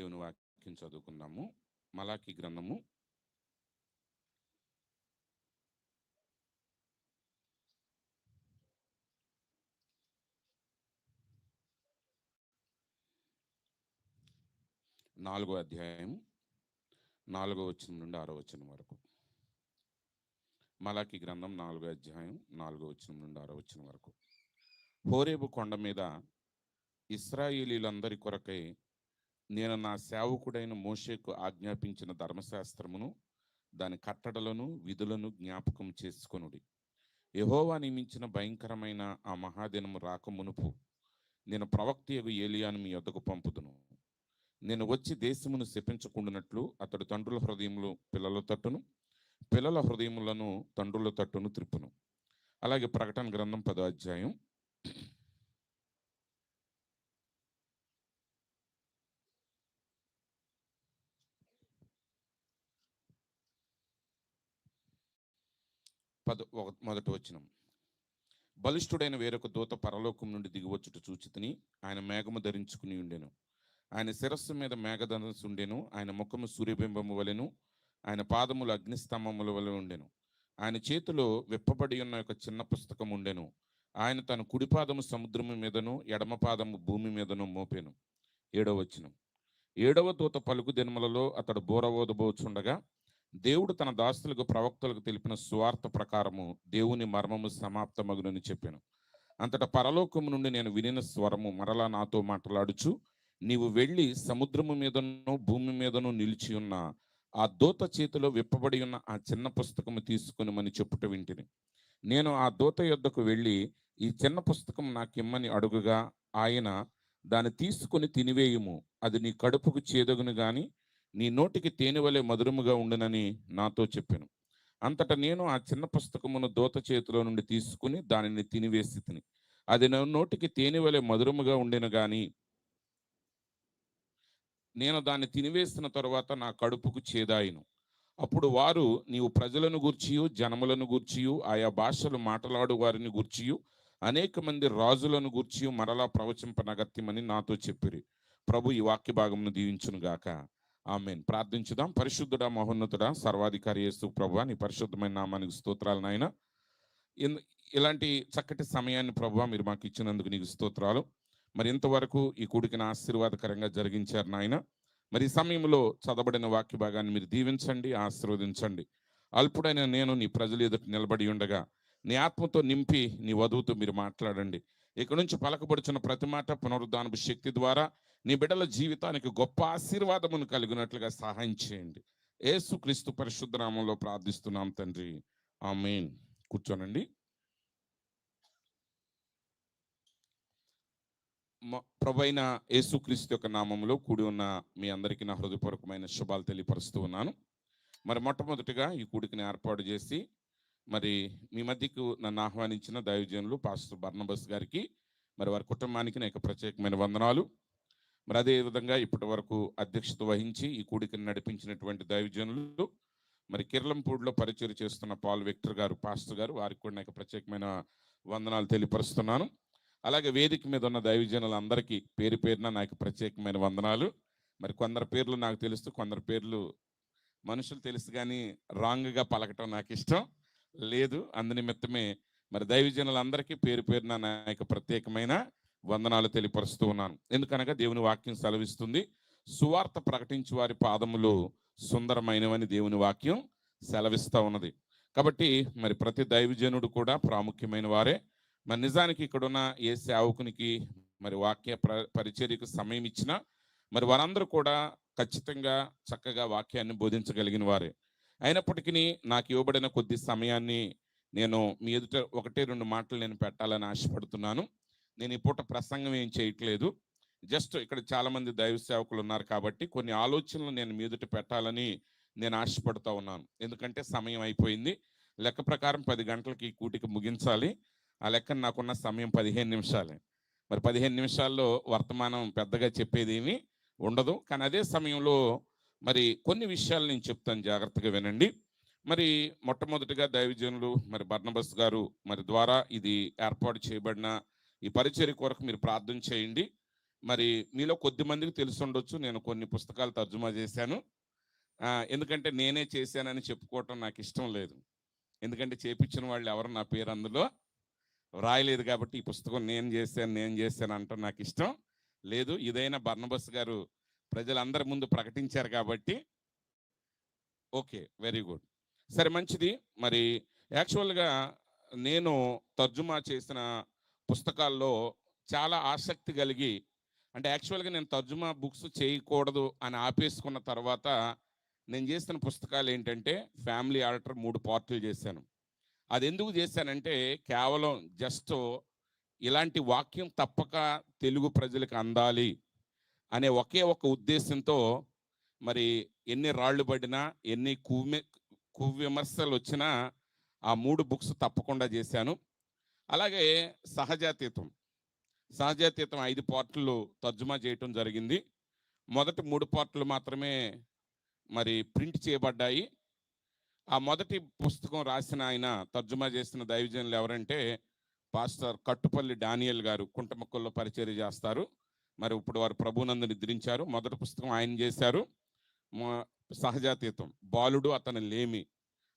దేవుని వాక్యం చదువుకుందాము. మలాకి గ్రంథము 4వ అధ్యాయం 4వ వచనం నుండి 6వ వచనం వరకు. మలాకి గ్రంథం 4వ అధ్యాయం 4వ వచనం నుండి 6వ వచనం వరకు. హోరేబు కొండ మీద ఇశ్రాయేలీయులందరి కొరకై నేను నా సేవకుడైన మోషేకు ఆజ్ఞాపించిన ధర్మశాస్త్రమును దాని కట్టడలను విధులను జ్ఞాపకం చేసుకొనుడి. యెహోవా నియమించిన భయంకరమైన ఆ మహాదినము రాకమునుపు నేను ప్రవక్తయగు ఏలియాను మీ యొద్దకు పంపుదును. నేను వచ్చి దేశమును శపించకుండానట్లు అతడు తండ్రుల హృదయములు పిల్లల తట్టును, పిల్లల హృదయములను తండ్రుల తట్టును త్రిప్పును. అలాగే ప్రకటన గ్రంథం 10వ అధ్యాయం 1వ వచనం. బలిష్ఠుడైన వేరొక దూత పరలోకం నుండి దిగివచ్చుట చూచితిని. ఆయన మేఘము ధరించుకుని ఉండెను. ఆయన శిరస్సు మీద మేఘధనుస్సు ఉండెను. ఆయన ముఖము సూర్యబింబము వలెను, ఆయన పాదములు అగ్నిస్తంభముల వలె ఉండెను. ఆయన చేతిలో విప్పబడి ఉన్న ఒక చిన్న పుస్తకం ఉండెను. ఆయన తన కుడిపాదము సముద్రము మీదను ఎడమ పాదము భూమి మీదను మోపెను. 7వ వచనం. 7వ దూత పలుకు దినములలో అతడు బూర ఊదబోచుండగా దేవుడు తన దాసులకు ప్రవక్తలకు తెలిపిన సువార్త ప్రకారము దేవుని మర్మము సమాప్తమగునని చెప్పాను. అంతటా పరలోకము నుండి నేను వినిన స్వరము మరలా నాతో మాట్లాడుచు, నీవు వెళ్ళి సముద్రము మీదను భూమి మీదను నిలిచి ఉన్న ఆ దూత చేతిలో విప్పబడి ఉన్న ఆ చిన్న పుస్తకము తీసుకునిమని చెప్పుట వింటిని. నేను ఆ దూత యొద్దకు వెళ్ళి ఈ చిన్న పుస్తకం నాకిమ్మని అడుగుగా ఆయన దాన్ని తీసుకుని తినివేయుము, అది నీ కడుపుకు చేదగును గాని నీ నోటికి తేనె వలె మధురముగా ఉండునని నాతో చెప్పాను. అంతటా నేను ఆ చిన్న పుస్తకమును దూత చేతిలో నుండి తీసుకుని దానిని తినివేసి తిని, అది నా నోటికి తేనె వలె మధురముగా ఉండెను గాని నేను దాన్ని తినివేసిన తరువాత నా కడుపుకు చేదాయిను. అప్పుడు వారు, నీవు ప్రజలను గూర్చియు జనములను గూర్చియు ఆయా భాషలు మాట్లాడు వారిని గూర్చియు అనేక మంది రాజులను గూర్చియు మరలా ప్రవచింపనగత్యమని నాతో చెప్పిరి. ప్రభు ఈ వాక్య భాగమును దీవించును గాక. ఆమేన్. ప్రార్థించుదాం. పరిశుద్ధుడా మహోన్నతుడా సర్వాధికారి యేసు ప్రభువా, నీ పరిశుద్ధమైన నామానికి స్తోత్రాలు నాయన. ఇలాంటి చక్కటి సమయాన్ని ప్రభువా మీరు మాకు ఇచ్చినందుకు నీకు స్తోత్రాలు. మరి ఇంతవరకు ఈ కూడికను ఆశీర్వాదకరంగా జరిగించారు నాయన. మరి ఈ సమయంలో చదవబడిన వాక్య భాగాన్ని మీరు దీవించండి, ఆశీర్వదించండి. అల్పుడైన నేను నీ ప్రజలు ఎదుట నిలబడి ఉండగా నీ ఆత్మతో నింపి నీ వధువుతో మీరు మాట్లాడండి. ఇక్కడ నుంచి పలకబడుచున్న ప్రతి మాట పునరుద్ధానపు శక్తి ద్వారా నీ బిడ్డల జీవితానికి గొప్ప ఆశీర్వాదమును కలిగినట్లుగా సహాయం చేయండి. యేసుక్రీస్తు పరిశుద్ధ నామంలో ప్రార్థిస్తున్నాం తండ్రి, ఆమేన్. కూర్చోనండి. ప్రభువైన యేసుక్రీస్తు యొక్క నామంలో కూడి ఉన్న మీ అందరికీ నా హృదయపూర్వకమైన శుభాలు తెలియపరుస్తూ ఉన్నాను. మరి మొట్టమొదటిగా ఈ కూడికని ఏర్పాటు చేసి మరి మీ మధ్యకు నన్ను ఆహ్వానించిన దైవజనులు పాస్టర్ బర్నబాస్ గారికి మరి వారి కుటుంబానికి నా యొక్క ప్రత్యేకమైన వందనాలు. మరి అదేవిధంగా ఇప్పటి వరకు అధ్యక్షత వహించి ఈ కూడికను నడిపించినటువంటి దైవజనులు మరి కిర్లంపూడిలో పరిచయం చేస్తున్న పాల్ విక్టర్ గారు పాస్టర్ గారు, వారికి కూడా నాకు ప్రత్యేకమైన వందనాలు తెలియపరుస్తున్నాను. అలాగే వేదిక మీద ఉన్న దైవజనులందరికీ పేరు పేరున నాకు ప్రత్యేకమైన వందనాలు. మరి కొందరు పేర్లు నాకు తెలుస్తూ, కొందరు పేర్లు మనుషులు తెలుసు కానీ రాంగ్గా పలకటం నాకు ఇష్టం లేదు. అందునిమిత్తమే మరి దైవజనులందరికీ పేరు పేరున నాకు ప్రత్యేకమైన వందనాలు తెలియపరుస్తూ ఉన్నాను. ఎందుకనగా దేవుని వాక్యం సెలవిస్తుంది, సువార్త ప్రకటించు వారి పాదములు సుందరమైనవని దేవుని వాక్యం సెలవిస్తూ ఉన్నది. కాబట్టి మరి ప్రతి దైవజనుడు కూడా ప్రాముఖ్యమైన వారే. మరి నిజానికి ఇక్కడున్న ఏ సేవకునికి మరి వాక్య పరిచర్యకు సమయం ఇచ్చినా మరి వారందరూ కూడా ఖచ్చితంగా చక్కగా వాక్యాన్ని బోధించగలిగిన వారే. అయినప్పటికీ నాకు ఇవ్వబడిన కొద్ది సమయాన్ని నేను మీ ఎదుట 1-2 మాటలు నేను పెట్టాలని ఆశపడుతున్నాను. నేను ఈ పూట ప్రసంగం ఏం చేయట్లేదు. జస్ట్ ఇక్కడ చాలామంది దైవ సేవకులు ఉన్నారు కాబట్టి కొన్ని ఆలోచనలు నేను మీ ఎదుట పెట్టాలని నేను ఆశపడుతూ ఉన్నాను. ఎందుకంటే సమయం అయిపోయింది. లెక్క ప్రకారం 10 గంటలకి ఈ కూటికి ముగించాలి. ఆ లెక్కన నాకున్న సమయం 15 నిమిషాలే. మరి 15 నిమిషాల్లో వర్తమానం పెద్దగా చెప్పేది ఏమీ ఉండదు. కానీ అదే సమయంలో మరి కొన్ని విషయాలు నేను చెప్తాను, జాగ్రత్తగా వినండి. మరి మొట్టమొదటిగా దైవజనులు మరి బర్నబాస్ గారు మరి ద్వారా ఇది ఏర్పాటు చేయబడిన ఈ పరిచర్య కొరకు మీరు ప్రార్థన చేయండి. మరి మీలో కొద్ది మందికి తెలిసి ఉండొచ్చు, నేను కొన్ని పుస్తకాలు తర్జుమా చేశాను. ఎందుకంటే నేనే చేశానని చెప్పుకోవటం నాకు ఇష్టం లేదు. ఎందుకంటే చేపించిన వాళ్ళు ఎవరు నా పేరు అందులో రాయలేదు కాబట్టి ఈ పుస్తకం నేను చేశాను అంటాం నాకు ఇష్టం లేదు. ఇదైనా బర్నబస్ గారు ప్రజలందరి ముందు ప్రకటించారు కాబట్టి ఓకే, వెరీ గుడ్, సరే మంచిది. మరి యాక్చువల్గా నేను తర్జుమా చేసిన పుస్తకాల్లో చాలా ఆసక్తి కలిగి, అంటే యాక్చువల్గా నేను తర్జుమా బుక్స్ చేయకూడదు అని ఆపేసుకున్న తర్వాత నేను చేసిన పుస్తకాలు ఏంటంటే ఫ్యామిలీ ఆల్టర్ 3 పార్టులు చేశాను. అది ఎందుకు చేశానంటే కేవలం జస్ట్ ఇలాంటి వాక్యం తప్పక తెలుగు ప్రజలకు అందాలి అనే ఒకే ఒక ఉద్దేశంతో మరి ఎన్ని రాళ్ళు పడినా ఎన్ని కువిమర్శలు వచ్చినా ఆ 3 బుక్స్ తప్పకుండా చేశాను. అలాగే సహజాతీతం 5 పార్టులు తర్జుమా చేయటం జరిగింది. మొదటి 3 పార్టులు మాత్రమే మరి ప్రింట్ చేయబడ్డాయి. ఆ మొదటి పుస్తకం రాసిన ఆయన తర్జుమా చేసిన దైవజనులు ఎవరంటే పాస్టర్ కట్టుపల్లి డానియల్ గారు, కుంటమక్కల్లో పరిచర్య చేస్తారు. మరి ఇప్పుడు వారు ప్రభునందు నిద్రించారు. మొదటి పుస్తకం ఆయన చేశారు. సహజాతీతం, బాలుడు అతని లేమి,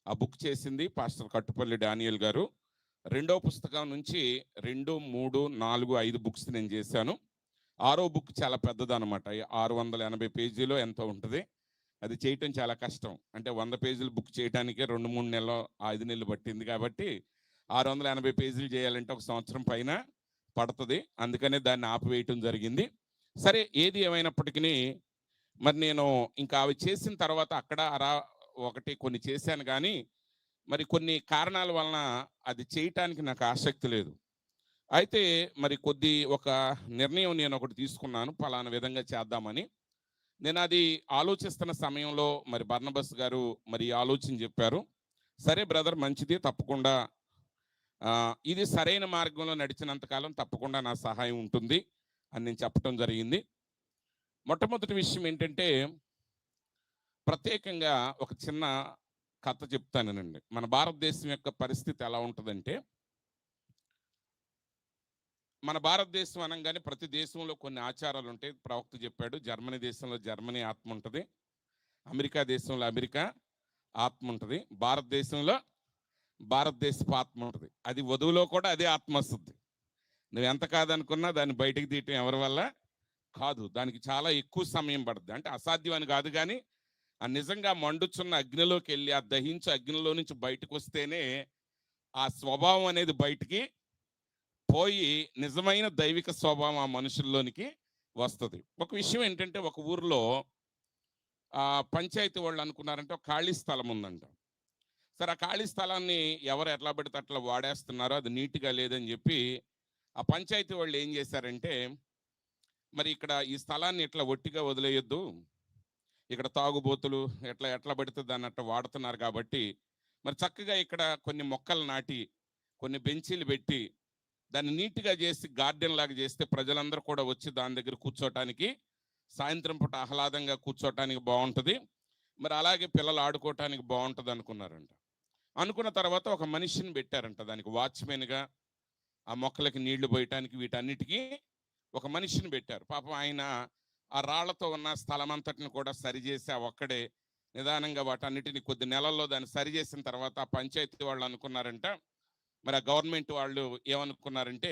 ఆ బుక్ చేసింది పాస్టర్ కట్టుపల్లి డానియల్ గారు. రెండో పుస్తకం నుంచి 2, 3, 4, 5 బుక్స్ నేను చేశాను. 6వ బుక్ చాలా పెద్దదన్నమాట, 680 పేజీలో ఎంతో ఉంటుంది. అది చేయటం చాలా కష్టం. అంటే 100 పేజీలు బుక్ చేయడానికే 2-3 నెలలు 5 నెలలు పట్టింది. కాబట్టి 680 పేజీలు చేయాలంటే 1 సంవత్సరం పైన పడుతుంది. అందుకనే దాన్ని ఆపివేయటం జరిగింది. సరే, ఏది ఏమైనప్పటికీ మరి నేను ఇంకా అవి చేసిన తర్వాత అక్కడ కొన్ని చేశాను, కానీ మరి కొన్ని కారణాల వలన అది చేయటానికి నాకు ఆసక్తి లేదు. అయితే మరి ఒక నిర్ణయం నేను ఒకటి తీసుకున్నాను, పలానా విధంగా చేద్దామని. నేను అది ఆలోచిస్తున్న సమయంలో మరి బర్నబస్ గారు మరి ఆలోచన చెప్పారు. సరే బ్రదర్, మంచిది, తప్పకుండా ఇది సరైన మార్గంలో నడిచినంతకాలం తప్పకుండా నా సహాయం ఉంటుంది అని నేను చెప్పడం జరిగింది. మొట్టమొదటి విషయం ఏంటంటే ప్రత్యేకంగా ఒక చిన్న కథ చెప్తానండి. మన భారతదేశం యొక్క పరిస్థితి ఎలా ఉంటుందంటే, మన భారతదేశం అనగానే ప్రతి దేశంలో కొన్ని ఆచారాలు ఉంటాయి. ప్రవక్త చెప్పాడు, జర్మనీ దేశంలో జర్మనీ ఆత్మ ఉంటుంది, అమెరికా దేశంలో అమెరికా ఆత్మ ఉంటుంది, భారతదేశంలో భారతదేశపు ఆత్మ ఉంటుంది. అది వధువులో కూడా అదే ఆత్మ వస్తుంది. నువ్వు ఎంత కాదనుకున్నా దాన్ని బయటకు తీయటం ఎవరి వల్ల కాదు. దానికి చాలా ఎక్కువ సమయం పడుతుంది. అంటే అసాధ్యం అని కాదు, కానీ ఆ నిజంగా మండుచున్న అగ్నిలోకి వెళ్ళి ఆ దహించు అగ్నిలో నుంచి బయటకు వస్తేనే ఆ స్వభావం అనేది బయటికి పోయి నిజమైన దైవిక స్వభావం ఆ మనుషుల్లోనికి వస్తుంది. ఒక విషయం ఏంటంటే, ఒక ఊర్లో పంచాయతీ వాళ్ళు అనుకున్నారంటే ఒక ఖాళీ స్థలం ఉందంట. సరే, ఆ ఖాళీ స్థలాన్ని ఎవరు ఎట్లా పెడితే అట్లా వాడేస్తున్నారో, అది నీట్గా లేదని చెప్పి ఆ పంచాయతీ వాళ్ళు ఏం చేశారంటే, మరి ఇక్కడ ఈ స్థలాన్ని ఇట్లా ఒట్టిగా వదిలేయొద్దు, ఇక్కడ తాగుబోతులు ఎట్లా పడితే దాన్ని అట్లా వాడుతున్నారు కాబట్టి మరి చక్కగా ఇక్కడ కొన్ని మొక్కలు నాటి కొన్ని బెంచీలు పెట్టి దాన్ని నీట్గా చేసి గార్డెన్ లాగా చేస్తే ప్రజలందరూ కూడా వచ్చి దాని దగ్గర కూర్చోటానికి, సాయంత్రం పూట ఆహ్లాదంగా కూర్చోటానికి బాగుంటుంది, మరి అలాగే పిల్లలు ఆడుకోవటానికి బాగుంటుంది అనుకున్నారంట. అనుకున్న తర్వాత ఒక మనిషిని పెట్టారంట దానికి వాచ్మెన్గా, ఆ మొక్కలకి నీళ్లు పోయటానికి, వీటన్నిటికీ ఒక మనిషిని పెట్టారు. పాపం ఆయన ఆ రాళ్లతో ఉన్న స్థలం అంతటిని కూడా సరిచేసి ఒక్కడే నిదానంగా వాటన్నిటిని కొద్ది నెలల్లో దాన్ని సరిచేసిన తర్వాత ఆ పంచాయతీ వాళ్ళు అనుకున్నారంట, మరి ఆ గవర్నమెంట్ వాళ్ళు ఏమనుకున్నారంటే,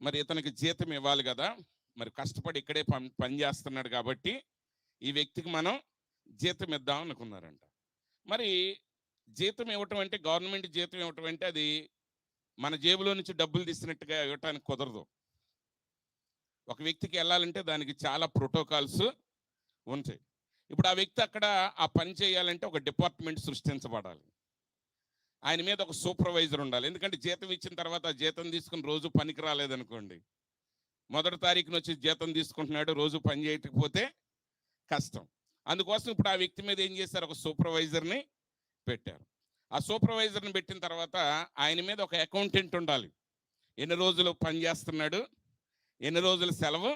మరి ఇతనికి జీతం ఇవ్వాలి కదా, మరి కష్టపడి ఇక్కడే పని చేస్తున్నాడు కాబట్టి ఈ వ్యక్తికి మనం జీతం ఇద్దాం అనుకున్నారంట. మరి జీతం ఇవ్వటం అంటే, గవర్నమెంట్ జీతం ఇవ్వటం అంటే అది మన జేబులో నుంచి డబ్బులు తీసినట్టుగా ఇవ్వటానికి కుదరదు. ఒక వ్యక్తికి వెళ్ళాలంటే దానికి చాలా ప్రోటోకాల్స్ ఉంటాయి. ఇప్పుడు ఆ వ్యక్తి అక్కడ ఆ పని చేయాలంటే ఒక డిపార్ట్మెంట్ సృష్టించబడాలి, ఆయన మీద ఒక సూపర్వైజర్ ఉండాలి. ఎందుకంటే జీతం ఇచ్చిన తర్వాత ఆ జీతం తీసుకుని రోజు పనికి రాలేదనుకోండి, మొదటి తారీఖున వచ్చి జీతం తీసుకుంటున్నాడు, రోజు పని చేయకపోతే కష్టం. అందుకోసం ఇప్పుడు ఆ వ్యక్తి మీద ఏం చేశారు, ఒక సూపర్వైజర్ని పెట్టారు. ఆ సూపర్వైజర్ని పెట్టిన తర్వాత ఆయన మీద ఒక అకౌంటెంట్ ఉండాలి, ఎన్ని రోజులు పని చేస్తున్నాడు, ఎన్ని రోజులు సెలవు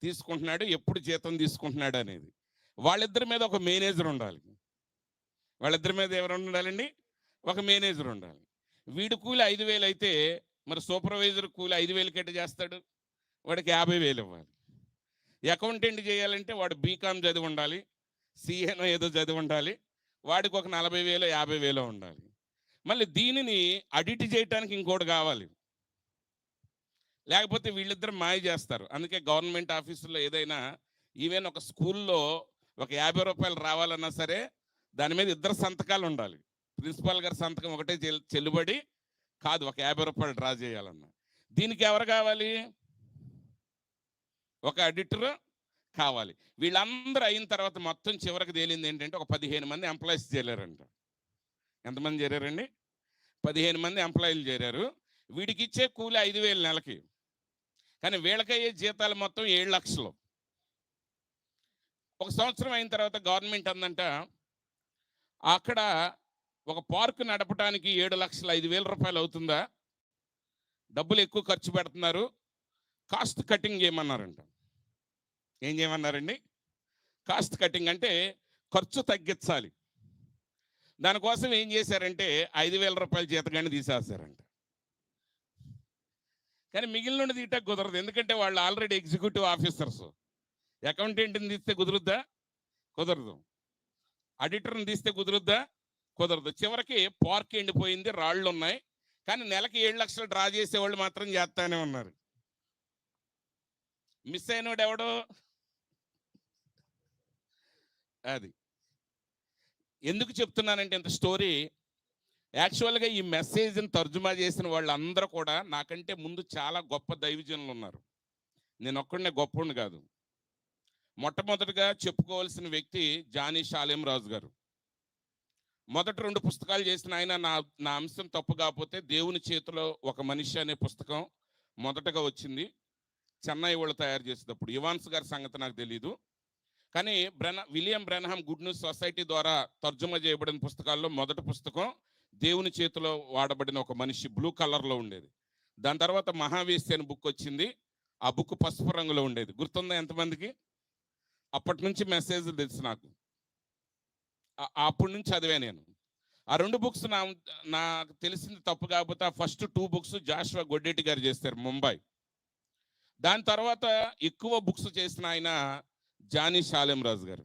తీసుకుంటున్నాడు, ఎప్పుడు జీతం తీసుకుంటున్నాడు అనేది. వాళ్ళిద్దరి మీద ఒక మేనేజర్ ఉండాలి. వాళ్ళిద్దరి మీద ఎవరు ఉండాలండి, ఒక మేనేజర్ ఉండాలి. వీడి కూలి 5,000 అయితే మరి సూపర్వైజర్ కూలి 5,000 కట్ట చేస్తాడు, వాడికి 50,000 ఇవ్వాలి. అకౌంటెంట్ చేయాలంటే వాడు బీకామ్ చదివి ఉండాలి, సిఏనో ఏదో చదివి ఉండాలి, వాడికి ఒక 40,000 50,000 ఉండాలి. మళ్ళీ దీనిని అడిట్ చేయడానికి ఇంకోటి కావాలి, లేకపోతే వీళ్ళిద్దరు మాయ చేస్తారు. అందుకే గవర్నమెంట్ ఆఫీసుల్లో ఏదైనా ఈవెన్ ఒక స్కూల్లో ఒక 50 రూపాయలు రావాలన్నా సరే దాని మీద ఇద్దరు సంతకాలు ఉండాలి. ప్రిన్సిపాల్ గారి సంతకం ఒకటే చెల్లుబడి కాదు, ఒక 50 రూపాయలు డ్రా చేయాలన్నా. దీనికి ఎవరు కావాలి? ఒక ఎడిటర్ కావాలి. వీళ్ళందరూ అయిన తర్వాత మొత్తం చివరికి తేలింది ఏంటంటే ఒక 15 మంది ఎంప్లాయీస్ చేరారంట. ఎంతమంది చేరారండి? 15 మంది ఎంప్లాయీలు చేరారు. వీడికి ఇచ్చే కూలి 5,000 నెలకి, కానీ వీళ్ళకయ్యే జీతాలు మొత్తం 7 లక్షలు. ఒక సంవత్సరం అయిన తర్వాత గవర్నమెంట్ అందంట అక్కడ ఒక పార్క్ నడపడానికి 7,05,000 రూపాయలు అవుతుందా, డబ్బులు ఎక్కువ ఖర్చు పెడుతున్నారు, కాస్ట్ కటింగ్ చేయమన్నారంట. ఏం చేయమన్నారండి? కాస్ట్ కటింగ్ అంటే ఖర్చు తగ్గించాలి. దానికోసం ఏం చేశారంటే 5,000 రూపాయల జీతగాన్ని తీసేస్తారంట. కానీ మిగిలిన తీయటం కుదరదు, ఎందుకంటే వాళ్ళు ఆల్రెడీ ఎగ్జిక్యూటివ్ ఆఫీసర్స్. అకౌంటెంట్ని తీస్తే కుదురుద్దా? కుదరదు. ఆడిటర్ని తీస్తే కుదురుద్దా? కుదరదు. చివరికి పార్క్ ఎండిపోయింది, రాళ్ళు ఉన్నాయి, కానీ నెలకి 7 లక్షలు డ్రా చేసేవాళ్ళు మాత్రం చేస్తానే ఉన్నారు. మిస్ అయినోడు ఎవడు? అది ఎందుకు చెప్తున్నానంటే ఇంత స్టోరీ, యాక్చువల్గా ఈ మెసేజ్ని తర్జుమా చేసిన వాళ్ళందరూ కూడా నాకంటే ముందు చాలా గొప్ప దైవజనులు ఉన్నారు. నేను ఒక్కడనే గొప్పని కాదు. మొట్టమొదటిగా చెప్పుకోవాల్సిన వ్యక్తి జానీ షాలేం రాజు గారు. మొదటి 2 పుస్తకాలు చేసిన ఆయన, నా అంశం తప్పు కాకపోతే దేవుని చేతిలో ఒక మనిషి అనే పుస్తకం మొదటగా వచ్చింది. చెన్నై వాళ్ళు తయారు చేసేటప్పుడు. ఇవాన్స్ గారి సంగతి నాకు తెలీదు, కానీ విలియం బ్రెనహాం గుడ్ న్యూస్ సొసైటీ ద్వారా తర్జుమా చేయబడిన పుస్తకాల్లో మొదటి పుస్తకం దేవుని చేతిలో వాడబడిన ఒక మనిషి, బ్లూ కలర్లో ఉండేది. దాని తర్వాత మహావేశ్య అనే బుక్ వచ్చింది. ఆ బుక్ పసుపు రంగులో ఉండేది. గుర్తుందా ఎంతమందికి? అప్పటి నుంచి మెసేజ్ తెలుసు నాకు, అప్పటి నుంచి చదివా నేను. ఆ 2 బుక్స్ నాకు తెలిసింది తప్పు కాకపోతే ఆ ఫస్ట్ 2 బుక్స్ జాషువా గొడ్డెట్టి గారు చేస్తారు, ముంబై. దాని తర్వాత ఎక్కువ బుక్స్ చేసిన ఆయన జానీ షాలేం రాజు గారు.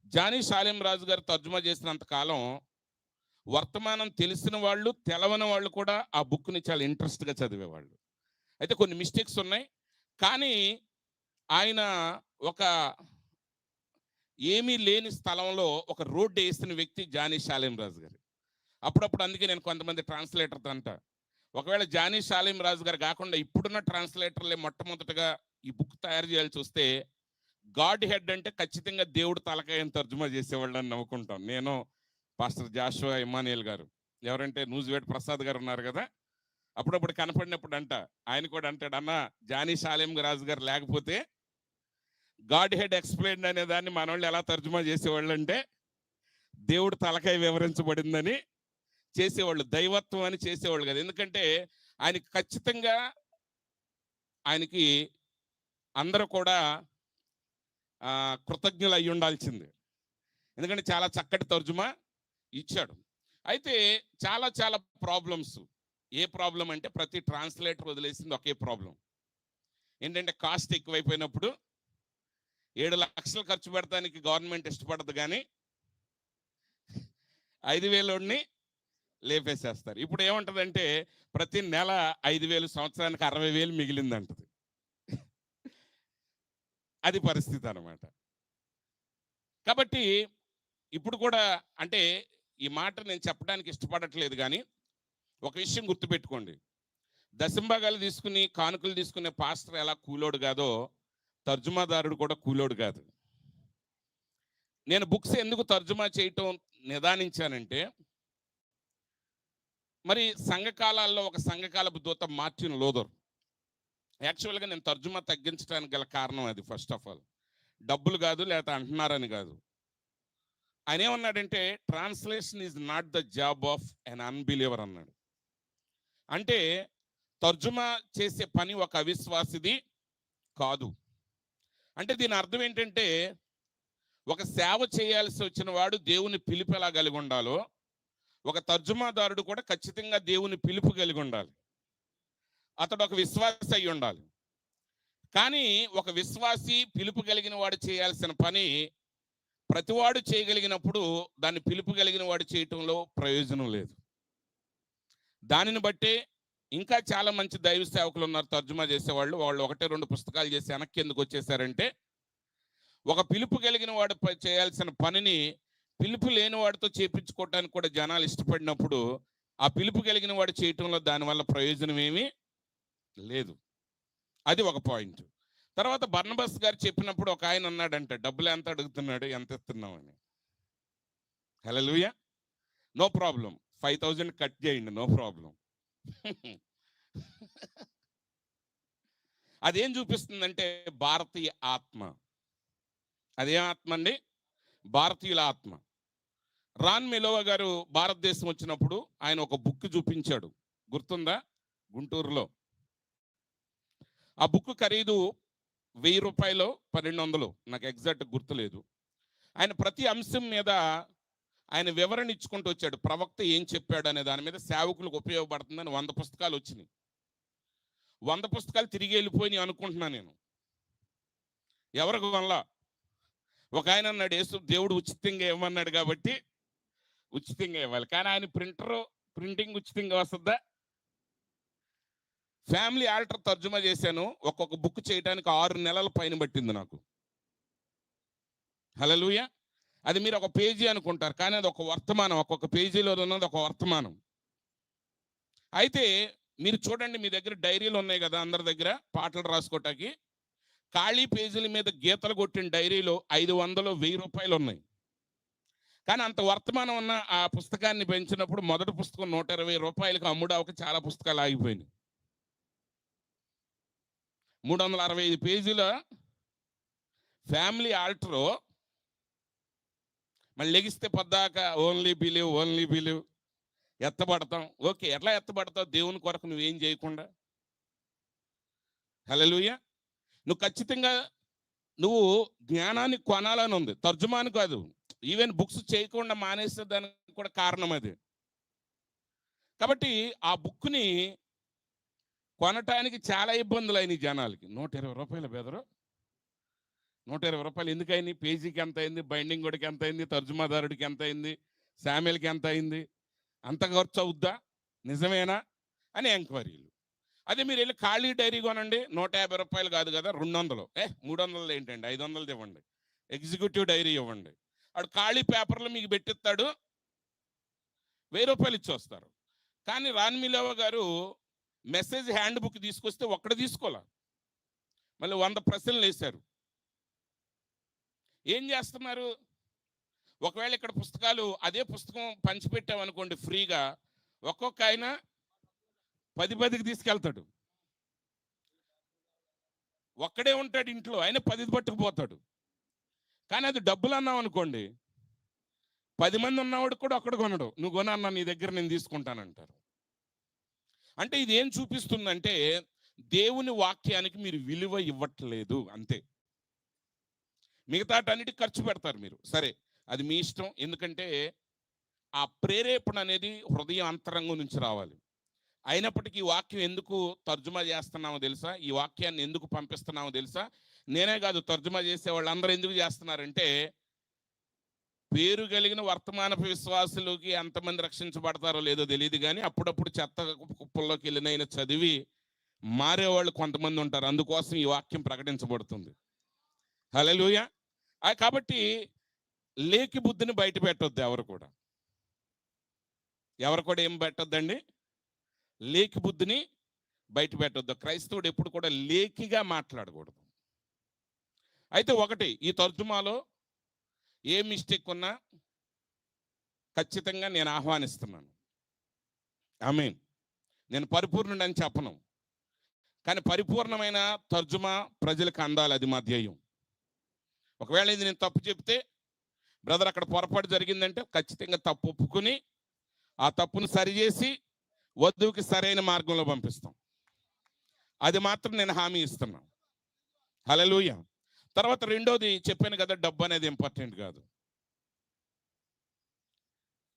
జానీ షాలేం రాజు గారు తర్జుమా చేసినంత కాలం వర్తమానం తెలిసిన వాళ్ళు, తెలవని వాళ్ళు కూడా ఆ బుక్ని చాలా ఇంట్రెస్ట్గా చదివేవాళ్ళు. అయితే కొన్ని మిస్టేక్స్ ఉన్నాయి, కానీ ఆయన ఒక ఏమీ లేని స్థలంలో ఒక రోడ్డు వేసిన వ్యక్తి జానీ షాలేం రాజు గారు. అప్పుడప్పుడు అందుకే నేను కొంతమంది ట్రాన్స్లేటర్తో అంట, ఒకవేళ జానీ షాలేం రాజు గారు కాకుండా ఇప్పుడున్న ట్రాన్స్లేటర్లే మొట్టమొదటిగా ఈ బుక్ తయారు చేయాల్సి వస్తే గాడ్ హెడ్ అంటే ఖచ్చితంగా దేవుడు తలకాయని తర్జుమా చేసేవాళ్ళు అని నవ్వుకుంటాం. నేను, పాస్టర్ జాషువా ఇమ్మానియల్ గారు, ఎవరంటే నూజివేడ్ ప్రసాద్ గారు ఉన్నారు కదా, అప్పుడప్పుడు కనపడినప్పుడు అంట ఆయన కూడా అంటాడు, అన్న జానీ షాలేం రాజు గారు లేకపోతే గాడ్ హెడ్ ఎక్స్ప్లెయిన్డ్ అనే దాన్ని మన వాళ్ళు ఎలా తర్జుమా చేసేవాళ్ళు అంటే దేవుడు తలకాయ వివరించబడిందని చేసేవాళ్ళు, దైవత్వం అని చేసేవాళ్ళు కదా. ఎందుకంటే ఆయనకి ఖచ్చితంగా ఆయనకి అందరూ కూడా కృతజ్ఞులు అయి ఉండాల్సింది, ఎందుకంటే చాలా చక్కటి తర్జుమా ఇచ్చాడు. అయితే చాలా చాలా ప్రాబ్లమ్స్. ఏ ప్రాబ్లం అంటే ప్రతి ట్రాన్స్లేటర్ వదిలేసింది ఒకే ప్రాబ్లం ఏంటంటే కాస్ట్ ఎక్కువైపోయినప్పుడు 7 లక్షలు ఖర్చు పెడతానికి గవర్నమెంట్ ఇష్టపడదు, కానీ 5,000 లేపేసేస్తారు. ఇప్పుడు ఏముంటుందంటే ప్రతి నెల 5,000, సంవత్సరానికి 60,000 మిగిలిందంటది. అది పరిస్థితి అన్నమాట. కాబట్టి ఇప్పుడు కూడా అంటే ఈ మాట నేను చెప్పడానికి ఇష్టపడట్లేదు, కానీ ఒక విషయం గుర్తుపెట్టుకోండి, దశంభాగాలు తీసుకుని కానుకలు తీసుకునే పాస్టర్ ఎలా కూలోడు కాదో తర్జుమాదారుడు కూడా కూలోడు కాదు. నేను బుక్స్ ఎందుకు తర్జుమా చేయటం నిదానించానంటే, మరి సంఘకాలాల్లో ఒక సంఘకాలపు దూత మార్టిన్ లూథర్. యాక్చువల్గా నేను తర్జుమా తగ్గించడానికి గల కారణం అది. ఫస్ట్ ఆఫ్ ఆల్ డబ్బులు కాదు, లేకపోతే అంటున్నారని కాదు. ఆయన ఏమన్నాడంటే translation is not the job of an unbeliever అన్నాడు. అంటే తర్జుమా చేసే పని ఒక అవిశ్వాసిది కాదు. అంటే దీని అర్థం ఏంటంటే ఒక సేవ చేయాల్సి వచ్చిన వాడు దేవుని పిలుపు ఎలా కలిగి ఉండాలో, ఒక తర్జుమాదారుడు కూడా ఖచ్చితంగా దేవుని పిలుపు కలిగి ఉండాలి. అతడు ఒక విశ్వాసి అయి ఉండాలి. కానీ ఒక విశ్వాసి, పిలుపు కలిగిన వాడు చేయాల్సిన పని ప్రతివాడు చేయగలిగినప్పుడు దాన్ని పిలుపు కలిగిన వాడు చేయటంలో ప్రయోజనం లేదు. దానిని బట్టే ఇంకా చాలా మంచి దైవ సేవకులు ఉన్నారు, తర్జుమా చేసేవాళ్ళు. వాళ్ళు 1-2 పుస్తకాలు చేసి వెనక్కి ఎందుకు వచ్చేసారంటే, ఒక పిలుపు కలిగిన వాడు చేయాల్సిన పనిని పిలుపు లేని వాడితో చేపించుకోవటానికి కూడా జనాలు ఇష్టపడినప్పుడు ఆ పిలుపు కలిగిన వాడు చేయటంలో దానివల్ల ప్రయోజనం ఏమీ లేదు. అది ఒక పాయింట్. తర్వాత బర్నబాస్ గారు చెప్పినప్పుడు ఒక ఆయన అన్నాడంటే, డబ్బులు ఎంత అడుగుతున్నాడు, ఎంత ఇస్తున్నామని. హల్లెలూయా. నో ప్రాబ్లం, 5000 కట్ చేయండి, నో ప్రాబ్లం. అదేం చూపిస్తుందంటే భారతీయ ఆత్మ. అదేం ఆత్మ అండి? భారతీయుల ఆత్మ. రాన్ మెలోవా గారు భారతదేశం వచ్చినప్పుడు ఆయన ఒక బుక్ చూపించాడు, గుర్తుందా? గుంటూరులో. ఆ బుక్ ఖరీదు 1000 రూపాయలు 1200, నాకు ఎగ్జాక్ట్ గుర్తులేదు. ఆయన ప్రతి అంశం మీద ఆయన వివరణ ఇచ్చుకుంటూ వచ్చాడు. ప్రవక్త ఏం చెప్పాడు అనే దాని మీద సేవకులకు ఉపయోగపడుతుందని 100 పుస్తకాలు వచ్చినాయి. 100 పుస్తకాలు తిరిగి వెళ్ళిపోయినాయి అనుకుంటున్నాను నేను. ఎవరికి వల్ల ఒక ఆయన అన్నాడు, యేసు దేవుడు ఉచితంగా ఇవ్వమన్నాడు కాబట్టి ఉచితంగా ఇవ్వాలి. కానీ ఆయన ప్రింటింగ్ ఉచితంగా వస్తుందా? ఫ్యామిలీ ఆల్టర్ తర్జుమా చేశాను. ఒక్కొక్క బుక్ చేయడానికి 6 నెలల పైన పట్టింది నాకు. హల్లెలూయా. అది మీరు ఒక పేజీ అనుకుంటారు, కానీ అది ఒక వర్తమానం. ఒక్కొక్క పేజీలో ఉన్నది ఒక వర్తమానం. అయితే మీరు చూడండి, మీ దగ్గర డైరీలు ఉన్నాయి కదా అందరి దగ్గర, పాటలు రాసుకోవటానికి. ఖాళీ పేజీల మీద గీతలు కొట్టిన డైరీలో 500, 1000 రూపాయలు ఉన్నాయి. కానీ అంత వర్తమానం ఉన్న ఆ పుస్తకాన్ని పెంచినప్పుడు మొదటి పుస్తకం 120 రూపాయలకు అమ్ముడాక చాలా పుస్తకాలు ఆగిపోయినాయి. 365 పేజీల ఫ్యామిలీ ఆల్టరో మళ్ళీ లెగిస్తే పద్దాక ఓన్లీ బిలీవ్ ఎత్తబడతాం. ఓకే, ఎట్లా ఎత్తబడతావు? దేవుని కొరకు నువ్వేం చేయకుండా. హల్లెలూయా. నువ్వు ఖచ్చితంగా నువ్వు జ్ఞానాన్ని కొనాలని ఉంది, తర్జుమాని కాదు. ఈవెన్ బుక్స్ చేయకుండా మానేసే దానికి కూడా కారణం అది. కాబట్టి ఆ బుక్ని కొనటానికి చాలా ఇబ్బందులు అయినాయి జనాలకి. 120 రూపాయలు బెదరు, 120 రూపాయలు ఎందుకైంది? పేజీకి ఎంత అయింది, బైండింగ్ గుడికి ఎంత అయింది, తర్జుమాదారుడికి ఎంత అయింది, శామ్యుల్కి ఎంత అయింది, అంత ఖర్చు అవుద్దా, నిజమేనా అని ఎంక్వైరీలు. అదే మీరు వెళ్ళి ఖాళీ డైరీ కొనండి, 150 రూపాయలు కాదు కదా, 200. 300 ఏంటండి, 500 ఇవ్వండి. ఎగ్జిక్యూటివ్ డైరీ ఇవ్వండి. వాడు ఖాళీ పేపర్లు మీకు పెట్టిస్తాడు, 1000 రూపాయలు ఇచ్చి వస్తారు. కానీ రాన్ మెలోవా గారు మెసేజ్ హ్యాండ్ బుక్ తీసుకొస్తే ఒక్కడ తీసుకోలే, మళ్ళీ 100 ప్రశ్నలు వేశారు. ఏం చేస్తున్నారు? ఒకవేళ ఇక్కడ పుస్తకాలు అదే పుస్తకం పంచిపెట్టామనుకోండి ఫ్రీగా, ఒక్కొక్క ఆయన 10 తీసుకెళ్తాడు. ఒక్కడే ఉంటాడు ఇంట్లో, ఆయన 10 పట్టుకుపోతాడు. కానీ అది డబ్బులు అన్నావు అనుకోండి, 10 మంది ఉన్నవాడు కూడా ఒక్కడు కొనడు. నువ్వు కొనన్నా, నీ దగ్గర నేను తీసుకుంటానంటారు. అంటే ఇది ఏం చూపిస్తుందంటే దేవుని వాక్యానికి మీరు విలువ ఇవ్వట్లేదు, అంతే. మిగతాటన్నిటికి ఖర్చు పెడతారు మీరు, సరే అది మీ ఇష్టం. ఎందుకంటే ఆ ప్రేరేపణ అనేది హృదయం అంతరంగం నుంచి రావాలి. అయినప్పటికీ ఈ వాక్యం ఎందుకు తర్జుమా చేస్తున్నామో తెలుసా? ఈ వాక్యాన్ని ఎందుకు పంపిస్తున్నామో తెలుసా? నేనే కాదు, తర్జుమా చేసే వాళ్ళందరూ ఎందుకు చేస్తున్నారంటే, పేరు కలిగిన వర్తమానపు విశ్వాసులకి ఎంతమంది రక్షించబడతారో లేదో తెలియదు, కానీ అప్పుడప్పుడు చెత్త కుప్పల్లోకి వెళ్ళినైనా చదివి మారేవాళ్ళు కొంతమంది ఉంటారు. అందుకోసం ఈ వాక్యం ప్రకటించబడుతుంది. హల్లెలూయా. కాబట్టి లేకి బుద్ధిని బయట పెట్టొద్దు ఎవరు కూడా ఏం పెట్టొద్దండి? లేకి బుద్ధిని బయట పెట్టొద్దు. క్రైస్తవుడు ఎప్పుడు కూడా లేకిగా మాట్లాడకూడదు. అయితే ఒకటి, ఈ తర్జుమాలో ఏ మిస్టేక్ ఉన్నా ఖచ్చితంగా నేను ఆహ్వానిస్తున్నాను. ఆమేన్. నేను పరిపూర్ణుడు అని చెప్పను, కానీ పరిపూర్ణమైన తర్జుమా ప్రజలకు అందాలి, అది మా ధ్యేయం. ఒకవేళ ఇది నేను తప్పు చెప్తే, బ్రదర్ అక్కడ పొరపాటు జరిగిందంటే ఖచ్చితంగా తప్పు ఒప్పుకుని ఆ తప్పును సరిచేసి వధువుకి సరైన మార్గంలో పంపిస్తాం. అది మాత్రం నేను హామీ ఇస్తున్నాను. హల్లెలూయా. తర్వాత రెండోది చెప్పాను కదా, డబ్బు అనేది ఇంపార్టెంట్ కాదు.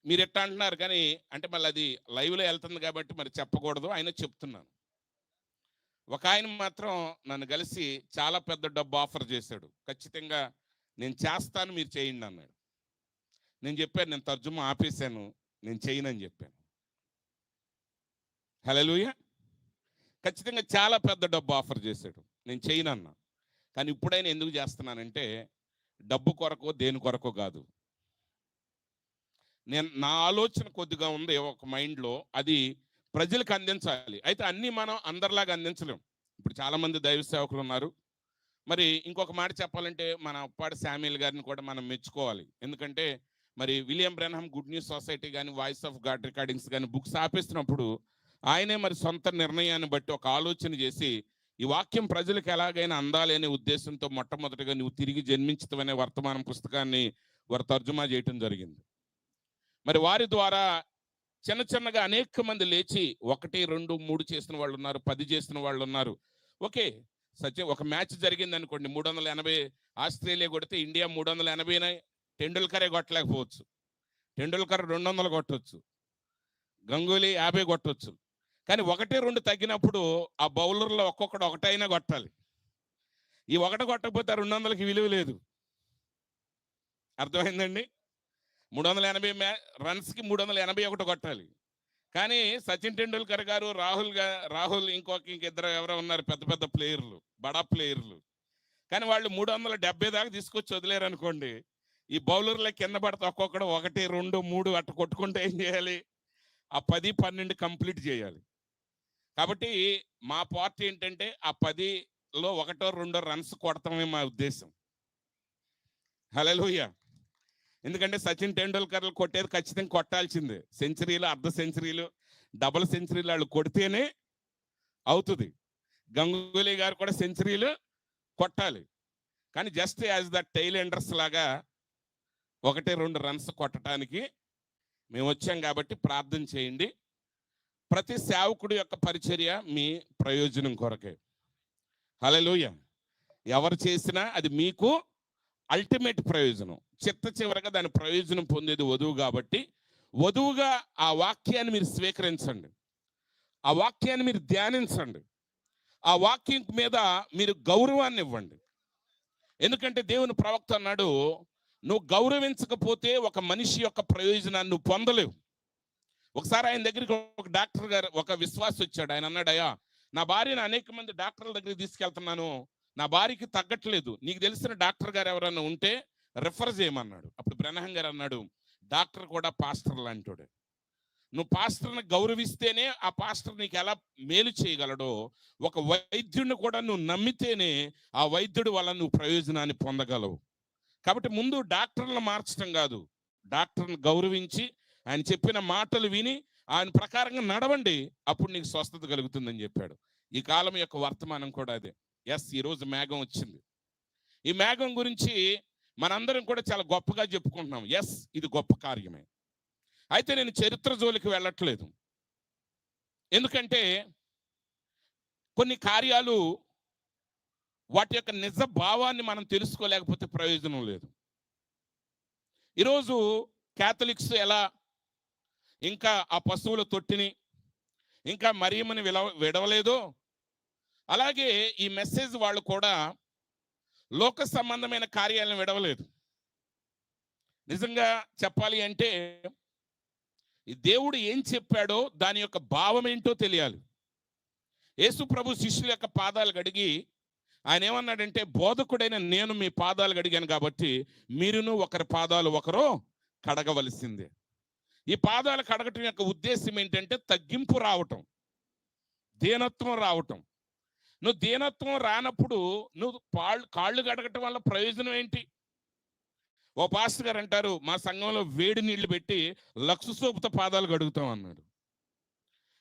మీరు ఎట్లా అంటున్నారు కానీ, అంటే మళ్ళీ అది లైవ్లో వెళ్తుంది కాబట్టి మరి చెప్పకూడదు, అయినా చెప్తున్నాను. ఒక ఆయన మాత్రం నన్ను కలిసి చాలా పెద్ద డబ్బు ఆఫర్ చేశాడు. ఖచ్చితంగా నేను చేస్తాను, మీరు చేయండి అన్నాడు. నేను చెప్పాను, నేను తర్జుమా ఆపేశాను, నేను చేయనని చెప్పాను. హల్లెలూయా. ఖచ్చితంగా చాలా పెద్ద డబ్బు ఆఫర్ చేశాడు, నేను చేయనన్నా. కానీ ఇప్పుడైనా ఎందుకు చేస్తున్నానంటే డబ్బు కొరకో దేని కొరకో కాదు. నా ఆలోచన కొద్దిగా ఉంది ఒక మైండ్లో, అది ప్రజలకు అందించాలి. అయితే అన్నీ మనం అందరిలాగా అందించలేం. ఇప్పుడు చాలామంది దైవ సేవకులు ఉన్నారు. మరి ఇంకొక మాట చెప్పాలంటే మన అప్పాడి శామ్యూల్ గారిని కూడా మనం మెచ్చుకోవాలి. ఎందుకంటే మరి William Branham good news society కానీ వాయిస్ ఆఫ్ గాడ్ రికార్డింగ్స్ కానీ బుక్స్ ఆపేస్తున్నప్పుడు ఆయనే మరి సొంత నిర్ణయాన్ని బట్టి ఒక ఆలోచన చేసి ఈ వాక్యం ప్రజలకు ఎలాగైనా అందాలి అనే ఉద్దేశంతో మొట్టమొదటిగా నువ్వు తిరిగి జన్మించటమనే వర్తమానం పుస్తకాన్ని వారు తర్జుమా చేయటం జరిగింది. మరి వారి ద్వారా చిన్న చిన్నగా అనేక మంది లేచి 1, 2, 3 చేసిన వాళ్ళు ఉన్నారు, 10 చేసిన వాళ్ళు ఉన్నారు. ఓకే, ఒక మ్యాచ్ జరిగింది అనుకోండి, 380 ఆస్ట్రేలియా కొడితే ఇండియా 380 టెండూల్కరే కొట్టలేకపోవచ్చు. టెండూల్కర్ 200 కొట్టవచ్చు, గంగూలీ 50 కొట్టవచ్చు. కానీ 1, 2 తగ్గినప్పుడు ఆ బౌలర్లో ఒక్కొక్కడు ఒకటైనా కొట్టాలి. ఈ ఒకటి కొట్టకపోతే 200కి విలువ లేదు. అర్థమైందండి? 380 రన్స్కి 381 కొట్టాలి. కానీ సచిన్ టెండూల్కర్ గారు, రాహుల్ ఇంకిద్దరు ఎవరో ఉన్నారు పెద్ద పెద్ద ప్లేయర్లు, బడా ప్లేయర్లు. కానీ వాళ్ళు 370 దాకా తీసుకొచ్చి వదిలేరు అనుకోండి, ఈ బౌలర్ల కింద పడితే ఒక్కొక్కడు 1, 2, 3 అట్ట కొట్టుకుంటే ఏం చేయాలి? ఆ 10, 12 కంప్లీట్ చేయాలి. కాబట్టి మా పార్టీ ఏంటంటే ఆ 10లో 1, 2 రన్స్ కొడతామే మా ఉద్దేశం. హల్లెలూయా. ఎందుకంటే సచిన్ టెండూల్కర్లు కొట్టేది ఖచ్చితంగా కొట్టాల్సిందే. సెంచరీలు, అర్ధ సెంచరీలు, డబుల్ సెంచరీలు వాళ్ళు కొడితేనే అవుతుంది. గంగూలీ గారు కూడా సెంచరీలు కొట్టాలి. కానీ just as the tile Ender లాగా 1, 2 రన్స్ కొట్టడానికి మేము వచ్చాం. కాబట్టి ప్రార్థన చేయండి. ప్రతి సేవకుడి యొక్క పరిచర్య మీ ప్రయోజనం కొరకే. హల్లెలూయా. ఎవరు చేసినా అది మీకు అల్టిమేట్ ప్రయోజనం. చివరగా దాని ప్రయోజనం పొందేది వధువు. కాబట్టి వధువుగా ఆ వాక్యాన్ని మీరు స్వీకరించండి, ఆ వాక్యాన్ని మీరు ధ్యానించండి, ఆ వాక్యం మీద మీరు గౌరవాన్ని ఇవ్వండి. ఎందుకంటే దేవుని ప్రవక్త అన్నాడు, నువ్వు గౌరవించకపోతే ఒక మనిషి యొక్క ప్రయోజనాన్ని నువ్వు పొందలేవు. ఒకసారి ఆయన దగ్గరికి ఒక డాక్టర్ గారు, ఒక విశ్వాసి వచ్చాడు. ఆయన అన్నాడు, అయ్యా, నా భార్యను అనేక మంది డాక్టర్ల దగ్గరికి తీసుకెళ్తున్నాను, నా భార్యకి తగ్గట్లేదు, నీకు తెలిసిన డాక్టర్ గారు ఎవరన్నా ఉంటే రిఫర్ చేయమన్నాడు. అప్పుడు బ్రెన్హామ్ గారు అన్నాడు, డాక్టర్ కూడా పాస్టర్ లాంటోడే. నువ్వు పాస్టర్ని గౌరవిస్తేనే ఆ పాస్టర్ నీకు ఎలా మేలు చేయగలడో, ఒక వైద్యుడిని కూడా నువ్వు నమ్మితేనే ఆ వైద్యుడి వల్ల నువ్వు ప్రయోజనాన్ని పొందగలవు. కాబట్టి ముందు డాక్టర్లను మార్చడం కాదు, డాక్టర్ని గౌరవించి ఆయన చెప్పిన మాటలు విని ఆయన ప్రకారంగా నడవండి, అప్పుడు నీకు స్వస్థత కలుగుతుందని చెప్పాడు. ఈ కాలం యొక్క వర్తమానం కూడా అదే. ఈరోజు మేఘం వచ్చింది. ఈ మేఘం గురించి మనందరం కూడా చాలా గొప్పగా చెప్పుకుంటున్నాం. ఇది గొప్ప కార్యమే. అయితే నేను చరిత్ర జోలికి వెళ్ళట్లేదు. ఎందుకంటే కొన్ని కార్యాలు వాటి యొక్క నిజ భావాన్ని మనం తెలుసుకోలేకపోతే ప్రయోజనం లేదు. ఈరోజు క్యాథలిక్స్ ఎలా ఇంకా ఆ పశువుల తొట్టిని ఇంకా మరియమ్మని విడవలేదో, అలాగే ఈ మెసేజ్ వాళ్ళు కూడా లోక సంబంధమైన కార్యాలను విడవలేదు. నిజంగా చెప్పాలి అంటే ఈ దేవుడు ఏం చెప్పాడో దాని యొక్క భావం ఏంటో తెలియాలి. యేసు ప్రభు శిష్యుల యొక్క పాదాలు కడిగి ఆయన ఏమన్నాడంటే, బోధకుడైన నేను మీ పాదాలు కడిగాను కాబట్టి మీరును ఒకరి పాదాలు ఒకరు కడగవలసిందే. ఈ పాదాలు కడగటం యొక్క ఉద్దేశం ఏంటంటే తగ్గింపు రావటం, దీనత్వం రావటం. నువ్వు దీనత్వం రానప్పుడు నువ్వు కాళ్ళు కడగటం వల్ల ప్రయోజనం ఏంటి? ఓ పాస్టర్ గారు అంటారు, మా సంఘంలో వేడి నీళ్లు పెట్టి లక్స్ సోపుతో పాదాలు కడుగుతాం అన్నాడు.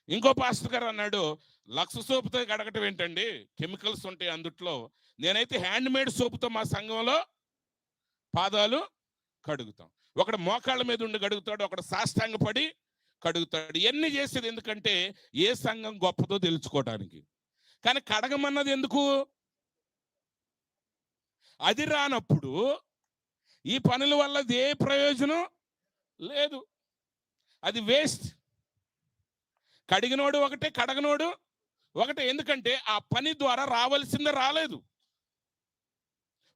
ఇంకో పాస్టర్ గారు అన్నాడు, లక్స్ సోపుతో కడగటం ఏంటండి, కెమికల్స్ ఉంటాయి అందుట్లో, నేనైతే హ్యాండ్ మేడ్ సోపుతో మా సంఘంలో పాదాలు కడుగుతాం. ఒకడు మోకాళ్ళ మీద ఉండి కడుగుతాడు, ఒకడు సాష్టాంగపడి కడుగుతాడు. ఇవన్నీ చేసేది ఎందుకంటే ఏ సంఘం గొప్పదో తెలుసుకోవడానికి. కానీ కడగమన్నది ఎందుకు? అది రానప్పుడు ఈ పనుల వల్ల ఏ ప్రయోజనం లేదు, అది వేస్ట్. కడిగినోడు ఒకటే, కడగనోడు ఒకటి, ఎందుకంటే ఆ పని ద్వారా రావాల్సిందే రాలేదు.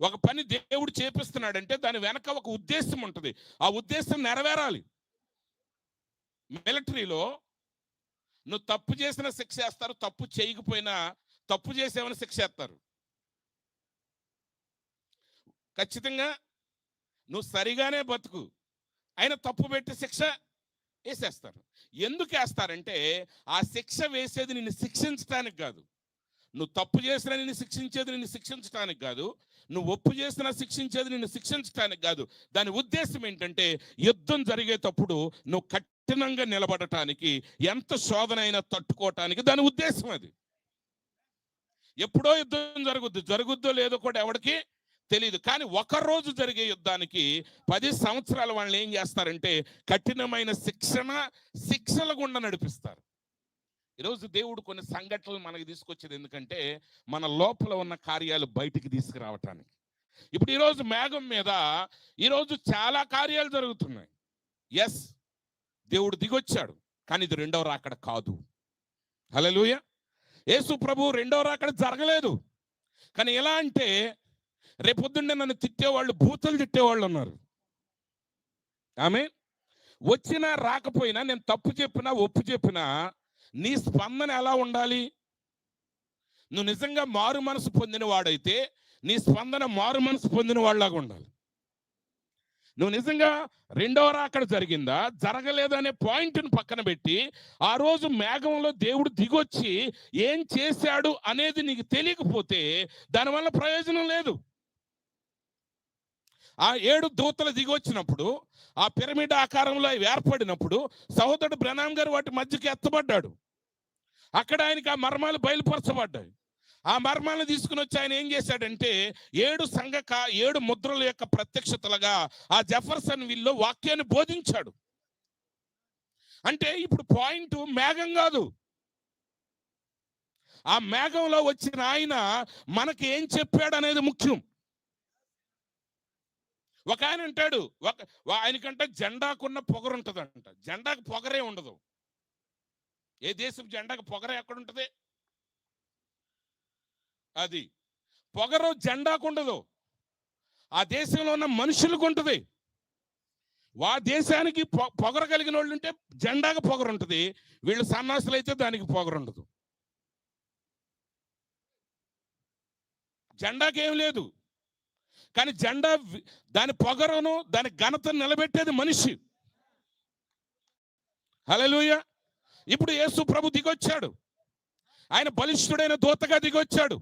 ఒక పని దేవుడు చేపిస్తున్నాడంటే దాని వెనక ఒక ఉద్దేశం ఉంటుంది. ఆ ఉద్దేశం నెరవేరాలి. మిలిటరీలో నువ్వు తప్పు చేసిన శిక్ష వేస్తారు, తప్పు చేయకపోయినా తప్పు చేసేవని శిక్ష వేస్తారు. ఖచ్చితంగా నువ్వు సరిగానే బతుకు అయినా తప్పు పెట్టి శిక్ష వేసేస్తారు. ఎందుకు వేస్తారంటే ఆ శిక్ష వేసేది నిన్ను శిక్షించడానికి కాదు. నువ్వు తప్పు చేసినా నిన్ను శిక్షించేది నిన్ను శిక్షించడానికి కాదు. నువ్వు ఒప్పు చేసినా శిక్షించేది నిన్ను శిక్షించడానికి కాదు. దాని ఉద్దేశం ఏంటంటే యుద్ధం జరిగేటప్పుడు నువ్వు కఠినంగా నిలబడటానికి, ఎంత శోధన అయినా తట్టుకోవటానికి దాని ఉద్దేశం అది. ఎప్పుడో యుద్ధం జరుగుద్దో లేదో కూడా ఎవరికి తెలియదు. కానీ ఒకరోజు జరిగే యుద్ధానికి 10 సంవత్సరాల వాళ్ళని ఏం చేస్తారంటే కఠినమైన శిక్షల గుండా నడిపిస్తారు. ఈరోజు దేవుడు కొన్ని సంఘటనలు మనకి తీసుకొచ్చేది ఎందుకంటే మన లోపల ఉన్న కార్యాలు బయటికి తీసుకురావటానికి. ఇప్పుడు ఈరోజు మేఘం మీద ఈరోజు చాలా కార్యాలు జరుగుతున్నాయి. ఎస్, దేవుడు దిగొచ్చాడు, కానీ ఇది రెండవ రాకడ కాదు. హల్లెలూయా. యేసు ప్రభు రెండవ రాకడ జరగలేదు. కానీ ఎలా అంటే రేపొద్దున్నే నన్ను తిట్టేవాళ్ళు, బూతులు తిట్టేవాళ్ళు ఉన్నారు. ఆమె వచ్చినా రాకపోయినా, నేను తప్పు చెప్పినా ఒప్పు చెప్పినా నీ స్పందన ఎలా ఉండాలి? నువ్వు నిజంగా మారు మనసు పొందిన వాడైతే నీ స్పందన మారు మనసు పొందిన వాళ్ళలాగా ఉండాలి. నువ్వు నిజంగా రెండవ రాకడ జరిగిందా జరగలేదనే పాయింట్ని పక్కన పెట్టి ఆ రోజు మేఘంలో దేవుడు దిగొచ్చి ఏం చేశాడు అనేది నీకు తెలియకపోతే దానివల్ల ప్రయోజనం లేదు. ఆ 7 దూతలు దిగొచ్చినప్పుడు, ఆ పిరమిడ్ ఆకారంలో ఏర్పడినప్పుడు సహోదరుడు బ్రహ్నాం గారు వాటి మధ్యకి ఎత్తబడ్డాడు. అక్కడ ఆయనకి ఆ మర్మాలు బయలుపరచబడ్డాయి. ఆ మర్మాలను తీసుకుని వచ్చి ఆయన ఏం చేశాడంటే 7 ముద్రల యొక్క ప్రత్యక్షతలుగా ఆ జెఫర్సన్ విల్లో వాక్యాన్ని బోధించాడు. అంటే ఇప్పుడు పాయింట్ మేఘం కాదు, ఆ మేఘంలో వచ్చిన ఆయన మనకి ఏం చెప్పాడు అనేది ముఖ్యం. ఒక ఆయన అంటాడు, ఆయనకంటే జెండాకున్న పొగరు ఉంటుందంట. జెండాకు పొగరే ఉండదు. ఏ దేశం జెండాకు పొగరే ఎక్కడ ఉంటుంది? అది పొగరు జెండాకు ఉండదు, ఆ దేశంలో ఉన్న మనుషులకు ఉంటుంది. దేశానికి పొగరు కలిగిన వాళ్ళు ఉంటే జెండాకు పొగరు ఉంటుంది. వీళ్ళు సన్నాసులు అయితే దానికి పొగరు ఉండదు. జెండాకి ఏం లేదు, కానీ జెండా దాని పొగరును దాని ఘనతను నిలబెట్టేది మనిషి. హల్లెలూయా. ఇప్పుడు యేసు ప్రభు దిగొచ్చాడు. ఆయన బలిష్ఠుడైన దూతగా దిగొచ్చాడు.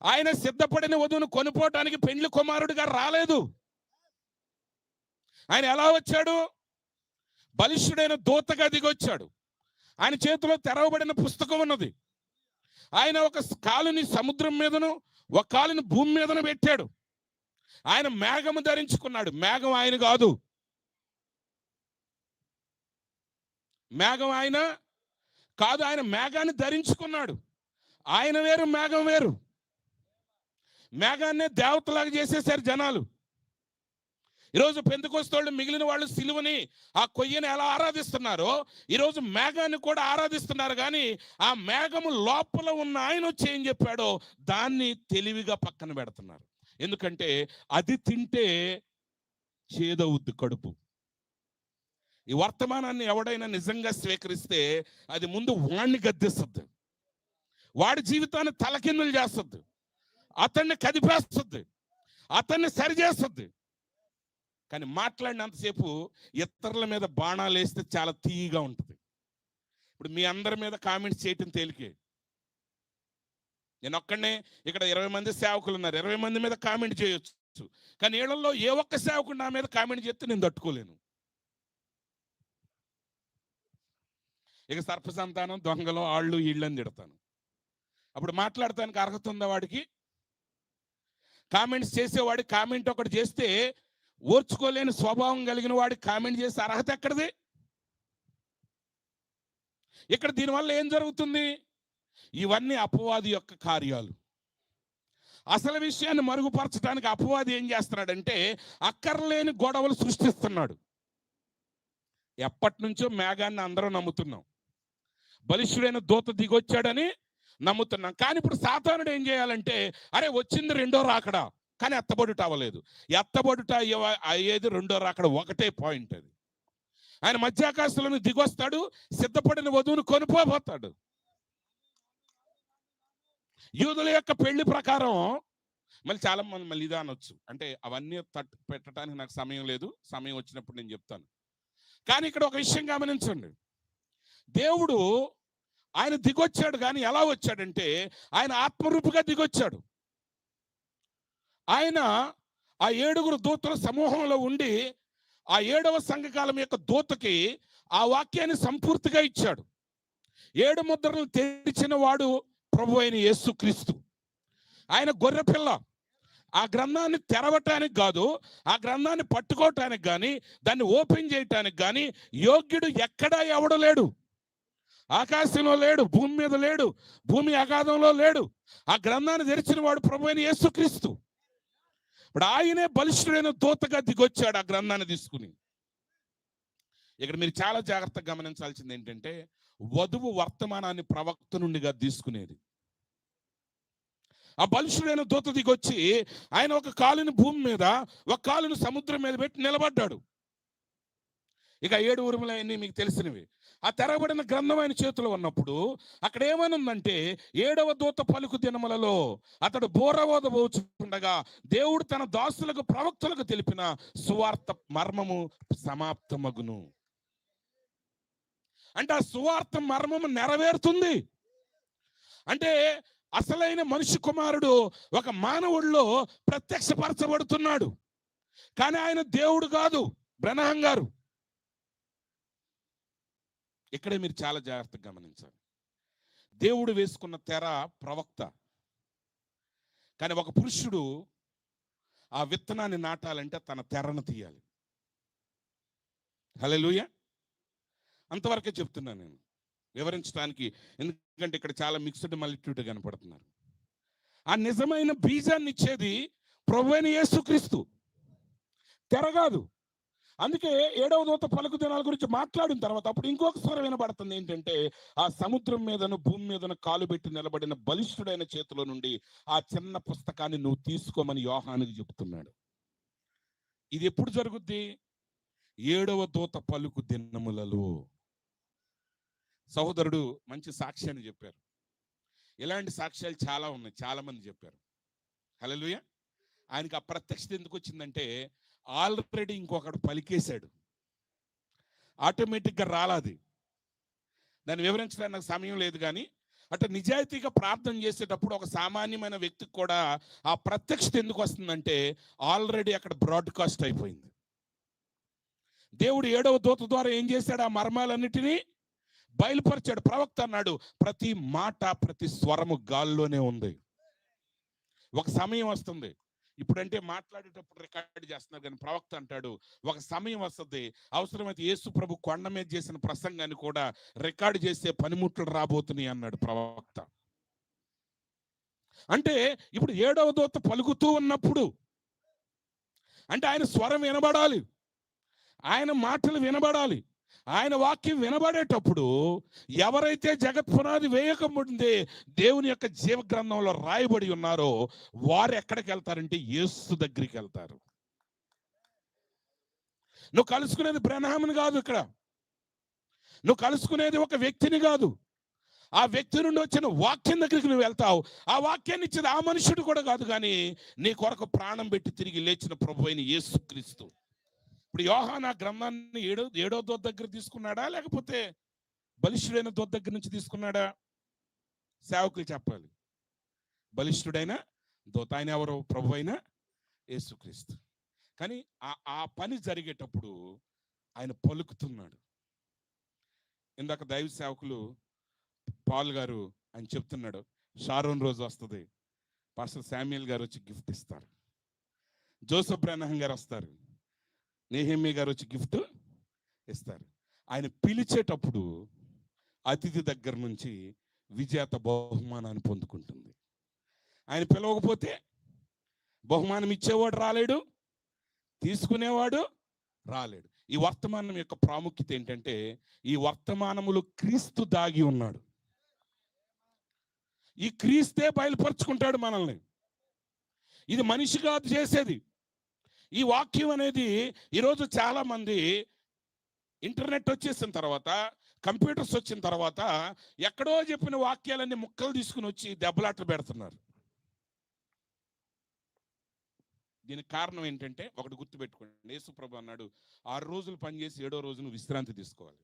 ఆయన సిద్ధపడిన వధువును కొనుక్కోవటానికి పెండ్లి కుమారుడిగా రాలేదు. ఆయన ఎలా వచ్చాడు? బలిష్ఠుడైన దూతగా దిగొచ్చాడు. ఆయన చేతిలో తెరవబడిన పుస్తకం ఉన్నది. ఆయన ఒక కాలుని సముద్రం మీదను, ఒక కాలుని భూమి మీదను పెట్టాడు. ఆయన మేఘము ధరించుకున్నాడు. మేఘం ఆయన కాదు, మేఘం ఆయన కాదు, ఆయన మేఘాన్ని ధరించుకున్నాడు. ఆయన వేరు, మేఘం వేరు. మేఘాన్నే దేవతలాగా చేసేసారు జనాలు. ఈరోజు పెంతెకొస్తోళ్ళు మిగిలిన వాళ్ళు సిలువని, ఆ కొయ్యని ఎలా ఆరాధిస్తున్నారో ఈరోజు మేఘాన్ని కూడా ఆరాధిస్తున్నారు. కానీ ఆ మేఘము లోపల ఉన్న ఆయన వచ్చి ఏం చెప్పాడో దాన్ని తెలివిగా పక్కన పెడుతున్నారు. ఎందుకంటే అది తింటే చేదవుద్ది కడుపు. ఈ వర్తమానాన్ని ఎవడైనా నిజంగా స్వీకరిస్తే అది ముందు వాడిని గద్దెస్తుంది, వాడి జీవితాన్ని తలకిందులు చేస్తుంది, అతన్ని కదిపేస్తుంది, అతన్ని సరిచేస్తుంది. కానీ మాట్లాడినంతసేపు ఇతరుల మీద బాణాలు వేస్తే చాలా తీయగా ఉంటుంది. ఇప్పుడు మీ అందరి మీద కామెంట్స్ చేయటం తేలికే. నేను ఒక్కడనే, ఇక్కడ 20 మంది సేవకులు ఉన్నారు, 20 మంది మీద కామెంట్ చేయొచ్చు. కానీ ఏళ్లలో ఏ ఒక్క సేవకుడు నా మీద కామెంట్ చేస్తే నేను తట్టుకోలేను. ఇక సర్పసంతానం, దొంగలు, ఆళ్ళు వీళ్ళని తిడతాను. అప్పుడు మాట్లాడటానికి అర్హత ఉందా వాడికి? కామెంట్స్ చేసేవాడి కామెంట్ ఒకటి చేస్తే ఓర్చుకోలేని స్వభావం కలిగిన వాడికి కామెంట్ చేసే అర్హత ఎక్కడిది? ఇక్కడ దీనివల్ల ఏం జరుగుతుంది? ఇవన్నీ అపవాది యొక్క కార్యాలు. అసలు విషయాన్ని మరుగుపరచడానికి అపవాది ఏం చేస్తున్నాడంటే అక్కర్లేని గొడవలు సృష్టిస్తున్నాడు. ఎప్పటి నుంచో మేఘాన్ని అందరూ నమ్ముతున్నాం. బలిష్ఠుడైన దూత దిగొచ్చాడని నమ్ముతున్నాం. కానీ ఇప్పుడు సాతానుడు ఏం చేయాలంటే, అరే వచ్చింది రెండో రాకడా, కానీ ఎత్తబడుట అవ్వలేదు. ఎత్తబడుట అయ్యేది రెండో రాకడ, ఒకటే పాయింట్ అది. ఆయన మధ్యాకాశంలో దిగొస్తాడు, సిద్ధపడిన వధువును కొనిపోతాడు. యూదుల యొక్క పెళ్లి ప్రకారం మళ్ళీ చాలా మంది మళ్ళీ ఇదా అనొచ్చు, అంటే అవన్నీ తట్టు పెట్టడానికి నాకు సమయం లేదు, సమయం వచ్చినప్పుడు నేను చెప్తాను. కానీ ఇక్కడ ఒక విషయం గమనించండి, దేవుడు ఆయన దిగొచ్చాడు. కానీ ఎలా వచ్చాడంటే ఆయన ఆత్మరూపుగా దిగొచ్చాడు. ఆయన ఆ 7 దూతల సమూహంలో ఉండి ఆ 7వ సంఘకాలం యొక్క దూతకి ఆ వాక్యాన్ని సంపూర్తిగా ఇచ్చాడు. 7 ముద్రలు తెరిచిన వాడు ప్రభు అయిన యేసుక్రీస్తు. ఆయన గొర్రెపిల్ల. ఆ గ్రంథాన్ని తెరవటానికి కాదు, ఆ గ్రంథాన్ని పట్టుకోవటానికి కానీ, దాన్ని ఓపెన్ చేయటానికి కానీ యోగ్యుడు ఎక్కడా ఎవడు లేడు. ఆకాశంలో లేడు, భూమి మీద లేడు, భూమి అగాధంలో లేడు. ఆ గ్రంథాన్ని తెరిచిన వాడు ప్రభు అయిన యేసుక్రీస్తు. ఇప్పుడు ఆయనే బలిష్ఠుడైన దూతగా దిగొచ్చాడు ఆ గ్రంథాన్ని తీసుకుని. ఇక్కడ మీరు చాలా జాగ్రత్తగా గమనించాల్సింది ఏంటంటే, వధువు వర్తమానాన్ని ప్రవక్త నుండిగా తీసుకునేది. ఆ బలిష్ఠుడైన దూత దిగొచ్చి ఆయన ఒక కాలుని భూమి మీద, ఒక కాలుని సముద్రం మీద పెట్టి నిలబడ్డాడు. ఇక 7 ఉరుములు అన్నీ మీకు తెలిసినవి. ఆ తెరబడిన గ్రంథం ఆయన చేతిలో ఉన్నప్పుడు అక్కడ ఏమనుందంటే, 7వ దూత పలుకు దినములలో అతడు బోరవోదబోచుండగా దేవుడు తన దాసులకు ప్రవక్తలకు తెలిపిన సువార్త మర్మము సమాప్తమగును. అంటే ఆ సువార్త మర్మము నెరవేరుతుంది. అంటే అసలైన మనిషి కుమారుడు ఒక మానవుడిలో ప్రత్యక్షపరచబడుతున్నాడు. కానీ ఆయన దేవుడు కాదు. బ్రహ్మం గారు, ఇక్కడే మీరు చాలా జాగ్రత్తగా గమనించాలి. దేవుడు వేసుకున్న తెర ప్రవక్త. కానీ ఒక పురుషుడు ఆ విత్తనాన్ని నాటాలంటే తన తెరను తీయాలి. హల్లెలూయా. అంతవరకే చెప్తున్నాను నేను వివరించడానికి, ఎందుకంటే ఇక్కడ చాలా మిక్స్డ్ మల్టిట్యూడ్ కనపడుతున్నారు. ఆ నిజమైన బీజాన్ని ఇచ్చేది ప్రభువైన యేసుక్రీస్తు, తెర కాదు. అందుకే 7వ దూత పలుకు దినాల గురించి మాట్లాడిన తర్వాత అప్పుడు ఇంకొక స్వరం వినబడుతుంది. ఏంటంటే, ఆ సముద్రం మీదను భూమి మీదను కాలు పెట్టి నిలబడిన బలిష్ఠుడైన చేతిలో నుండి ఆ చిన్న పుస్తకాన్ని నువ్వు తీసుకోమని యోహానుకు చెప్తున్నాడు. ఇది ఎప్పుడు జరుగుద్ది? 7వ దూత పలుకు దినములలో. సహోదరుడు మంచి సాక్ష్యాన్ని చెప్పారు. ఇలాంటి సాక్ష్యాలు చాలా ఉన్నాయి, చాలా మంది చెప్పారు. హల్లెలూయా. ఆయనకి అప్రత్యక్షత ఎందుకు వచ్చిందంటే, ఆల్రెడీ ఇంకొకడు పలికేశాడు, ఆటోమేటిక్గా రాలాది. దాన్ని వివరించడానికి నాకు సమయం లేదు. కానీ అటు నిజాయితీగా ప్రార్థన చేసేటప్పుడు ఒక సామాన్యమైన వ్యక్తికి కూడా ఆ ప్రత్యక్షత ఎందుకు వస్తుందంటే, ఆల్రెడీ అక్కడ బ్రాడ్కాస్ట్ అయిపోయింది. దేవుడు 7వ దూత ద్వారా ఏం చేశాడు? ఆ మర్మాలన్నిటినీ బయలుపరిచాడు. ప్రవక్త అన్నాడు, ప్రతి మాట ప్రతి స్వరము గాల్లోనే ఉంది. ఒక సమయం వస్తుంది, ఇప్పుడంటే మాట్లాడేటప్పుడు రికార్డ్ చేస్తున్నారు, కానీ ప్రవక్త అంటాడు ఒక సమయం వస్తుంది, అవసరమైతే యేసు ప్రభు కొండ మీద చేసిన ప్రసంగాన్ని కూడా రికార్డు చేసే పనిముట్లు రాబోతున్నాయి అన్నాడు ప్రవక్త. అంటే ఇప్పుడు 7వ దూత పలుకుతూ ఉన్నప్పుడు అంటే ఆయన స్వరం వినబడాలి, ఆయన మాటలు వినబడాలి. ఆయన వాక్యం వినబడేటప్పుడు ఎవరైతే జగత్ పునాది వేయకముందే దేవుని యొక్క జీవ గ్రంథంలో రాయబడి ఉన్నారో వారు ఎక్కడికి వెళ్తారంటే యేసు దగ్గరికి వెళ్తారు. నువ్వు కలుసుకునేది బ్రహ్మని కాదు, ఇక్కడ నువ్వు కలుసుకునేది ఒక వ్యక్తిని కాదు. ఆ వ్యక్తి నుండి వచ్చిన వాక్యం దగ్గరికి నువ్వు వెళ్తావు. ఆ వాక్యాన్ని ఇచ్చేది ఆ మనుషుడు కూడా కాదు, కానీ నీ కొరకు ప్రాణం పెట్టి తిరిగి లేచిన ప్రభు అయిన యేసుక్రీస్తు. ఇప్పుడు యోహాను ఆ గ్రంథాన్ని 7వ దూత దగ్గర తీసుకున్నాడా, లేకపోతే బలిష్ఠుడైన దూత దగ్గర నుంచి తీసుకున్నాడా? సేవకులు చెప్పాలి. బలిష్ఠుడైన దూత. ఆయన ఎవరు? ప్రభు అయిన యేసుక్రీస్తు. కానీ ఆ పని జరిగేటప్పుడు ఆయన పలుకుతున్నాడు. ఇందాక దైవ సేవకులు పాల్ గారు ఆయన చెప్తున్నాడు, షారోన్ రోజు వస్తుంది, పాస్టర్ శామ్యుయల్ గారు వచ్చి గిఫ్ట్ ఇస్తారు, జోసెఫ్ బ్రహ్మం గారు వస్తారు, నెహెమ్యా గారు వచ్చి గిఫ్ట్ ఇస్తారు. ఆయన పిలిచేటప్పుడు అతిథి దగ్గర నుంచి విజేత బహుమానాన్ని పొందుకుంటుంది. ఆయన పిలవకపోతే బహుమానం ఇచ్చేవాడు రాలేడు, తీసుకునేవాడు రాలేడు. ఈ వర్తమానం యొక్క ప్రాముఖ్యత ఏంటంటే, ఈ వర్తమానములో క్రీస్తు దాగి ఉన్నాడు. ఈ క్రీస్తే బయలుపరుచుకుంటాడు మనల్ని. ఇది మనిషి కాదు చేసేది. ఈ వాక్యం అనేది ఈరోజు చాలా మంది ఇంటర్నెట్ వచ్చేసిన తర్వాత, కంప్యూటర్స్ వచ్చిన తర్వాత ఎక్కడో చెప్పిన వాక్యాలన్నీ ముక్కలు తీసుకుని వచ్చి దెబ్బలాట్లు పెడుతున్నారు. దీనికి కారణం ఏంటంటే, ఒకటి గుర్తుపెట్టుకోండి. యేసుప్రభు అన్నాడు, 6 రోజులు పనిచేసి 7వ రోజును విశ్రాంతి తీసుకోవాలి.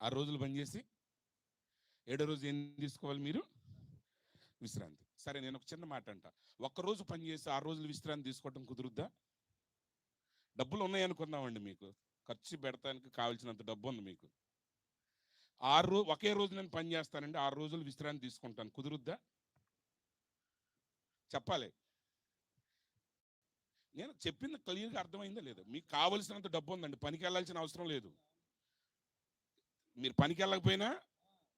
6 రోజులు పనిచేసి 7వ రోజు ఏం తీసుకోవాలి మీరు? విశ్రాంతి. సరే, నేను ఒక చిన్న మాట అంట. ఒక్కరోజు పనిచేసి 6 రోజులు విశ్రాంతి తీసుకోవటం కుదురుద్దా? డబ్బులు ఉన్నాయనుకుందామండి, మీకు ఖర్చు పెడతానికి కావాల్సినంత డబ్బు ఉంది మీకు. ఒకే రోజు నేను పని చేస్తానండి, 6 రోజులు విశ్రాంతి తీసుకుంటాను, కుదురుద్దా? చెప్పాలి. నేను చెప్పింది క్లియర్గా అర్థమైందా లేదా? మీకు కావలసినంత డబ్బు ఉందండి, పనికి వెళ్ళాల్సిన అవసరం లేదు. మీరు పనికి వెళ్ళకపోయినా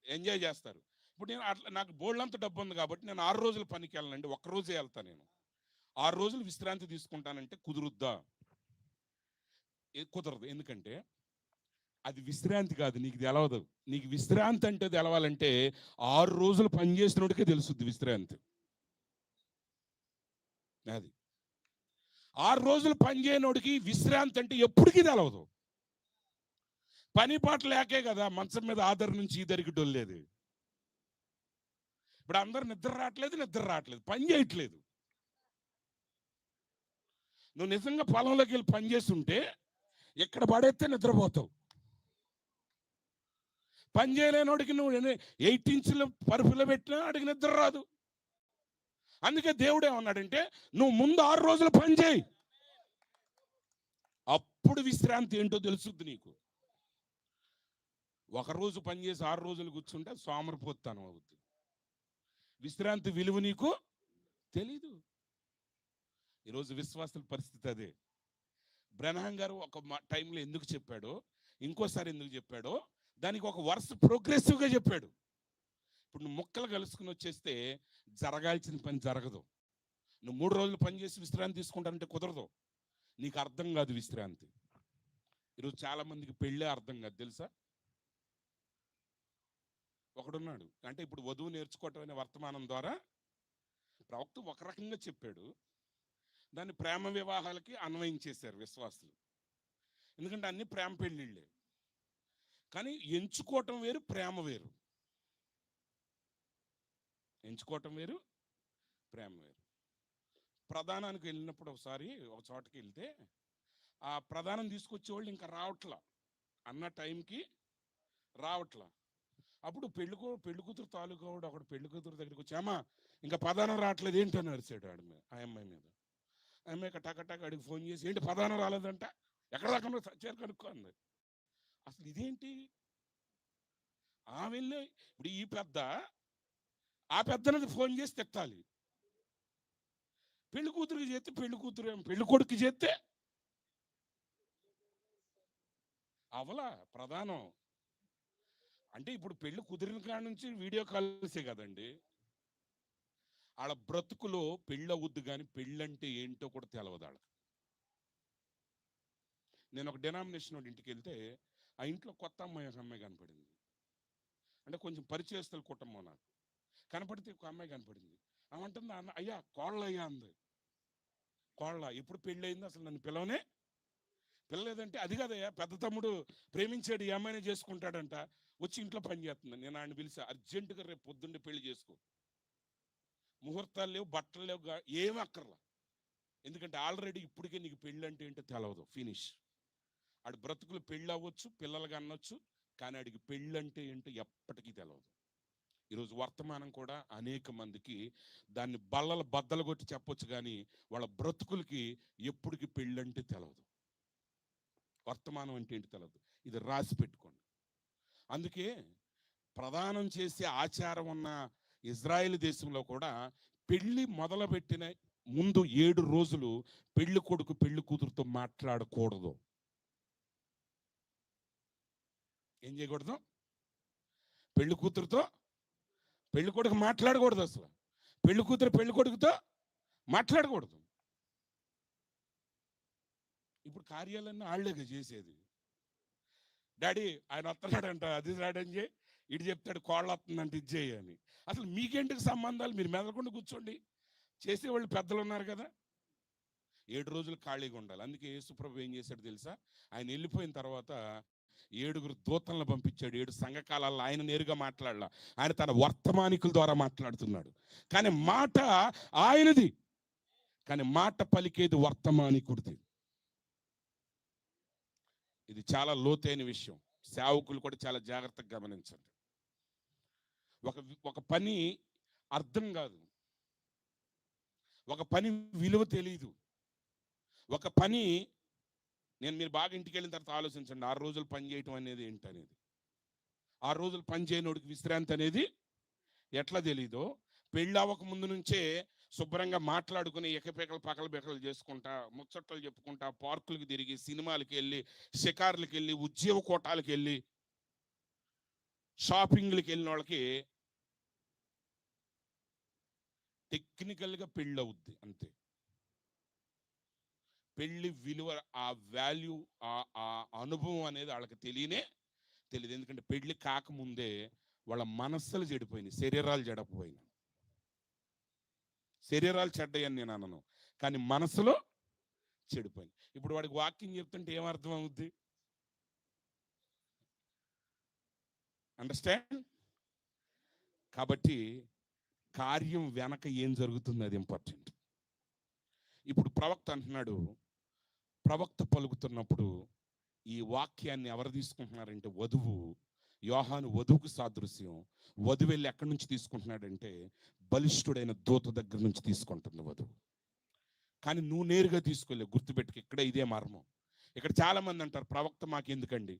ఎంజాయ్ చేస్తారు. ఇప్పుడు నేను అట్లా, నాకు బోల్డంత డబ్బు ఉంది కాబట్టి నేను 6 రోజులు పనికి వెళ్ళనండి, ఒక్కరోజే వెళ్తాను. నేను 6 రోజులు విశ్రాంతి తీసుకుంటానంటే కుదురుద్దా? కుదరదు. ఎందుకంటే అది విశ్రాంతి కాదు, నీకు తెలవదు. నీకు విశ్రాంతి అంటే తెలవాలంటే 6 రోజులు పనిచేసినోడికే తెలుస్తుంది విశ్రాంతి. అది 6 రోజులు పనిచేయనోడికి విశ్రాంతి అంటే ఎప్పటికీ తెలవదు. పని పాట లేకే కదా మంచం మీద ఆధార్ నుంచి ఈదరికి డొల్లేదు. ఇప్పుడు అందరు నిద్ర రావట్లేదు, పని చేయట్లేదు. నువ్వు నిజంగా పొలంలోకి వెళ్ళి పని చేస్తుంటే ఎక్కడ పడేస్తే నిద్రపోతావు. పని చేయలేనోడికి నువ్వు 8 ఇంచుల పరుపులో పెట్టినా అడిగి నిద్ర రాదు. అందుకే దేవుడు ఏమన్నాడంటే, నువ్వు ముందు 6 రోజులు పని చేయి, అప్పుడు విశ్రాంతి ఏంటో తెలుసుద్ది నీకు. ఒకరోజు పని చేసి 6 రోజులు కూర్చుంటే సోమరిపోతాను అవుద్ది. విశ్రాంతి విలువ నీకు తెలీదు. ఈరోజు విశ్వాసుల పరిస్థితి అదే. బ్రహ్నాం గారు ఒక టైంలో ఎందుకు చెప్పాడో, ఇంకోసారి ఎందుకు చెప్పాడో, దానికి ఒక వరుస ప్రోగ్రెసివ్గా చెప్పాడు. ఇప్పుడు నువ్వు ముక్కలు కలుసుకుని వచ్చేస్తే జరగాల్సిన పని జరగదు. నువ్వు 3 రోజులు పని చేసి విశ్రాంతి తీసుకుంటానంటే కుదరదు. నీకు అర్థం కాదు విశ్రాంతి. ఈరోజు చాలా మందికి పెళ్ళే అర్థం కాదు, తెలుసా? ఒకడున్నాడు, అంటే ఇప్పుడు వధువు నేర్చుకోవటం అనే వర్తమానం ద్వారా ప్రవక్త ఒక రకంగా చెప్పాడు, దాన్ని ప్రేమ వివాహాలకి అన్వయించేశారు విశ్వాసులు. ఎందుకంటే అన్ని ప్రేమ పెళ్ళిళ్ళే. కానీ ఎంచుకోవటం వేరు, ప్రేమ వేరు. ఎంచుకోవటం వేరు, ప్రేమ వేరు. ప్రధానానికి వెళ్ళినప్పుడు ఒకసారి ఒక చోటకి వెళ్తే ఆ ప్రధానం తీసుకొచ్చేవాళ్ళు ఇంకా రావట్లా, అన్న టైంకి రావట్లా. అప్పుడు పెళ్లి కూతురు తాలూకా వాడు ఒకడు పెళ్లి కూతురు దగ్గరికి వచ్చి, అమ్మా ఇంకా ప్రధానం రావట్లేదు ఏంటని అరిచాడు ఆ అమ్మాయి మీద. అమ్మాయి టకటక అడిగి ఫోన్ చేసి, ఏంటి ప్రధానం రాలేదంట, ఎక్కడ దాకా చేరు కనుక్కో అంది. అసలు ఇదేంటి? వెళ్ళి ఇప్పుడు ఈ పెద్ద ఆ పెద్దనది ఫోన్ చేసి తిట్టాలి. పెళ్లి కూతురికి చేస్తే పెళ్లి కొడుకు చేస్తే అవలా ప్రధానం. అంటే ఇప్పుడు పెళ్లి కుదిరిన కాడ నుంచి వీడియో కాల్సే కదండి. వాళ్ళ బ్రతుకులో పెళ్ళి అవుద్దు కానీ పెళ్ళంటే ఏంటో కూడా తెలవదు వాళ్ళకి. నేను ఒక డినామినేషన్ వాడి ఇంటికి వెళ్తే ఆ ఇంట్లో కొత్త అమ్మాయి, ఒక అమ్మాయి కనపడింది. అంటే కొంచెం పరిచయస్తుల కుటుంబం. నాకు కనపడితే ఒక అమ్మాయి కనపడింది. ఆమంటుంది, అయ్యా కోళ్ళయ్యా అంది. కోళ్ళ ఎప్పుడు పెళ్ళి అయింది, అసలు నన్ను పిల్లలేదంటే, అది కదయ్యా పెద్ద తమ్ముడు ప్రేమించాడు, ఈ అమ్మాయిని చేసుకుంటాడంట, వచ్చి ఇంట్లో పని చేస్తుంది. నేను ఆయన పిలిచి, అర్జెంటుగా రేపు పొద్దున్నే పెళ్లి చేసుకో, ముహూర్తాలు లేవు, బట్టలు లేవు, ఏమి అక్కర్లా. ఎందుకంటే ఆల్రెడీ ఇప్పటికే నీకు పెళ్ళి అంటే ఏంటో తెలవదు, ఫినిష్. ఆడి బ్రతుకులు పెళ్ళి అవ్వచ్చు, పిల్లలుగా అనొచ్చు, కానీ ఆడికి పెళ్ళి అంటే ఏంటో ఎప్పటికీ తెలవదు. ఈరోజు వర్తమానం కూడా అనేక మందికి దాన్ని బద్దలు కొట్టి చెప్పొచ్చు, కానీ వాళ్ళ బ్రతుకులకి ఎప్పటికి పెళ్ళంటే తెలవదు. వర్తమానం అంటే ఏంటి తెలవదు. ఇది రాసి పెట్టుకోండి. అందుకే ప్రదానం చేసే ఆచారం ఉన్న ఇజ్రాయెల్ దేశంలో కూడా పెళ్లి మొదలుపెట్టిన ముందు 7 రోజులు పెళ్లి కొడుకు పెళ్లి కూతురుతో మాట్లాడకూడదు. ఏం చేయకూడదు? పెళ్లి కూతురుతో పెళ్లి కొడుకు మాట్లాడకూడదు. అసలు పెళ్లి కూతురు పెళ్లి కొడుకుతో మాట్లాడకూడదు. ఇప్పుడు కార్యాలన్నీ వాళ్ళేగా చేసేది. డాడీ ఆయన వస్తున్నాడంట, అది రాడని చేయి, ఇటు చెప్తాడు కోళ్ళ వస్తుందంటే ఇది చేయి అని. అసలు మీకేంటికి సంబంధాలు? మీరు మెదలకుండా కూర్చోండి, చేసేవాళ్ళు పెద్దలు ఉన్నారు కదా. 7 రోజులు ఖాళీగా ఉండాలి. అందుకే యేసుప్రభు ఏం చేశాడు తెలుసా? ఆయన వెళ్ళిపోయిన తర్వాత 7 దూతలను పంపించాడు. 7 సంఘకాలాల్లో ఆయన నేరుగా మాట్లాడాల, ఆయన తన వర్తమానికుల ద్వారా మాట్లాడుతున్నాడు. కానీ మాట ఆయనది, కానీ మాట పలికేది వర్తమానికుడిది. ఇది చాలా లోతైన విషయం. సేవకులు కూడా చాలా జాగ్రత్తగా గమనించండి. ఒక పని అర్థం కాదు, ఒక పని విలువ తెలియదు, ఒక పని మీరు బాగా ఇంటికి వెళ్ళిన తర్వాత ఆలోచించండి, 6 రోజులు పని చేయటం అనేది ఏంటనేది. 6 రోజులు పని చేయనోడికి విశ్రాంతి అనేది ఎట్లా తెలీదో, పెళ్ళి అవ్వక ముందు నుంచే శుభ్రంగా మాట్లాడుకుని ఎకపెకలు పకల బెకలు చేసుకుంటా, ముచ్చట్లు చెప్పుకుంటా, పార్కులకు తిరిగి, సినిమాలకు వెళ్ళి, షికార్లకు వెళ్ళి, ఉద్యోగ కోటాలకు వెళ్ళి, షాపింగ్లకు వెళ్ళిన వాళ్ళకి టెక్నికల్గా పెళ్ళి అవుద్ది అంతే. పెళ్లి విలువ, ఆ వాల్యూ, ఆ అనుభవం అనేది వాళ్ళకి తెలియదు. ఎందుకంటే పెళ్లి కాకముందే వాళ్ళ మనస్సులు చెడిపోయినాయి, శరీరాలు చెడకపోయినాయి. శరీరాలు చెడ్డయని నేను అనను, కానీ మనసులో చెడిపోయింది. ఇప్పుడు వాడికి వాక్యం చెప్తుంటే ఏమర్థం అవుద్ది? అండర్స్టాండ్? కాబట్టి కార్యం వెనక ఏం జరుగుతుంది అది ఇంపార్టెంట్. ఇప్పుడు ప్రవక్త అంటున్నాడు, ప్రవక్త పలుకుతున్నప్పుడు ఈ వాక్యాన్ని ఎవరు తీసుకుంటున్నారంటే వధువు. యోహాను వధువుకు సాదృశ్యం. వధువు వెళ్ళి ఎక్కడి నుంచి తీసుకుంటున్నాడంటే బలిష్ఠుడైన దూత దగ్గర నుంచి తీసుకుంటుంది వధువు. కానీ నువ్వు నేరుగా తీసుకోలేవు. గుర్తుపెట్టుకు, ఇక్కడ ఇదే మర్మం. ఇక్కడ చాలా మంది అంటారు, ప్రవక్త మాకు ఎందుకండి,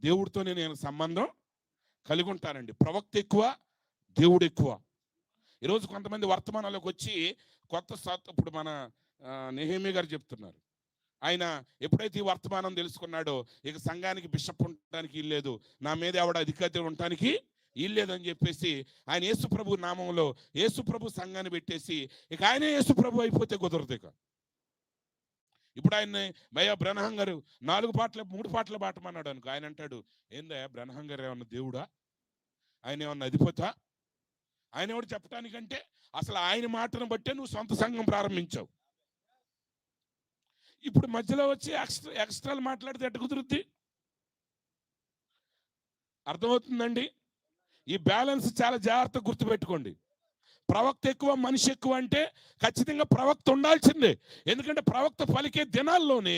దేవుడితోనే నేను సంబంధం కలిగి ఉంటానండి. ప్రవక్త ఎక్కువ, దేవుడు ఎక్కువ. ఈరోజు కొంతమంది వర్తమానాలకు వచ్చి ఇప్పుడు మన నెహెమీ గారు చెప్తున్నారు, ఆయన ఎప్పుడైతే ఈ వర్తమానం తెలుసుకున్నాడో ఇక సంఘానికి బిషప్ ఉండటానికి ఇల్లేదు, నా మీద ఎవడ అధికారి ఉండటానికి ఇల్లేదని చెప్పేసి ఆయన యేసుప్రభు నామంలో యేసుప్రభు సంఘాన్ని పెట్టేసి ఇక ఆయనే యేసుప్రభు అయిపోతే కుదరదు. ఇక ఇప్పుడు ఆయన్ని భయ బ్రహ్నం గారు 3 పాటలు పాటమన్నాడు అనుకో, ఆయన అంటాడు, ఏందా బ్రహ్నం గారు ఏమన్నా దేవుడా, ఆయన ఏమన్నా అధిపతా, ఆయన ఎవడు చెప్పడానికంటే అసలు ఆయన మాటను బట్టే నువ్వు సొంత సంఘం ప్రారంభించావు. ఇప్పుడు మధ్యలో వచ్చి ఎక్స్ట్రాలు మాట్లాడితే ఎట్ట కుదురుద్ది? అర్థమవుతుందండి? ఈ బ్యాలెన్స్ చాలా జాగ్రత్తగా గుర్తుపెట్టుకోండి. ప్రవక్త ఎక్కువ, మనిషి ఎక్కువ అంటే ఖచ్చితంగా ప్రవక్త ఉండాల్సిందే. ఎందుకంటే ప్రవక్త పలికే దినాల్లోనే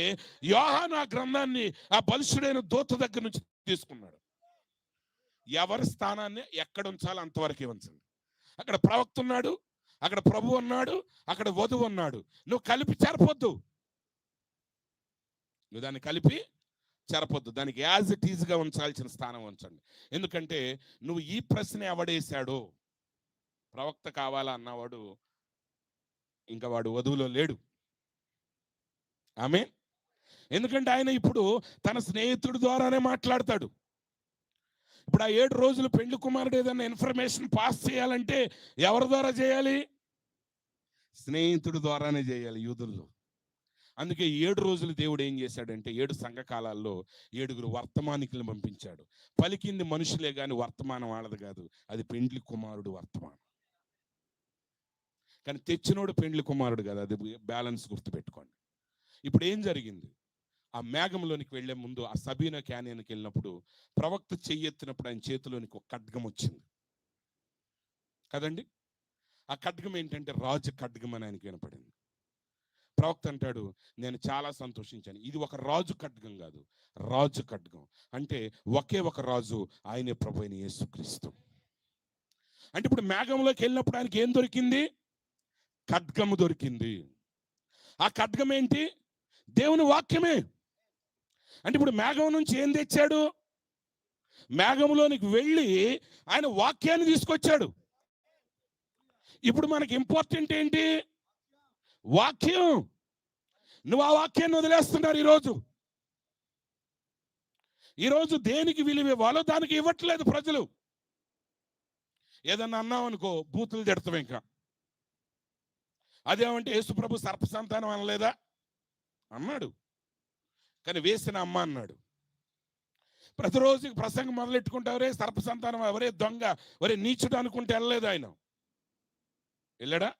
యోహాను ఆ గ్రంథాన్ని ఆ బలిష్ఠుడైన దూత దగ్గర నుంచి తీసుకున్నాడు. ఎవరి స్థానాన్ని ఎక్కడ ఉంచాలో అంతవరకే ఉంచండి. అక్కడ ప్రవక్త ఉన్నాడు, అక్కడ ప్రభు ఉన్నాడు, అక్కడ వధువు ఉన్నాడు. నువ్వు కలిపి చెరపొద్దు, నువ్వు దాన్ని కలిపి చెరపొద్దు. దానికి యాజ్ ఇట్ ఈజ్గా ఉంచాల్సిన స్థానం ఉంచండి. ఎందుకంటే నువ్వు ఈ ప్రశ్న ఎవడేశాడో, ప్రవక్త కావాలా అన్నవాడు ఇంకా వాడు వధువులో లేడు. ఆమె ఎందుకంటే ఆయన ఇప్పుడు తన స్నేహితుడి ద్వారానే మాట్లాడతాడు. ఇప్పుడు ఆ 7 రోజులు పెళ్లి కుమారుడు ఏదైనా ఇన్ఫర్మేషన్ పాస్ చేయాలంటే ఎవరి ద్వారా చేయాలి? స్నేహితుడి ద్వారానే చేయాలి యూదుల్లో. అందుకే 7 రోజులు దేవుడు ఏం చేశాడంటే 7 సంఘకాలాల్లో 7 వర్తమానికులను పంపించాడు. పలికింది మనుషులే కానీ వర్తమానం వాళ్ళది కాదు, అది పెండ్లి కుమారుడు వర్తమానం. కానీ తెచ్చినోడు పెండ్లి కుమారుడు కాదు, అది బ్యాలెన్స్ గుర్తుపెట్టుకోండి. ఇప్పుడు ఏం జరిగింది? ఆ మేఘంలోనికి వెళ్లే ముందు ఆ సబీనా క్యానియన్కి వెళ్ళినప్పుడు ప్రవక్త చెయ్యెత్తినప్పుడు ఆయన చేతిలోనికి ఒక ఖడ్గం వచ్చింది కదండి. ఆ ఖడ్గం ఏంటంటే రాజు ఖడ్గం అని ఆయనకి వినపడింది. ప్రవక్త అంటాడు, నేను చాలా సంతోషించాను. ఇది ఒక రాజు ఖడ్గం కాదు, రాజు ఖడ్గం. అంటే ఒకే ఒక రాజు, ఆయనే ప్రభు అయిన యేసుక్రీస్తు. అంటే ఇప్పుడు మేఘంలోకి వెళ్ళినప్పుడు ఆయనకి ఏం దొరికింది? ఖడ్గము దొరికింది. ఆ ఖడ్గం ఏంటి? దేవుని వాక్యమే. అంటే ఇప్పుడు మేఘం నుంచి ఏం తెచ్చాడు? మేఘంలోనికి వెళ్ళి ఆయన వాక్యాన్ని తీసుకొచ్చాడు. ఇప్పుడు మనకి ఇంపార్టెంట్ ఏంటి? వాక్యం. నువ్వు ఆ వాక్యాన్ని వదిలేస్తున్నారు. ఈరోజు దేనికి విలువ ఇవ్వాలో దానికి ఇవ్వట్లేదు ప్రజలు. ఏదన్నా అన్నావు అనుకో బూతులు తిడతాం. ఇంకా అదేమంటే యేసుప్రభు సర్ప సంతానం అనలేదా? అన్నాడు. కానీ వేసిన అమ్మ అన్నాడు. ప్రతిరోజు ప్రసంగం మొదలెట్టుకుంటావరే సర్పసంతానం, ఎవరే దొంగ, ఒరే నీచుడు అనుకుంటే వెళ్ళలేదు ఆయన. వెళ్ళాడా?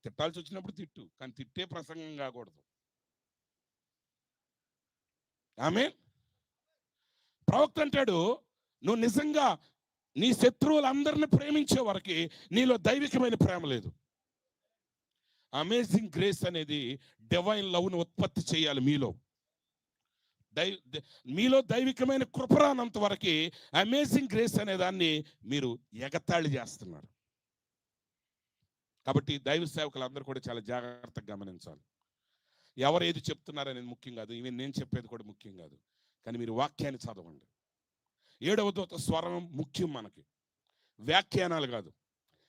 తిట్టాల్సి వచ్చినప్పుడు తిట్టు, కానీ తిట్టే ప్రసంగం కాకూడదు. ఆమె ప్రవక్త అంటాడు, నువ్వు నిజంగా నీ శత్రువులందరిని ప్రేమించే వరకు నీలో దైవికమైన ప్రేమ లేదు. అమేజింగ్ గ్రేస్ అనేది డివైన్ లవ్ను ఉత్పత్తి చేయాలి మీలో. మీలో దైవికమైన కృపరానంత వరకు అమేజింగ్ గ్రేస్ అనే దాన్ని మీరు ఎగతాళి చేస్తున్నారు. కాబట్టి దైవ సేవకులందరూ కూడా చాలా జాగ్రత్తగా గమనించాలి. ఎవరు ఏది చెప్తున్నారనేది ముఖ్యం కాదు, ఇవి నేను చెప్పేది కూడా ముఖ్యం కాదు, కానీ మీరు వాక్యాన్ని చదవండి. 7వ దూత స్వరం ముఖ్యం మనకి, వ్యాఖ్యానాలు కాదు.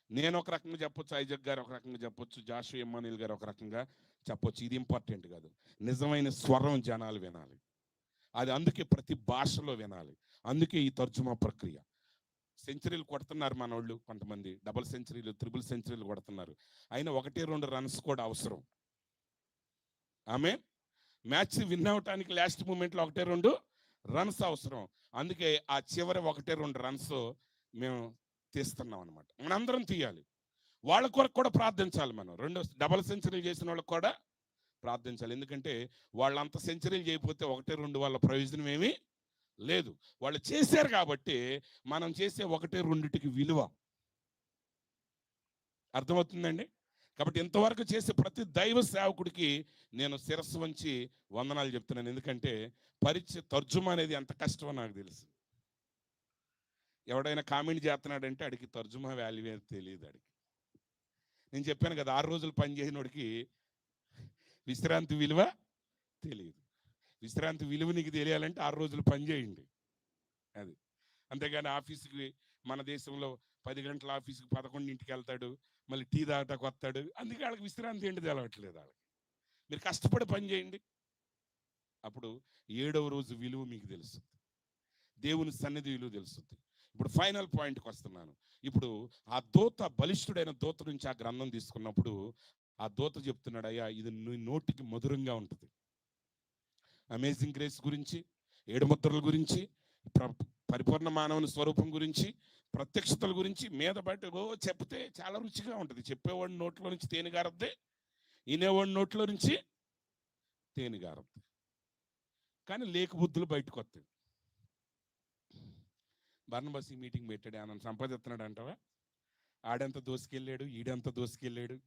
నేను ఒక రకంగా చెప్పొచ్చు, ఐజక్ గారు ఒక రకంగా చెప్పొచ్చు, జాషు ఎమ్మానుయేల్ గారు ఒక రకంగా చెప్పొచ్చు. ఇది ఇంపార్టెంట్ కాదు. నిజమైన స్వరం జనాలు వినాలి. అది అందుకే ప్రతి భాషలో వినాలి. అందుకే ఈ తర్జుమా ప్రక్రియ. సెంచరీలు కొడుతున్నారు మన వాళ్ళు, కొంతమంది డబుల్ సెంచరీలు, త్రిబుల్ సెంచరీలు కొడుతున్నారు. అయినా 1-2 రన్స్ కూడా అవసరం. ఆమె మ్యాచ్ విన్ అవటానికి లాస్ట్ మూమెంట్లో 1-2 రన్స్ అవసరం. అందుకే ఆ చివరి 1-2 రన్స్ మేము తీస్తున్నాం అనమాట. మనందరం తీయాలి. వాళ్ళ కొరకు కూడా ప్రార్థించాలి. మనం 2 డబుల్ సెంచరీలు చేసిన వాళ్ళకి కూడా ప్రార్థించాలి. ఎందుకంటే వాళ్ళంత సెంచరీలు చేయకపోతే 1-2 వాళ్ళ ప్రయోజనం ఏమీ లేదు. వాళ్ళు చేశారు కాబట్టి మనం చేసే 1-2కి విలువ అర్థమవుతుందండి. కాబట్టి ఇంతవరకు చేసే ప్రతి దైవ సేవకుడికి నేను శిరస్సు వంచి వందనాలు చెప్తున్నాను. ఎందుకంటే తర్జుమా అనేది ఎంత కష్టమో నాకు తెలుసు. ఎవడైనా కామెంట్ చేస్తున్నాడంటే అడిగి తర్జుమా వాల్యూ తెలియదు. అడిగి నేను చెప్పాను కదా, 6 రోజులు పని చేసినోడికి విశ్రాంతి విలువ తెలియదు. విశ్రాంతి విలువ నీకు తెలియాలంటే 6 రోజులు పని చేయండి. అది అంతేగాని ఆఫీస్కి, మన దేశంలో 10 గంటల ఆఫీస్కి 11ంటికి వెళ్తాడు, మళ్ళీ టీ తాగటానికి వస్తాడు. అందుకే వాళ్ళకి విశ్రాంతి ఏంటి తెలవట్లేదు. వాళ్ళకి మీరు కష్టపడి పని చేయండి, అప్పుడు 7వ రోజు విలువ మీకు తెలుస్తుంది, దేవుని సన్నిధి విలువ తెలుస్తుంది. ఇప్పుడు ఫైనల్ పాయింట్కి వస్తున్నాను. ఇప్పుడు ఆ దూత, బలిష్ఠుడైన దూత నుంచి ఆ గ్రంథం తీసుకున్నప్పుడు ఆ దూత చెప్తున్నాడు, అయ్యా ఇది నీ నోటికి మధురంగా ఉంటుంది. అమేజింగ్ గ్రేస్ గురించి, 7 ముద్రల గురించి, పరిపూర్ణ మానవుని స్వరూపం గురించి, ప్రత్యక్షతల గురించి మీద బయట చెప్తే చాలా రుచిగా ఉంటుంది. చెప్పేవాడి నోట్లో నుంచి తేనె గారద్ది, వినేవాడి నోట్లో నుంచి తేనె గారద్ది. కానీ లేక బుద్ధులు బయటకు వస్తాయి. బర్నబాస్ ఈ మీటింగ్ పెట్టాడు, ఆయన సంపాదిస్తున్నాడు అంటావా? ఆడెంత దోసుకెళ్ళాడు, ఈడెంత దోసుకెళ్ళాడు,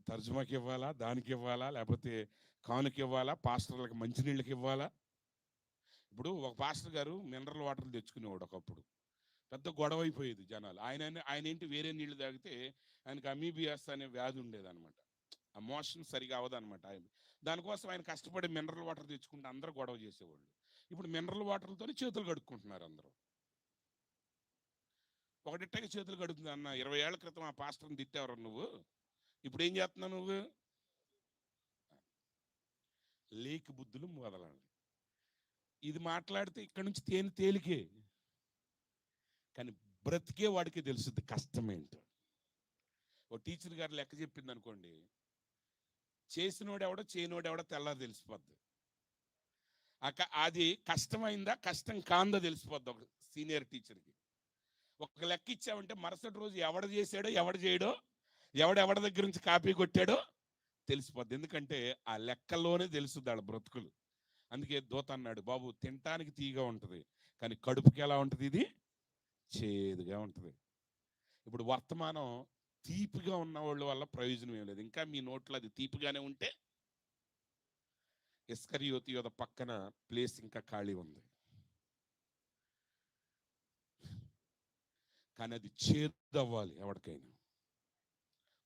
తర్జుమాకి ఇవ్వాలా, దానికి ఇవ్వాలా, లేకపోతే కానుకి ఇవ్వాలా, పాస్టర్లకు మంచినీళ్ళకి ఇవ్వాలా? ఇప్పుడు ఒక పాస్టర్ గారు మినరల్ వాటర్ తెచ్చుకునేవాడు. ఒకప్పుడు పెద్ద గొడవ అయిపోయేది జనాలు. ఆయన ఏంటి, వేరే నీళ్లు తాగితే ఆయనకి అమీబియాస్ అనే వ్యాధి ఉండేది అనమాట. ఆ మోషన్ సరిగా అవ్వదనమాట. దానికోసం ఆయన కష్టపడి మినరల్ వాటర్ తెచ్చుకుంటే అందరూ గొడవ చేసేవాళ్ళు. ఇప్పుడు మినరల్ వాటర్లతో చేతులు కడుక్కుంటున్నారు అందరూ. ఒకటిట్టగా చేతులు కడుగుతుంది. అన్న 20 ఏళ్ల క్రితం ఆ పాస్టర్ని తిట్టేవారు నువ్వు, ఇప్పుడు ఏం చేస్తున్నావు నువ్వు? లేకి బుద్ధులు మొదలండి. ఇది మాట్లాడితే ఇక్కడ నుంచి తేలికే, కానీ బ్రతికే వాడికి తెలుస్తుంది కష్టమేంటో. ఓ టీచర్ గారు లెక్క చెప్పింది అనుకోండి, చేసినోడెవడో చేయనోడెవడో తెల్లారి తెలిసిపోద్ది. అది కష్టమైందా కష్టం కాందా తెలిసిపోద్ది ఒక సీనియర్ టీచర్కి. ఒక లెక్క ఇచ్చామంటే మరుసటి రోజు ఎవడ చేశాడో, ఎవడ చేయడో, ఎవడెవడ దగ్గర నుంచి కాపీ కొట్టాడో తెలిసిపోద్ది. ఎందుకంటే ఆ లెక్కల్లోనే తెలుస్తుంది వాళ్ళ బ్రతుకులు. అందుకే దూత అన్నాడు, బాబు తినటానికి తీగా ఉంటుంది, కానీ కడుపుకి ఎలా ఉంటుంది? ఇది చేదుగా ఉంటుంది. ఇప్పుడు వర్తమానం తీపిగా ఉన్న వాళ్ళ వల్ల ప్రయోజనం ఏం లేదు. ఇంకా మీ నోట్లో అది తీపిగానే ఉంటే ఇస్కరియోతు యోధ పక్కన ప్లేస్ ఇంకా ఖాళీ ఉంది. కానీ అది చేదవ్వాలి. ఎవరికైనా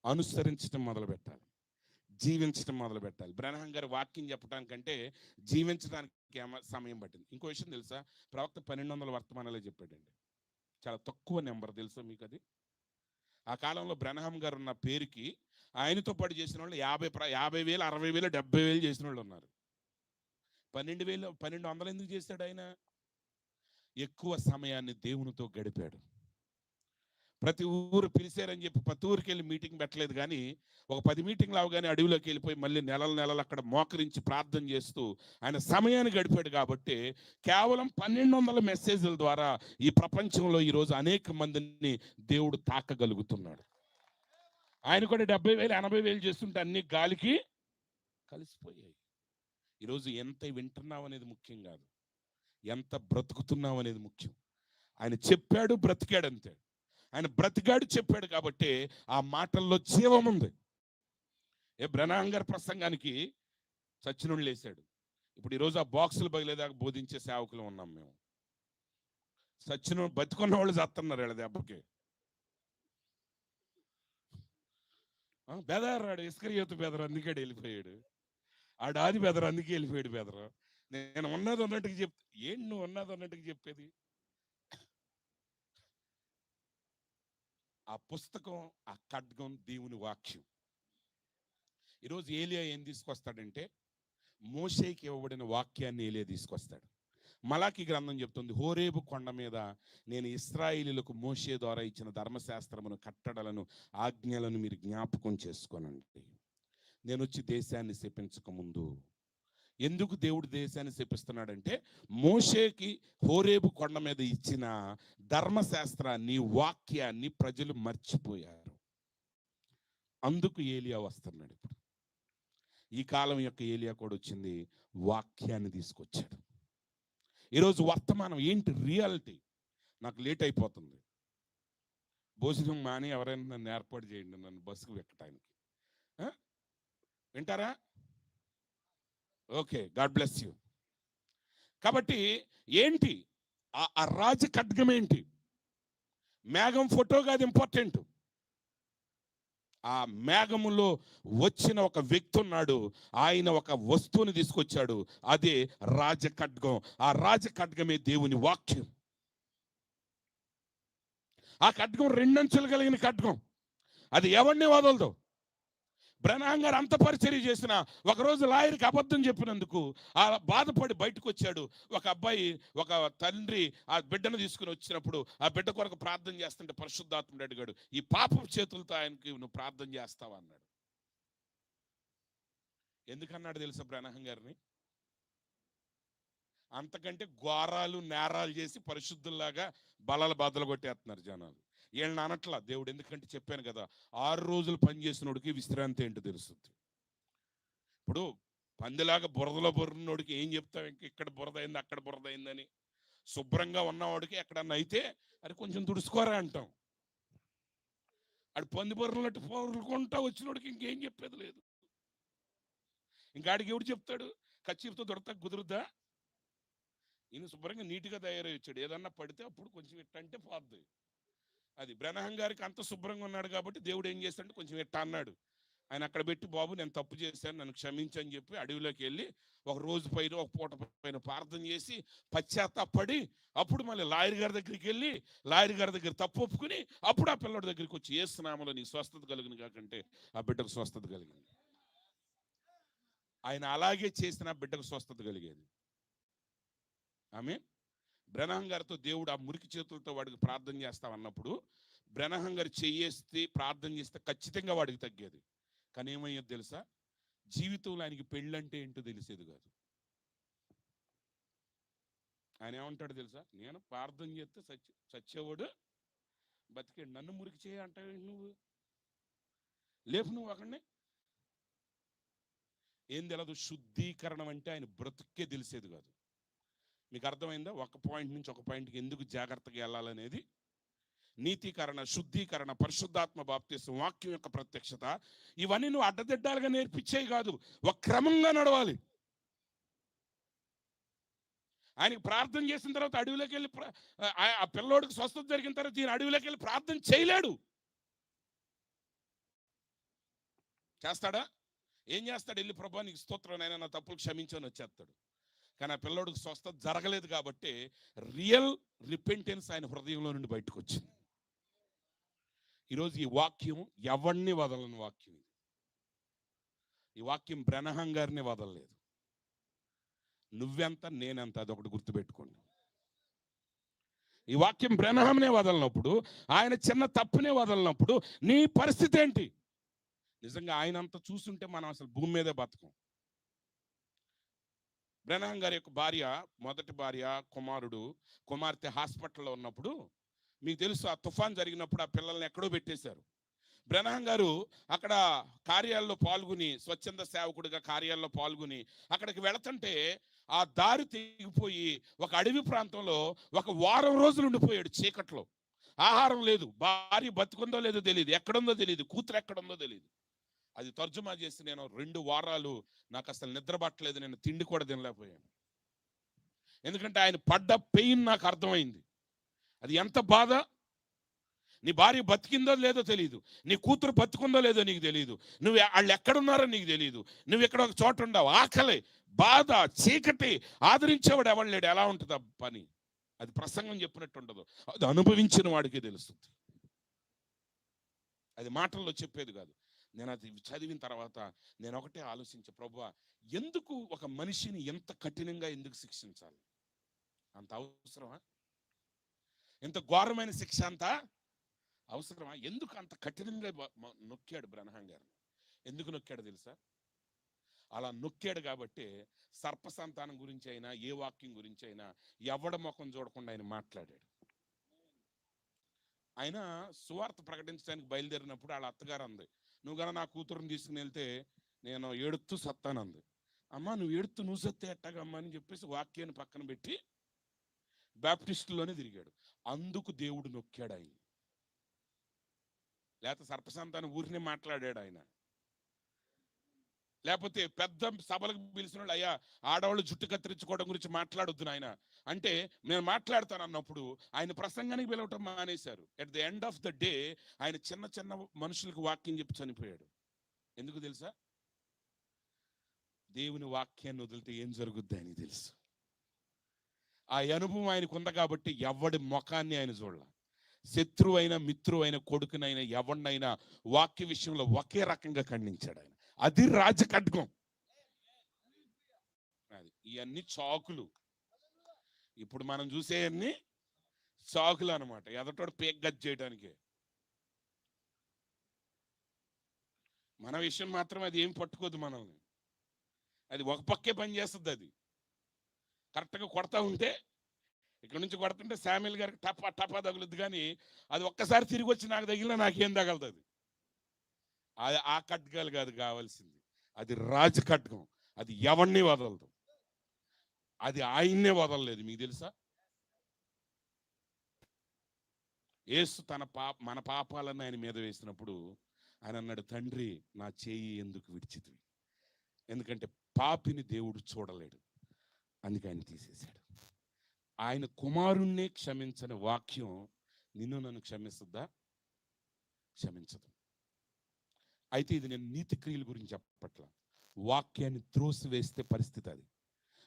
అనుసరించడం మొదలు పెట్టాలి, జీవించడం మొదలు పెట్టాలి. బ్రహ్నం గారు వాక్యం చెప్పడానికంటే జీవించడానికి సమయం పట్టింది. ఇంకో విషయం తెలుసా, ప్రవక్త 1200 వర్తమానాలే చెప్పాడండి. చాలా తక్కువ నెంబర్ తెలుసా మీకు అది? ఆ కాలంలో బ్రహ్నం గారు ఉన్న పేరుకి ఆయనతో పాటు చేసిన వాళ్ళు 50,000, 60,000, 70,000 చేసిన వాళ్ళు ఉన్నారు. 1200 ఎందుకు చేశాడు ఆయన? ఎక్కువ సమయాన్ని దేవునితో గడిపాడు. ప్రతి ఊరు పిలిచారని చెప్పి ప్రతి ఊరికి వెళ్ళి మీటింగ్ పెట్టలేదు, కానీ ఒక 10 మీటింగ్లు అవగానే అడవిలోకి వెళ్ళిపోయి మళ్ళీ నెలలు అక్కడ మోకరించి ప్రార్థన చేస్తూ ఆయన సమయాన్ని గడిపాడు. కాబట్టి కేవలం 1200 మెసేజ్ల ద్వారా ఈ ప్రపంచంలో ఈరోజు అనేక మందిని దేవుడు తాకగలుగుతున్నాడు. ఆయన కూడా 70,000 80,000 చేస్తుంటే అన్ని గాలికి కలిసిపోయాయి. ఈరోజు ఎంత వింటున్నావు అనేది ముఖ్యం కాదు, ఎంత బ్రతుకుతున్నావు అనేది ముఖ్యం. ఆయన చెప్పాడు, బ్రతికాడు అంతే. ఆయన బ్రతికాడు, చెప్పాడు కాబట్టి ఆ మాటల్లో జీవం ఉంది. బ్రహ్నాం గారి ప్రసంగానికి చచ్చినోళ్ళు లేశాడు. ఇప్పుడు ఈరోజు ఆ బాక్సులు బయలుదేదాకా బోధించే సేవకులు ఉన్నాం మేము. చచ్చిన బతుకున్న వాళ్ళు చేస్తున్నారు వీళ్ళ దెబ్బకి. బెదరాడు ఇస్కరియోతు బెదరు, అందుకే వెళ్ళిపోయాడు. ఆడాది బెదరు, అందుకే వెళ్ళిపోయాడు బెదరు. నేను ఉన్నది ఉన్నట్టుగా ఏంటి నువ్వు ఉన్నది ఉన్నట్టుగా చెప్పేది? ఆ పుస్తకం, ఆ ఖడ్గం దేవుని వాక్యం. ఈరోజు ఏలియా ఏం తీసుకొస్తాడంటే మోషేకి ఇవ్వబడిన వాక్యాన్ని ఏలియా తీసుకొస్తాడు. మలాకి గ్రంథం చెప్తుంది, హోరేబు కొండ మీద నేను ఇశ్రాయేలీయులకు మోషే ద్వారా ఇచ్చిన ధర్మశాస్త్రమును, కట్టడలను, ఆజ్ఞలను మీరు జ్ఞాపకం చేసుకోనండి. నేను వచ్చి దేశాన్ని శపించక ముందు. ఎందుకు దేవుడు దేశాన్ని శపిస్తున్నాడంటే మోషేకి హోరేబు కొండ మీద ఇచ్చిన ధర్మశాస్త్రాన్ని, వాక్యాన్ని ప్రజలు మర్చిపోయారు. అందుకు ఏలియా వస్తున్నాడు. ఇప్పుడు ఈ కాలం యొక్క ఏలియా కూడా వచ్చింది, వాక్యాన్ని తీసుకొచ్చాడు. ఈరోజు వర్తమానం ఏంటి? రియాలిటీ. నాకు లేట్ అయిపోతుంది, భోజనం మాని ఎవరైనా నన్ను ఏర్పాటు చేయండి, నన్ను బస్సుకు ఎక్కడానికి. వింటారా? Okay, God bless you. కాబట్టి ఏంటి ఆ రాజ ఖడ్గం? ఏంటి? మేఘం ఫోటో కాదు ఇంపార్టెంట్. ఆ మేఘములో వచ్చిన ఒక వ్యక్తి ఉన్నాడు, ఆయన ఒక వస్తువుని తీసుకొచ్చాడు, అదే రాజ ఖడ్గం. ఆ రాజ ఖడ్గమే దేవుని వాక్యం. ఆ ఖడ్గం 2 అంచులు కలిగిన ఖడ్గం, అది ఎవరిని వదలదు. బ్రహ్నాం గారు అంత పరిచర్య చేసిన ఒకరోజు లాయర్కి అబద్ధం చెప్పినందుకు ఆ బాధపడి బయటకు వచ్చాడు. ఒక అబ్బాయి, ఒక తండ్రి ఆ బిడ్డను తీసుకుని వచ్చినప్పుడు ఆ బిడ్డ కొరకు ప్రార్థన చేస్తుంటే పరిశుద్ధాత్ముడు అడిగాడు, ఈ పాపపు చేతులతో ఆయనకి నువ్వు ప్రార్థన చేస్తావా అన్నాడు. ఎందుకన్నాడు తెలుసా బ్రహ్నాం గారిని? అంతకంటే ఘోరాలు నేరాలు చేసి పరిశుద్ధుల్లాగా బలాలు బద్దలు కొట్టేస్తున్నారు జనాలు. వీళ్ళని అనట్లా దేవుడు, ఎందుకంటే చెప్పాను కదా, 6 రోజులు పనిచేసినోడికి విశ్రాంతి ఏంటో తెలుస్తుంది. ఇప్పుడు పందిలాగా బురదలో బుర్రనోడికి ఏం చెప్తావు? ఇక్కడ బురద అయింది, అక్కడ బురద అయిందని. శుభ్రంగా ఉన్నవాడికి ఎక్కడన్నా అయితే అది కొంచెం తుడుచుకోరా అంటాం. అది పంది బుర్రలట్టు పొరుకుంటా వచ్చినోడికి ఇంకేం చెప్పేది లేదు. ఇంకాడికి ఎవడు చెప్తాడు? కచ్చిపుతో దొరత కుదురుద్దా? ఈయన శుభ్రంగా నీట్గా తయారై వచ్చాడు, ఏదన్నా పడితే అప్పుడు కొంచెం ఇట్టంటే పోద్ది. అది బ్రహ్నాం గారికి అంత శుభ్రంగా ఉన్నాడు కాబట్టి దేవుడు ఏం చేస్తాడంటే కొంచెం ఇట్ట అన్నాడు. ఆయన అక్కడ పెట్టి, బాబు నేను తప్పు చేశాను, నన్ను క్షమించని చెప్పి అడవిలోకి వెళ్ళి ఒక రోజు పైన, ఒక పూట పైన ప్రార్థన చేసి పశ్చాత్తాపడి అప్పుడు మళ్ళీ లాయర్ గారి దగ్గరికి వెళ్ళి లాయర్ గారి దగ్గర తప్పు ఒప్పుకుని అప్పుడు ఆ పిల్లడి దగ్గరికి వచ్చి, యేసునామములో నీ స్వస్థత కలిగిన కాకంటే ఆ బిడ్డకు స్వస్థత కలిగింది. ఆయన అలాగే చేసిన బిడ్డకు స్వస్థత కలిగేది. ఆమె బ్రహ్నాం గారితో దేవుడు ఆ మురికి చేతులతో వాడికి ప్రార్థన చేస్తామన్నప్పుడు బ్రహ్నాం గారు చెయ్యేస్తే ప్రార్థన చేస్తే ఖచ్చితంగా వాడికి తగ్గేది. కానీ ఏమయ్యేది తెలుసా? జీవితంలో ఆయనకి పెళ్ళంటే ఏంటో తెలిసేది కాదు. ఆయన ఏమంటాడు తెలుసా? నేను ప్రార్థన చేస్తే చచ్చేవాడు బతికే, నన్ను మురికి చేయ అంటావు నువ్వు, లేపు నువ్వు అక్కడనే. ఏం తెలదు. శుద్ధీకరణం అంటే ఆయన బ్రతుక్కే తెలిసేది కాదు. మీకు అర్థమైందా? ఒక పాయింట్ నుంచి ఒక పాయింట్కి ఎందుకు జాగ్రత్తగా వెళ్ళాలనేది. నీతీకరణ, శుద్ధీకరణ, పరిశుద్ధాత్మ బాప్తిసం, వాక్యం యొక్క ప్రత్యక్షత, ఇవన్నీ నువ్వు అడ్డదిడ్డాలుగా నేర్పించేవి కాదు, ఒక క్రమంగా నడవాలి. ఆయనకి ప్రార్థన చేసిన తర్వాత అడవిలోకి వెళ్ళి ఆ పిల్లోడికి స్వస్థత జరిగిన తర్వాత ఈయన అడవిలోకి వెళ్ళి ప్రార్థన చేయలేడు. చేస్తాడా? ఏం చేస్తాడు? వెళ్ళి ప్రభా నీకు స్తోత్రం, నాయనా నా తప్పులు క్షమించని వచ్చేస్తాడు. కానీ ఆ పిల్లోడికి స్వస్థత జరగలేదు కాబట్టి రియల్ రిపెంటెన్స్ ఆయన హృదయంలో నుండి బయటకు వచ్చింది. ఈరోజు ఈ వాక్యం ఎవరిని వదలని వాక్యం. ఈ వాక్యం బ్రహ్నాం గారిని వదలలేదు. నువ్వెంత నేనెంత, అదొకటి గుర్తుపెట్టుకోండి. ఈ వాక్యం బ్రహ్మనే వదలనప్పుడు, ఆయన చిన్న తప్పునే వదలనప్పుడు నీ పరిస్థితి ఏంటి? నిజంగా ఆయన అంతా చూస్తుంటే మనం అసలు భూమి మీదే బతకం. బ్రహ్మం గారి యొక్క భార్య, మొదటి భార్య, కుమార్తె హాస్పిటల్లో ఉన్నప్పుడు మీకు తెలుసు, ఆ తుఫాన్ జరిగినప్పుడు ఆ పిల్లల్ని ఎక్కడో పెట్టేశారు. బ్రహ్మం గారు అక్కడ కార్యాల్లో పాల్గొని, స్వచ్ఛంద సేవకుడిగా కార్యాల్లో పాల్గొని అక్కడికి వెళుతుంటే ఆ దారి తెగిపోయి ఒక అడవి ప్రాంతంలో ఒక వారం రోజులు ఉండిపోయాడు చీకట్లో. ఆహారం లేదు, భార్య బతుకుందో లేదో తెలియదు, ఎక్కడుందో తెలియదు, కూతురు ఎక్కడుందో తెలియదు. అది తర్జుమా చేసి, నేను 2 వారాలు నాకు అసలు నిద్ర పట్టలేదు, నేను తిండి కూడా తినలేకపోయాను. ఎందుకంటే ఆయన పడ్డ పెయిన్ నాకు అర్థమైంది. అది ఎంత బాధ. నీ భార్య బతికిందో లేదో తెలియదు, నీ కూతురు బతుకుందో లేదో నీకు తెలియదు, వాళ్ళు ఎక్కడున్నారో నీకు తెలియదు, నువ్వు ఇక్కడ ఒక చోట ఉండవు, ఆకలి, బాధ, చీకటి, ఆదరించేవాడు ఎవరు లేడు. ఎలా ఉంటుంది ఆ పని? అది ప్రసంగం చెప్పినట్టు ఉండదు, అది అనుభవించిన వాడికి తెలుస్తుంది. అది మాటల్లో చెప్పేది కాదు. నేను అది చదివిన తర్వాత నేను ఒకటే ఆలోచించే, ప్రభువా, ఎందుకు ఒక మనిషిని ఎంత కఠినంగా ఎందుకు శిక్షించాలి? అంత అవసరమా? ఎంత ఘోరమైన శిక్ష అంతా అవసరమా? ఎందుకు అంత కఠినంగా నొక్కాడు బ్రహ్మం గారు? ఎందుకు నొక్కాడు తెలుసా? అలా నొక్కాడు కాబట్టి సర్ప సంతానం గురించి అయినా, ఏ వాక్యం గురించి అయినా ఎవడ ముఖం చూడకుండా ఆయన మాట్లాడాడు. ఆయన సువార్త ప్రకటించడానికి బయలుదేరినప్పుడు వాళ్ళ అత్తగారు అంది, నువ్వు కన్నా నా కూతురుని తీసుకుని వెళ్తే నేను ఏడుతూ సత్తానంది. అమ్మ, నువ్వు ఏడుతూ నువ్వు సత్తే ఎట్టాగమ్మా అని చెప్పేసి వాక్యాన్ని పక్కన పెట్టి బ్యాప్టిస్టులోనే తిరిగాడు. అందుకు దేవుడు నొక్కాడు ఆయన. లేకపోతే సర్పసంతానం ఊరినే మాట్లాడాడు ఆయన. లేకపోతే పెద్ద సభలకు పిలిచిన వాళ్ళు, అయ్యా ఆడవాళ్ళు జుట్టు కత్తిరించుకోవడం గురించి మాట్లాడొద్దు నాయన అంటే నేను మాట్లాడతాను అన్నప్పుడు ఆయన ప్రసంగానికి పిలవటం మానేశారు. At the end of the day ఆయన చిన్న చిన్న మనుషులకు వాక్యం చెప్పి చనిపోయాడు. ఎందుకు తెలుసా? దేవుని వాక్యాన్ని వదిలితే ఏం జరుగుద్ది అని తెలుసు. ఆ అనుభవం ఆయనకు ఉంది కాబట్టి ఎవడి ముఖాన్ని ఆయన చూడాల. శత్రువు అయినా, మిత్రువు అయినా, కొడుకునైనా, ఎవడినైనా వాక్య విషయంలో ఒకే రకంగా ఖండించాడు ఆయన. అది రాజఖడ్గం. ఇవన్నీ చాకులు. ఇప్పుడు మనం చూసేవన్నీ చాకులు అనమాట, ఎదటోడు పేగ్గజ్ చేయడానికి. మన విషయం మాత్రం అది ఏం పట్టుకోదు మనల్ని. అది ఒక పక్కే పని చేస్తుంది. అది కరెక్ట్గా కొడతా ఉంటే, ఇక్కడ నుంచి కొడుతుంటే శామ్యుల్ గారికి టపా టపా తగులుద్ది, కానీ అది ఒక్కసారి తిరిగి వచ్చి నాకు తగిలినా నాకేం తగలుతుంది. అది ఆ ఖడ్గాలు కాదు కావాల్సింది, అది రాజ ఖడ్గం. అది ఎవరిని వదలదు. అది ఆయన్నే వదలలేదు. మీకు తెలుసా? యేసు మన పాపాలను ఆయన మీద వేసినప్పుడు ఆయన అన్నాడు, తండ్రి నా చేయి ఎందుకు విడిచితివి? ఎందుకంటే పాపిని దేవుడు చూడలేడు, అందుకే ఆయన తీసేశాడు. ఆయన కుమారుణ్ణే క్షమించని వాక్యం నిన్ను నన్ను క్షమిస్తుందా? క్షమించదు. అయితే ఇది నేను నీతి క్రియల గురించి చెప్పట్ల. వాక్యాన్ని త్రోసివేస్తే పరిస్థితి అది.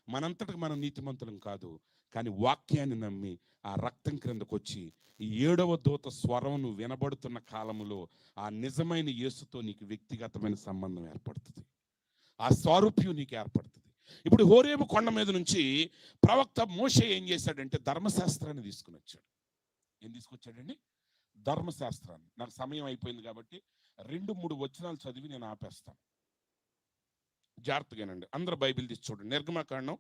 మనంతటికి మనం నీతిమంతులం కాదు, కానీ వాక్యాన్ని నమ్మి ఆ రక్తం క్రిందకు వచ్చి ఈ 7వ దూత స్వరం నువ్వు వినబడుతున్న కాలములో ఆ నిజమైన యేసుతో నీకు వ్యక్తిగతమైన సంబంధం ఏర్పడుతుంది. ఆ స్వారూప్యం నీకు ఏర్పడుతుంది. ఇప్పుడు హోరేబు కొండ మీద నుంచి ప్రవక్త మోషే ఏం చేశాడంటే ధర్మశాస్త్రాన్ని తీసుకుని వచ్చాడు. ఏం తీసుకొచ్చాడండి? ధర్మశాస్త్రాన్ని. నాకు సమయం అయిపోయింది కాబట్టి 2-3 వచనాలు చదివి నేను ఆపేస్తాను. జాగ్రత్తగానండి. అందరూ బైబిల్ తీసి చూడండి. నిర్గమకాండం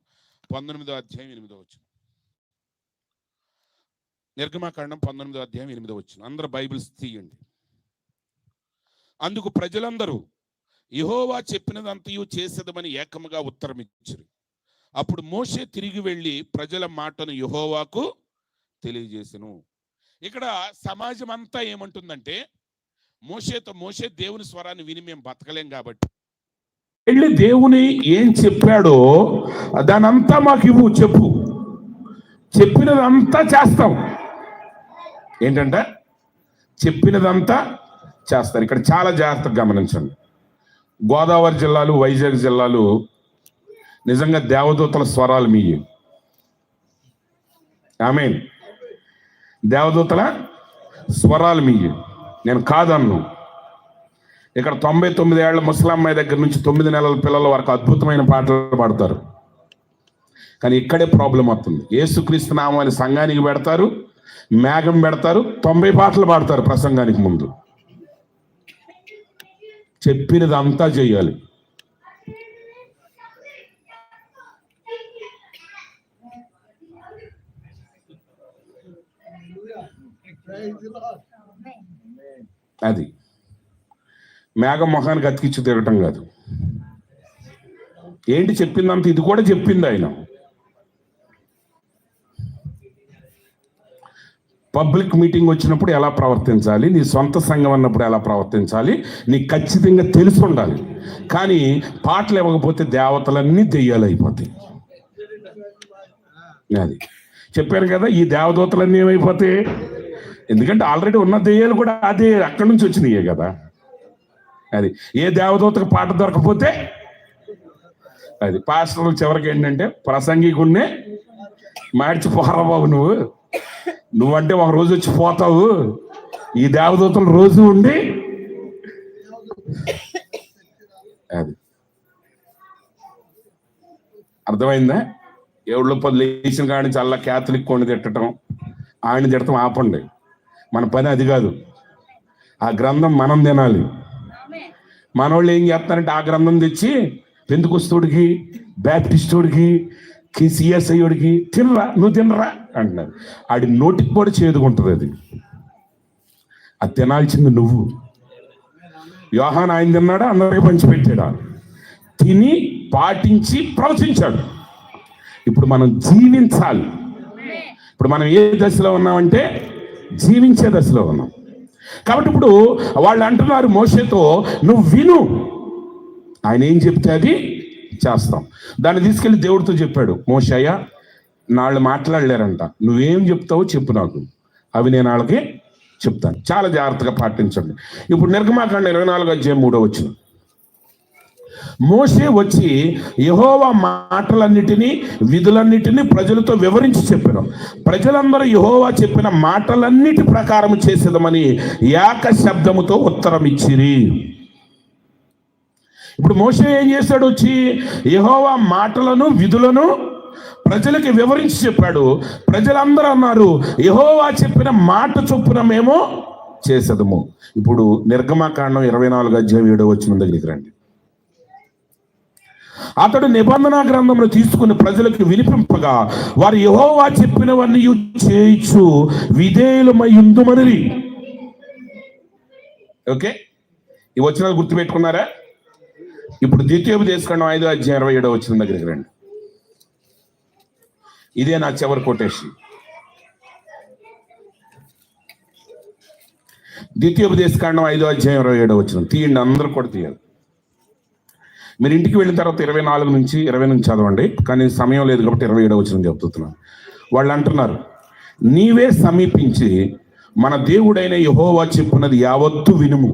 19వ అధ్యాయం 8వ వచనం. నిర్గమకాండం 19వ అధ్యాయం 8వ వచనం. అందరూ బైబిల్స్ తీయండి. అందుకు ప్రజలందరూ యెహోవా చెప్పినదంతయు చేసేదమని ఏకముగా ఉత్తరం ఇచ్చిరి. అప్పుడు మోషే తిరిగి వెళ్ళి ప్రజల మాటను యెహోవాకు తెలియజేసెను. ఇక్కడ సమాజం అంతా ఏమంటుందంటే, మోషే దేవుని స్వరాన్ని విని మేము బతకలేం కాబట్టి వెళ్ళి దేవుని ఏం చెప్పాడో దానంతా మాకు ఇవ్వు, చెప్పినదంతా చేస్తాం. ఏంటంటే చెప్పినదంతా చేస్తారు. ఇక్కడ చాలా జాగ్రత్తగా గమనించండి. గోదావరి జిల్లాలు, వైజాగ్ జిల్లాలు నిజంగా దేవదూతల స్వరాలు మీవి. ఆమేన్. దేవదూతల స్వరాలు మీవి, నేను కాదన్ను. ఇక్కడ 99 ఏళ్ల ముసలమ్మాయి దగ్గర నుంచి 9 నెలల పిల్లల వరకు అద్భుతమైన పాటలు పాడతారు. కానీ ఇక్కడే ప్రాబ్లం అవుతుంది. యేసుక్రీస్తు నామాన్ని సంఘానికి పెడతారు, మేఘం పెడతారు, 90 పాటలు పాడతారు ప్రసంగానికి ముందు. చెప్పినదంతా చేయాలి. అది మేఘం మొహానికి అతికిచ్చి తిరగటం కాదు. ఏంటి చెప్పిందంత? ఇది కూడా చెప్పింది ఆయన. పబ్లిక్ మీటింగ్ వచ్చినప్పుడు ఎలా ప్రవర్తించాలి, నీ సొంత సంఘం అన్నప్పుడు ఎలా ప్రవర్తించాలి నీకు ఖచ్చితంగా తెలిసి ఉండాలి. కానీ పాటలు ఇవ్వకపోతే దేవతలన్నీ దెయ్యాలు అయిపోతాయి. అది చెప్పాను కదా, ఈ దేవదూతలన్నీ ఏమైపోతాయి? ఎందుకంటే ఆల్రెడీ ఉన్న దెయ్యాలు కూడా అదే అక్కడి నుంచి వచ్చినాయే కదా. అది ఏ దేవదూతకు పాట దొరకపోతే అది పాస్టర్లు చివరికి ఏంటంటే ప్రసంగికున్నే మార్చిపోరా బాబు, నువ్వంటే ఒక రోజు వచ్చి పోతావు, ఈ దేవదూతలు రోజు ఉండి. అది అర్థమైందా? 7 లేచిన కాడి నుంచి అలా క్యాథలిక్ కొన్ని తిట్టడం, ఆయన తిట్టడం ఆపండి. మన పని అది కాదు. ఆ గ్రంథం మనం తినాలి. మనోళ్ళు ఏం చేస్తారంటే ఆ గ్రంథం తెచ్చి పెంతుకొస్తోడికి, బ్యాప్టిస్టోడికి, సిఎస్ఐడికి తినరా, నువ్వు తినరా అంటున్నారు. ఆడి నోటికి కూడా చేదుకుంటుంది. అది తినాల్సింది నువ్వు. యోహాను ఆయన తిన్నాడా? అందరికీ పంచిపెట్టాడా? తిని పాటించి ప్రవచించాడు. ఇప్పుడు మనం జీవించాలి. ఇప్పుడు మనం ఏ దశలో ఉన్నామంటే జీవించే దశలో ఉన్నాం. కాబట్టి ఇప్పుడు వాళ్ళు అంటున్నారు మోషేతో, నువ్వు విను, ఆయన ఏం చెప్తే అది చేస్తాం. దాన్ని తీసుకెళ్లి దేవుడితో చెప్పాడు, మోషయ్య నాళ్ళు మాట్లాడలేరంట, నువ్వేం చెప్తావో చెప్పు నాకు, అవి నేను వాళ్ళకి చెప్తాను. చాలా జాగ్రత్తగా పాటించండి. ఇప్పుడు నిర్గమాకాండం 24:3 మోషే వచ్చి యెహోవా మాటలన్నిటినీ విధులన్నిటినీ ప్రజలతో వివరించి చెప్పారు. ప్రజలందరూ యెహోవా చెప్పిన మాటలన్నిటి ప్రకారం చేసేదమని ఏక శబ్దముతో ఉత్తరం ఇచ్చిరి. ఇప్పుడు మోషే ఏం చేశాడు? వచ్చి యెహోవా మాటలను విధులను ప్రజలకి వివరించి చెప్పాడు. ప్రజలందరూ అన్నారు, యెహోవా చెప్పిన మాట చొప్పున మేము చేసేదము. ఇప్పుడు నిర్గమాకాండం 24:7 దగ్గరికి రండి. అతడు నిబంధన గ్రంథమును తీసుకుని ప్రజలకు వినిపింపగా వారు యెహోవా చెప్పినవన్నీ చేయించు విధేయులమై ఉందుమని. ఓకే, ఈ వచనాలు గుర్తుపెట్టుకున్నారా? ఇప్పుడు ద్వితీయోపదేశకాండం 5:27 దగ్గరికి రండి. ఇదే నా చివరి కొటేషన్. ద్వితీయోపదేశకాండం 5:27 తీయండి, అందరూ కూడా తీయాలి. మీరు ఇంటికి వెళ్ళిన తర్వాత 24 నుంచి 20 నుంచి చదవండి, కానీ సమయం లేదు కాబట్టి 27 చెప్తున్నాను. వాళ్ళు అంటున్నారు, నీవే సమీపించి మన దేవుడైన యెహోవా చెప్పున్నది యావత్తు వినుము.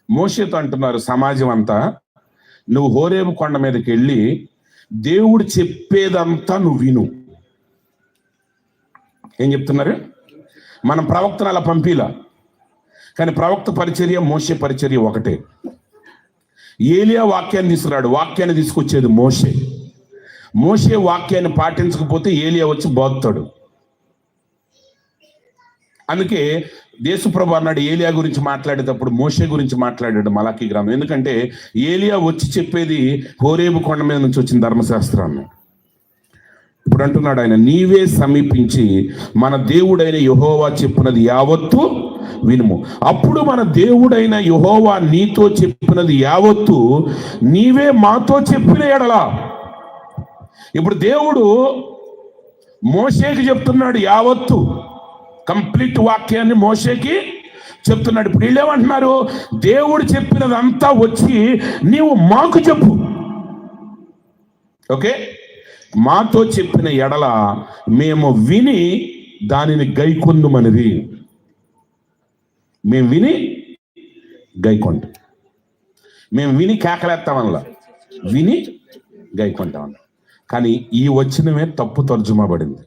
మోషేతో అంటున్నారు సమాజం అంతా, నువ్వు హోరేబు కొండ మీదకి వెళ్ళి దేవుడు చెప్పేదంతా నువ్వు విను. ఏం చెప్తున్నారు? మనం ప్రవక్తను అలా పంపిలా, కానీ ప్రవక్త పరిచర్య మోషే పరిచర్య ఒకటే. ఏలియా వాక్యాన్ని తీసుకురాడు, వాక్యాన్ని తీసుకొచ్చేది మోషే. మోషే వాక్యాన్ని పాటించకపోతే ఏలియా వచ్చి బోధతాడు. అందుకే యేసుప్రభు అన్నాడు ఏలియా గురించి మాట్లాడేటప్పుడు మోషే గురించి మాట్లాడాడు మలాకీ గ్రంథం. ఎందుకంటే ఏలియా వచ్చి చెప్పేది హోరేబు కొండ మీద నుంచి వచ్చిన ధర్మశాస్త్రాన్ని. ఇప్పుడు అంటున్నాడు ఆయన, నీవే సమీపించి మన దేవుడైన యెహోవా చెప్పున్నది యావత్తు వినుము. అప్పుడు మన దేవుడైన యెహోవా నీతో చెప్పినది యావత్తు నీవే మాతో చెప్పిన ఎడలా. ఇప్పుడు దేవుడు మోషేకి చెప్తున్నాడు యావత్తు, కంప్లీట్ వాక్యాన్ని మోషేకి చెప్తున్నాడు. ఇప్పుడు వీళ్ళు ఏమంటున్నారు? దేవుడు చెప్పినదంతా వచ్చి నీవు మాకు చెప్పు. ఓకే, మాతో చెప్పిన ఎడల మేము విని దానిని గైకొందుమనిది. మేము విని గైకొంటాం. మేము విని కేకలేస్తామల్లా, విని గైకొంటామల్ల. కానీ ఈ వచనమే తప్పు తర్జుమా పడింది.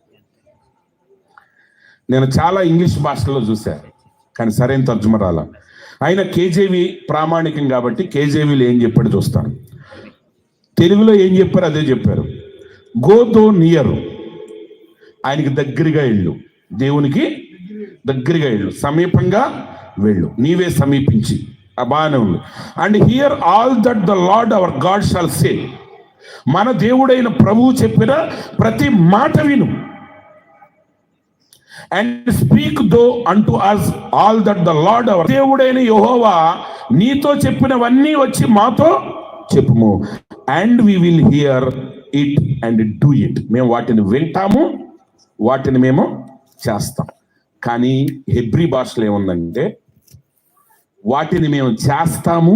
నేను చాలా ఇంగ్లీష్ భాషలో చూశాను, కానీ సరైన తర్జుమా రాలా. ఆయన కేజేవి ప్రామాణికం కాబట్టి కేజేవీలో ఏం చెప్పాడు చూస్తాను. తెలుగులో ఏం చెప్పారు అదే చెప్పారు. గో దో నియర్, ఆయనకి దగ్గరగా ఇల్లు. దేవునికి దగ్గరగా వెళ్ళు, సమీపంగా వెళ్ళు, నీవే సమీపించి. బాగానే ఉంది. And hear all that the lord our god shall say, మన దేవుడైన ప్రభువు చెప్పిన ప్రతి మాట విను. And speak thou unto us all that the lord our, దేవుడైన యెహోవా నీతో చెప్పినవన్నీ వచ్చి మాతో చెప్పుము. And we will hear it and do it, మేము వాటిని వింటాము, వాటిని మేము చేస్తాం. కానీ హెబ్రీ భాషలో ఏముందంటే వాటిని మేము చేస్తాము,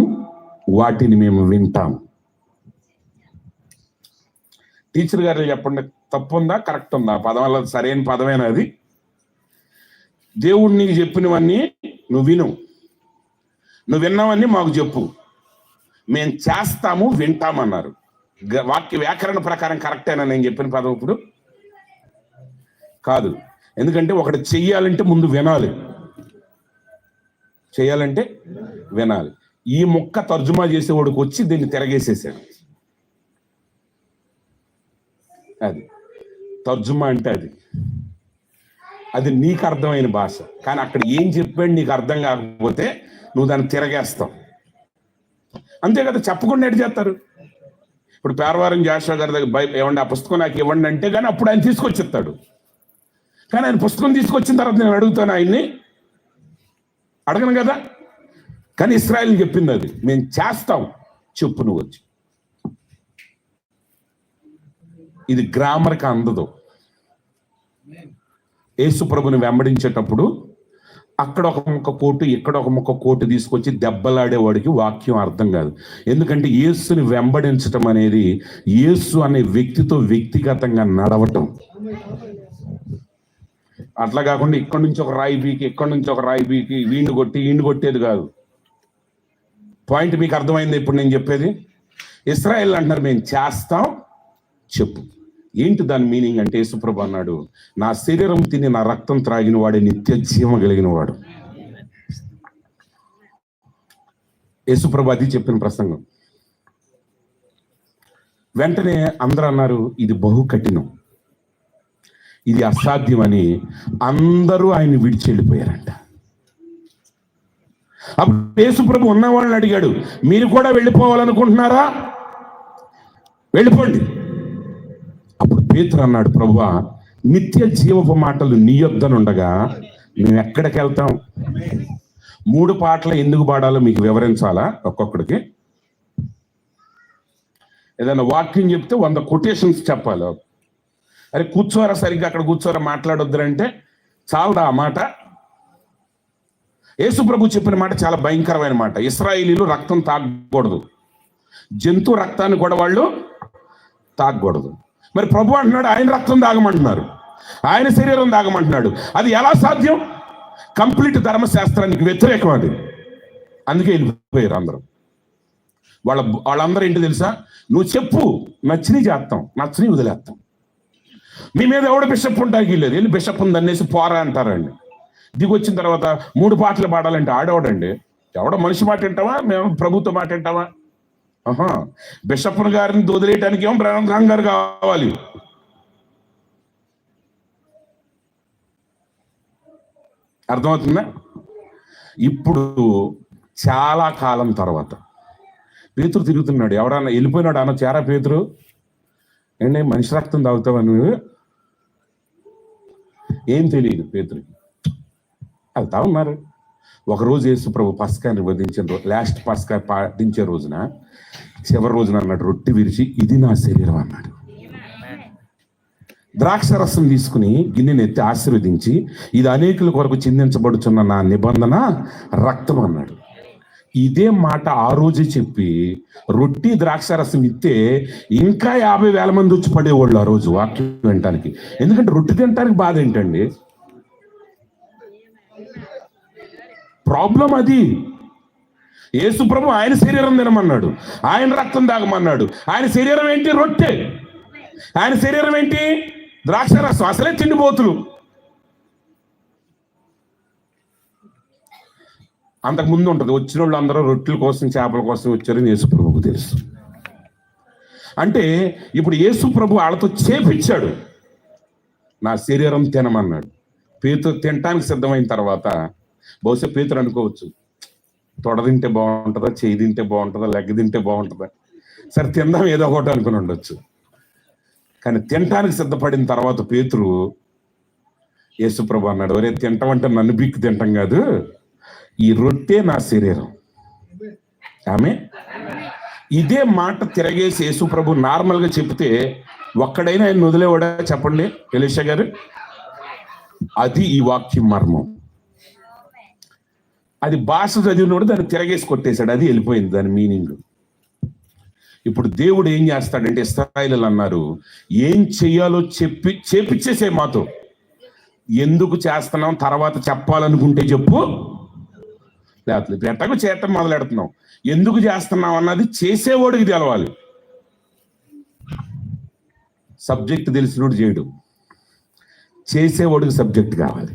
వాటిని మేము వింటాము. టీచర్ గారు చెప్పండి, తప్పు ఉందా కరెక్ట్ ఉందా? పదం వల్ల సరైన పదమేనా అది? దేవుడు నీకు చెప్పినవన్నీ నువ్వు విను, నువ్వు విన్నవన్నీ మాకు చెప్పు, మేము చేస్తాము వింటామన్నారు. వాక్య వ్యాకరణ ప్రకారం కరెక్టేనా నేను చెప్పిన పదం? ఇప్పుడు కాదు. ఎందుకంటే ఒకటి చెయ్యాలంటే ముందు వినాలి, చేయాలంటే వినాలి. ఈ మొక్క తర్జుమా చేసేవాడికి వచ్చి దీన్ని తిరగేసేసాడు. అది తర్జుమా అంటే అది నీకు అర్థమైన భాష. కానీ అక్కడ ఏం చెప్పాడు నీకు అర్థం కాకపోతే నువ్వు దాన్ని తిరగేస్తావు. అంతే కదా, చెప్పకుండా ఎటు చేస్తారు? ఇప్పుడు పేరవారం జాషువా గారి దగ్గర ఏమండి ఆ పుస్తకం నాకు ఇవ్వండి అంటే కానీ అప్పుడు ఆయన తీసుకొచ్చిస్తాడు. కానీ ఆయన పుస్తకం తీసుకొచ్చిన తర్వాత నేను అడుగుతాను ఆయన్ని? అడగను కదా. కానీ ఇశ్రాయేల్ చెప్పింది అది, మేము చేస్తాం, చెప్పు నువ్వు వచ్చి. ఇది గ్రామర్కి అందదు. యేసు ప్రభుని వెంబడించేటప్పుడు అక్కడ ఒక ముక్క కోటు, ఇక్కడ ఒక ముక్క కోటు తీసుకొచ్చి దెబ్బలాడేవాడికి వాక్యం అర్థం కాదు. ఎందుకంటే యేసుని వెంబడించటం అనేది యేసు అనే వ్యక్తితో వ్యక్తిగతంగా నడవటం. అట్లా కాకుండా ఇక్కడి నుంచి ఒక రాయి బీకి, ఇక్కడి నుంచి ఒక రాయి బీకి, వీణ్ణి కొట్టేది కాదు. పాయింట్ మీకు అర్థమైంది ఇప్పుడు నేను చెప్పేది? ఇశ్రాయేల్ అంటున్నారు మేము చేస్తాం, చెప్పు. ఏంటి దాని మీనింగ్ అంటే యేసుప్రభు అన్నాడు, నా శరీరం తిని నా రక్తం త్రాగిన వాడే నిత్య జీవం కలిగిన వాడు. యేసుప్రభు అది చెప్పిన ప్రసంగం. వెంటనే అందరూ అన్నారు ఇది బహు కఠినం, ఇది అసాధ్యమని అందరూ ఆయన్ని విడిచి వెళ్ళిపోయారంట. అప్పుడు యేసుప్రభు ఉన్న వాళ్ళని అడిగాడు, మీరు కూడా వెళ్ళిపోవాలనుకుంటున్నారా? వెళ్ళిపోండి. అప్పుడు పేతురు అన్నాడు, ప్రభువా నిత్య జీవపు మాటలు నీ యొద్దనుండగా మేము ఎక్కడికి వెళ్తాం? 3 పాటలు ఎందుకు పాడాలో మీకు వివరించాలా? ఒక్కొక్కడికి ఏదైనా వాక్యం చెప్తే 100 కొటేషన్స్ చెప్పాలి. అరే కూర్చోరా, సరిగ్గా అక్కడ కూర్చోరా, మాట్లాడొద్దురంటే చాలదా ఆ మాట? యేసు ప్రభు చెప్పిన మాట చాలా భయంకరమైన మాట. ఇశ్రాయేలీలు రక్తం తాగకూడదు, జంతు రక్తాన్ని కూడా వాళ్ళు తాగకూడదు. మరి ప్రభు అంటున్నాడు ఆయన రక్తం తాగమంటున్నారు, ఆయన శరీరం తాగమంటున్నాడు. అది ఎలా సాధ్యం? కంప్లీట్ ధర్మశాస్త్రానికి వ్యతిరేకం అది. అందుకే వెళ్ళిపోయారు అందరూ. వాళ్ళందరూ ఏంటి తెలుసా? నువ్వు చెప్పు, నచ్చిని చేస్తాం, నచ్చని వదిలేస్తాం. మీ మీద ఎవడు బిషప్ ఉంటాకి లేదు, వెళ్ళి బిషప్ ఉందనేసి పోరా అంటారండి. దిగొచ్చిన తర్వాత 3 పాటలు పాడాలంటే ఆడేవాడండి. ఎవడో మనిషి మాట వింటావా, మేము ప్రభుత్వ మాట వింటావా? బిషప్ గారిని వదిలేయటానికి ఏమో బ్రహ్మ గారు కావాలి. అర్థమవుతుందా? ఇప్పుడు చాలా కాలం తర్వాత పేతురు తిరుగుతున్నాడు. ఎవరన్నా వెళ్ళిపోయినాడు అన్న చేరా పేతురు, ఏంటి మనిషి రక్తం తాగుతావా నువ్వు? ఏం తెలియదు పేతురుకి. వెళ్తా ఉన్నారు. ఒకరోజు యేసు ప్రభు పస్కాన్ని వధించిన రోజు, లాస్ట్ పస్కా పాటించే రోజున, చివరి రోజున అన్నాడు, రొట్టె విరిచి ఇది నా శరీరం అన్నాడు. ద్రాక్ష రసం తీసుకుని గిన్నెని ఎత్తి ఆశీర్వదించి ఇది అనేకుల కొరకు చిందించబడుచున్న నా నిబంధన రక్తం అన్నాడు. ఇదే మాట ఆ రోజే చెప్పి రొట్టి ద్రాక్ష రసం ఇస్తే ఇంకా 50,000 మంది వచ్చి పడేవాళ్ళు ఆ రోజు వాక్యం వినటానికి. ఎందుకంటే రొట్టి తినటానికి బాధ ఏంటండి? ప్రాబ్లం అది. యేసు ప్రభు ఆయన శరీరం తినమన్నాడు, ఆయన రక్తం తాగమన్నాడు. ఆయన శరీరం ఏంటి? రొట్టె. ఆయన శరీరం ఏంటి? ద్రాక్ష రసం. అసలే తిండిపోతులు. అంతకు ముందు ఉంటుంది, వచ్చిన వాళ్ళు అందరూ రొట్టెల కోసం చేపల కోసం వచ్చారని యేసు ప్రభుకు తెలుసు. అంటే ఇప్పుడు యేసు ప్రభు వాళ్ళతో చేపించాడు, నా శరీరం తినమన్నాడు. పేతురు తినటానికి సిద్ధమైన తర్వాత బహుశా పేతురు అనుకోవచ్చు, తొడ తింటే బాగుంటుందా, చేయి తింటే బాగుంటుందా, లెగ్ తింటే బాగుంటుందా, సరే తిందాం ఏదో ఒకటి అనుకుని ఉండొచ్చు. కానీ తినటానికి సిద్ధపడిన తర్వాత పేతురు యేసుప్రభు అన్నాడు, ఒరే తింటాం అంటే నన్ను బిక్కు తింటాం కాదు, ఈ రొట్టె నా శరీరం. ఆమె ఇదే మాట తిరగేసి యేసుప్రభు నార్మల్గా చెప్తే ఒక్కడైనా ఆయన వదిలేవాడా చెప్పండి ఎలీషా గారు? అది ఈ వాక్యం మర్మం. అది భాష చదివినోడు దాన్ని తిరగేసి కొట్టేశాడు, అది వెళ్ళిపోయింది దాని మీనింగ్. ఇప్పుడు దేవుడు ఏం చేస్తాడంటే, ఇశ్రాయేలీయులు అన్నారు ఏం చెయ్యాలో చేపిచ్చేసే మాతో, ఎందుకు చేస్తున్నాం తర్వాత చెప్పాలనుకుంటే చెప్పు, లేకపోతే ఎట్టకు చేయటం మొదలెడుతున్నాం, ఎందుకు చేస్తున్నాం అన్నది చేసేవాడికి తెలవాలి. సబ్జెక్ట్ తెలిసినోడు చేయడు, చేసేవాడికి సబ్జెక్ట్ కావాలి.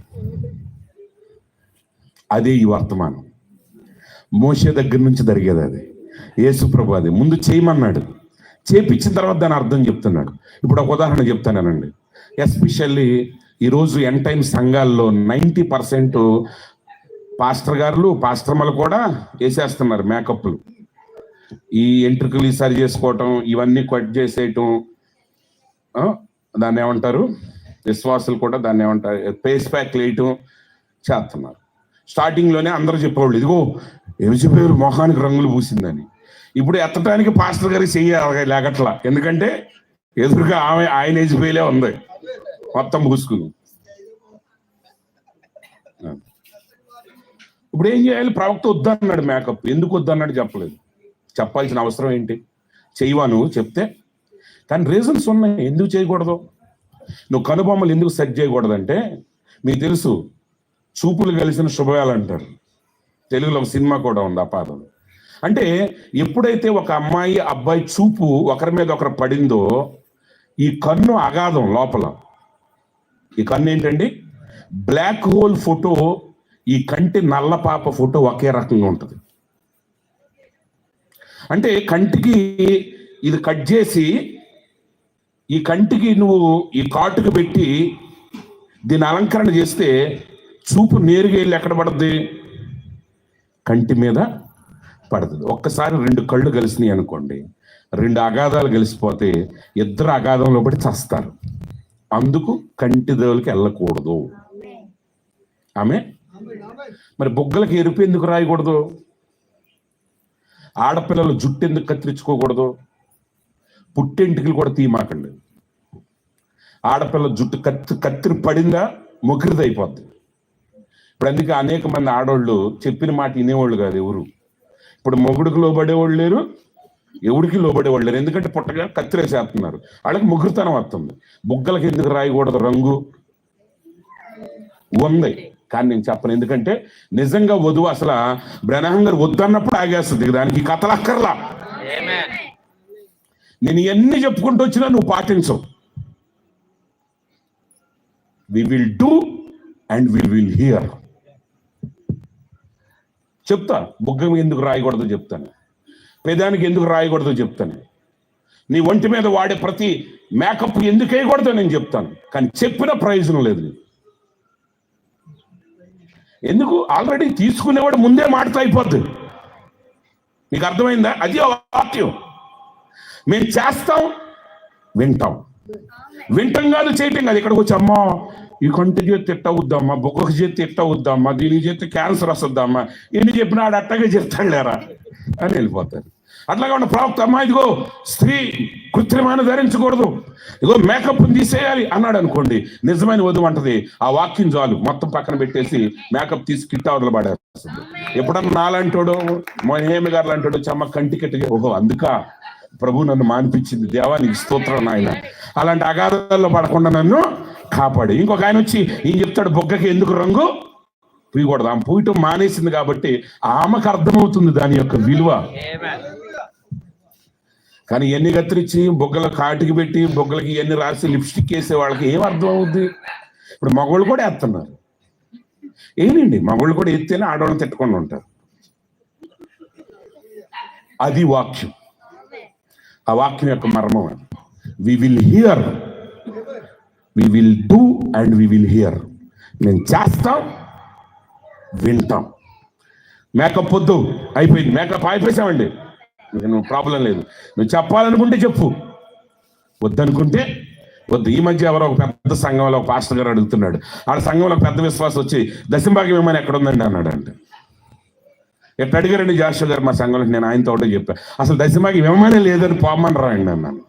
అదే ఈ వర్తమానం. మోషే దగ్గర నుంచి జరిగేది అది. యేసుప్రభు అది ముందు చేయమన్నాడు, చేపించిన తర్వాత దాని అర్థం చెప్తున్నాడు. ఇప్పుడు ఒక ఉదాహరణ చెప్తానండి. ఎస్పెషల్లీ ఈరోజు ఎండ్ టైమ్ సంఘాల్లో 90% పాస్టర్ గారులు పాస్టర్మలు కూడా వేసేస్తున్నారు మేకప్లు. ఈ ఎంట్రుకలు సరి చేసుకోవటం, ఇవన్నీ కట్ చేసేయటం, దాన్ని ఏమంటారు, విశ్వాసులు కూడా దాన్ని ఏమంటారు, ఫేస్ ప్యాక్ వేయటం చేస్తున్నారు. స్టార్టింగ్లోనే అందరూ చెప్పేవాళ్ళు ఇదిగో ఏమి చెప్పారు మొహానికి రంగులు పూసిందని. ఇప్పుడు ఎత్తడానికి పాస్టర్ గారికి చెయ్యాలి లేకట్లా, ఎందుకంటే ఎదురుగా ఆయన ఎజిపోయలే ఉంది మొత్తం పూసుకుని. ఇప్పుడు ఏం చేయాలి? ప్రవక్త వద్దన్నాడు మేకప్. ఎందుకు వద్దన్నాడు చెప్పలేదు. చెప్పాల్సిన అవసరం ఏంటి? చెయ్యవా నువ్వు చెప్తే? కానీ రీజన్స్ ఉన్నాయి ఎందుకు చేయకూడదు. నువ్వు కనుబొమ్మలు ఎందుకు సెట్ చేయకూడదంటే, మీకు తెలుసు చూపులు కలిసిన శుభయాలు అంటారు. తెలుగులో ఒక సినిమా కూడా ఉంది అపాదం. అంటే ఎప్పుడైతే ఒక అమ్మాయి అబ్బాయి చూపు ఒకరి మీద ఒకరు పడిందో, ఈ కన్ను అగాధం లోపల, ఈ కన్ను ఏంటండి బ్లాక్ హోల్ ఫోటో, ఈ కంటి నల్ల పాప ఫోటో ఒకే రకంగా ఉంటుంది. అంటే కంటికి ఇది కట్ చేసి ఈ కంటికి నువ్వు ఈ కాటుకు పెట్టి దీన్ని అలంకరణ చేస్తే చూపు నేరుగా వెళ్ళి ఎక్కడ పడుతుంది? కంటి మీద పడుతుంది. ఒక్కసారి 2 కళ్ళు కలిసినాయి అనుకోండి, 2 అగాధాలు కలిసిపోతే ఇద్దరు అగాధంలో పడి చస్తారు. అందుకు కంటి దేవులకి వెళ్ళకూడదు. ఆమె మరి బొగ్గలకి ఎరుపు ఎందుకు రాయకూడదు? ఆడపిల్లలు జుట్టు ఎందుకు కత్తిరించుకోకూడదు? పుట్టెంటికలు కూడా తీయమాకండి. ఆడపిల్ల జుట్టు కత్తిరి పడిందా మొగిరిది అయిపోద్ది. ఇప్పుడు అందుకే అనేక మంది ఆడవాళ్ళు చెప్పిన మాట వినేవాళ్ళు కాదు ఎవరు. ఇప్పుడు మొగుడికి లోబడేవాళ్ళు లేరు, ఎవరికి లోబడేవాళ్ళు లేరు. ఎందుకంటే పుట్టగా కత్తిరేసేస్తున్నారు, వాళ్ళకి ముగ్గురుతనం వస్తుంది. బుగ్గలకి ఎందుకు రాయకూడదు రంగు? ఉంది, కానీ నేను చెప్పను. ఎందుకంటే నిజంగా వధువు అసలు బ్రహ్మ గారు వద్దన్నప్పుడు ఆగేస్తుంది. దానికి కథలు అక్కర్లా. నేను ఎన్ని చెప్పుకుంటూ వచ్చినా నువ్వు పాటించవు. We will do and we will hear. చెప్తా, బుగ్గ ఎందుకు రాయకూడదు చెప్తాను, పెదానికి ఎందుకు రాయకూడదు చెప్తాను, నీ ఒంటి మీద వాడే ప్రతి మేకప్ ఎందుకు వేయకూడదు నేను చెప్తాను. కానీ చెప్పిన ప్రయోజనం లేదు. ఎందుకు? ఆల్రెడీ తీసుకునేవాడు ముందే మాటతో అయిపోద్ది. మీకు అర్థమైందా? అది వాక్యం. మేము చేస్తాం, వింటాం. వింటాం కాదు, చేయటం కాదు. ఇక్కడికి వచ్చి అమ్మా ఈ కంటి చేతి ఎట్ట అవుద్దమ్మా, బొక్కకు చేతి ఎట్ట అవుద్దమ్మా, దీనికి చేతి క్యాన్సర్ వస్తుందమ్మా, ఎన్ని చెప్పినా ఆడు అట్టగే చెప్తాడు లేరా అని వెళ్ళిపోతారు. అట్లాగా ఉన్న ప్రవక్త అమ్మా ఇదిగో స్త్రీ కృత్రిమాన్ని ధరించకూడదు, ఇదిగో మేకప్ తీసేయాలి అన్నాడు అనుకోండి, నిజమైన వధువు అంటది ఆ వాక్యం చాలు మొత్తం పక్కన పెట్టేసి మేకప్ తీసి కిట్ట అవతల పడేస్తుంది. ఎప్పుడన్నా నాలంటాడు మోహేమి గారు అంటాడు చమ్మ కంటికెట్టు, ఓహో అందుక ప్రభు నన్ను మానిపించింది, దేవా నీకు స్తోత్రం నాయన, అలాంటి అగాధాల్లో పడకుండా నన్ను కాపాడు. ఇంకొక ఆయన వచ్చి ఈయన చెప్తాడు బొగ్గకి ఎందుకు రంగు పూయకూడదు. ఆమె పూయటం మానేసింది కాబట్టి ఆమెకు అర్థమవుతుంది దాని యొక్క విలువ. కానీ ఎన్ని కత్తిరించి బొగ్గల కాటికి పెట్టి బొగ్గలకి ఎన్ని రాసి లిప్స్టిక్ వేసే వాళ్ళకి ఏం అర్థం అవుద్ది? ఇప్పుడు మగవాళ్ళు కూడా వేస్తున్నారు. ఏంటండి మగవాళ్ళు కూడా ఎత్తేనే ఆడవాళ్ళని తిట్టకుండా ఉంటారు. అది వాక్యం. ఆ వాక్యం యొక్క మర్మం అది. We will hear, we will do and we will hear. మేము చేస్తాం, వింటాం. మేకప్ వద్దు, అయిపోయింది, మేకప్ అయిపోయామండి, నేను ప్రాబ్లం లేదు. నువ్వు చెప్పాలనుకుంటే చెప్పు, వద్దనుకుంటే వద్దు. ఈ మధ్య ఎవరో ఒక పెద్ద సంఘంలో ఒక పాస్టర్ గారు అడుగుతున్నాడు, ఆడ సంఘంలో పెద్ద విశ్వాసం వచ్చి దశంభాగ్యం ఏమైనా ఎక్కడ ఉందండి అన్నాడు. అంటే ఎట్లా అడిగారండి జాషువా గారు మా సంఘంలో? నేను ఆయనతో ఒకటే చెప్పాను, అసలు దశంభాగ్యం ఏమైనా లేదని పోమనరా అండి అన్నాను.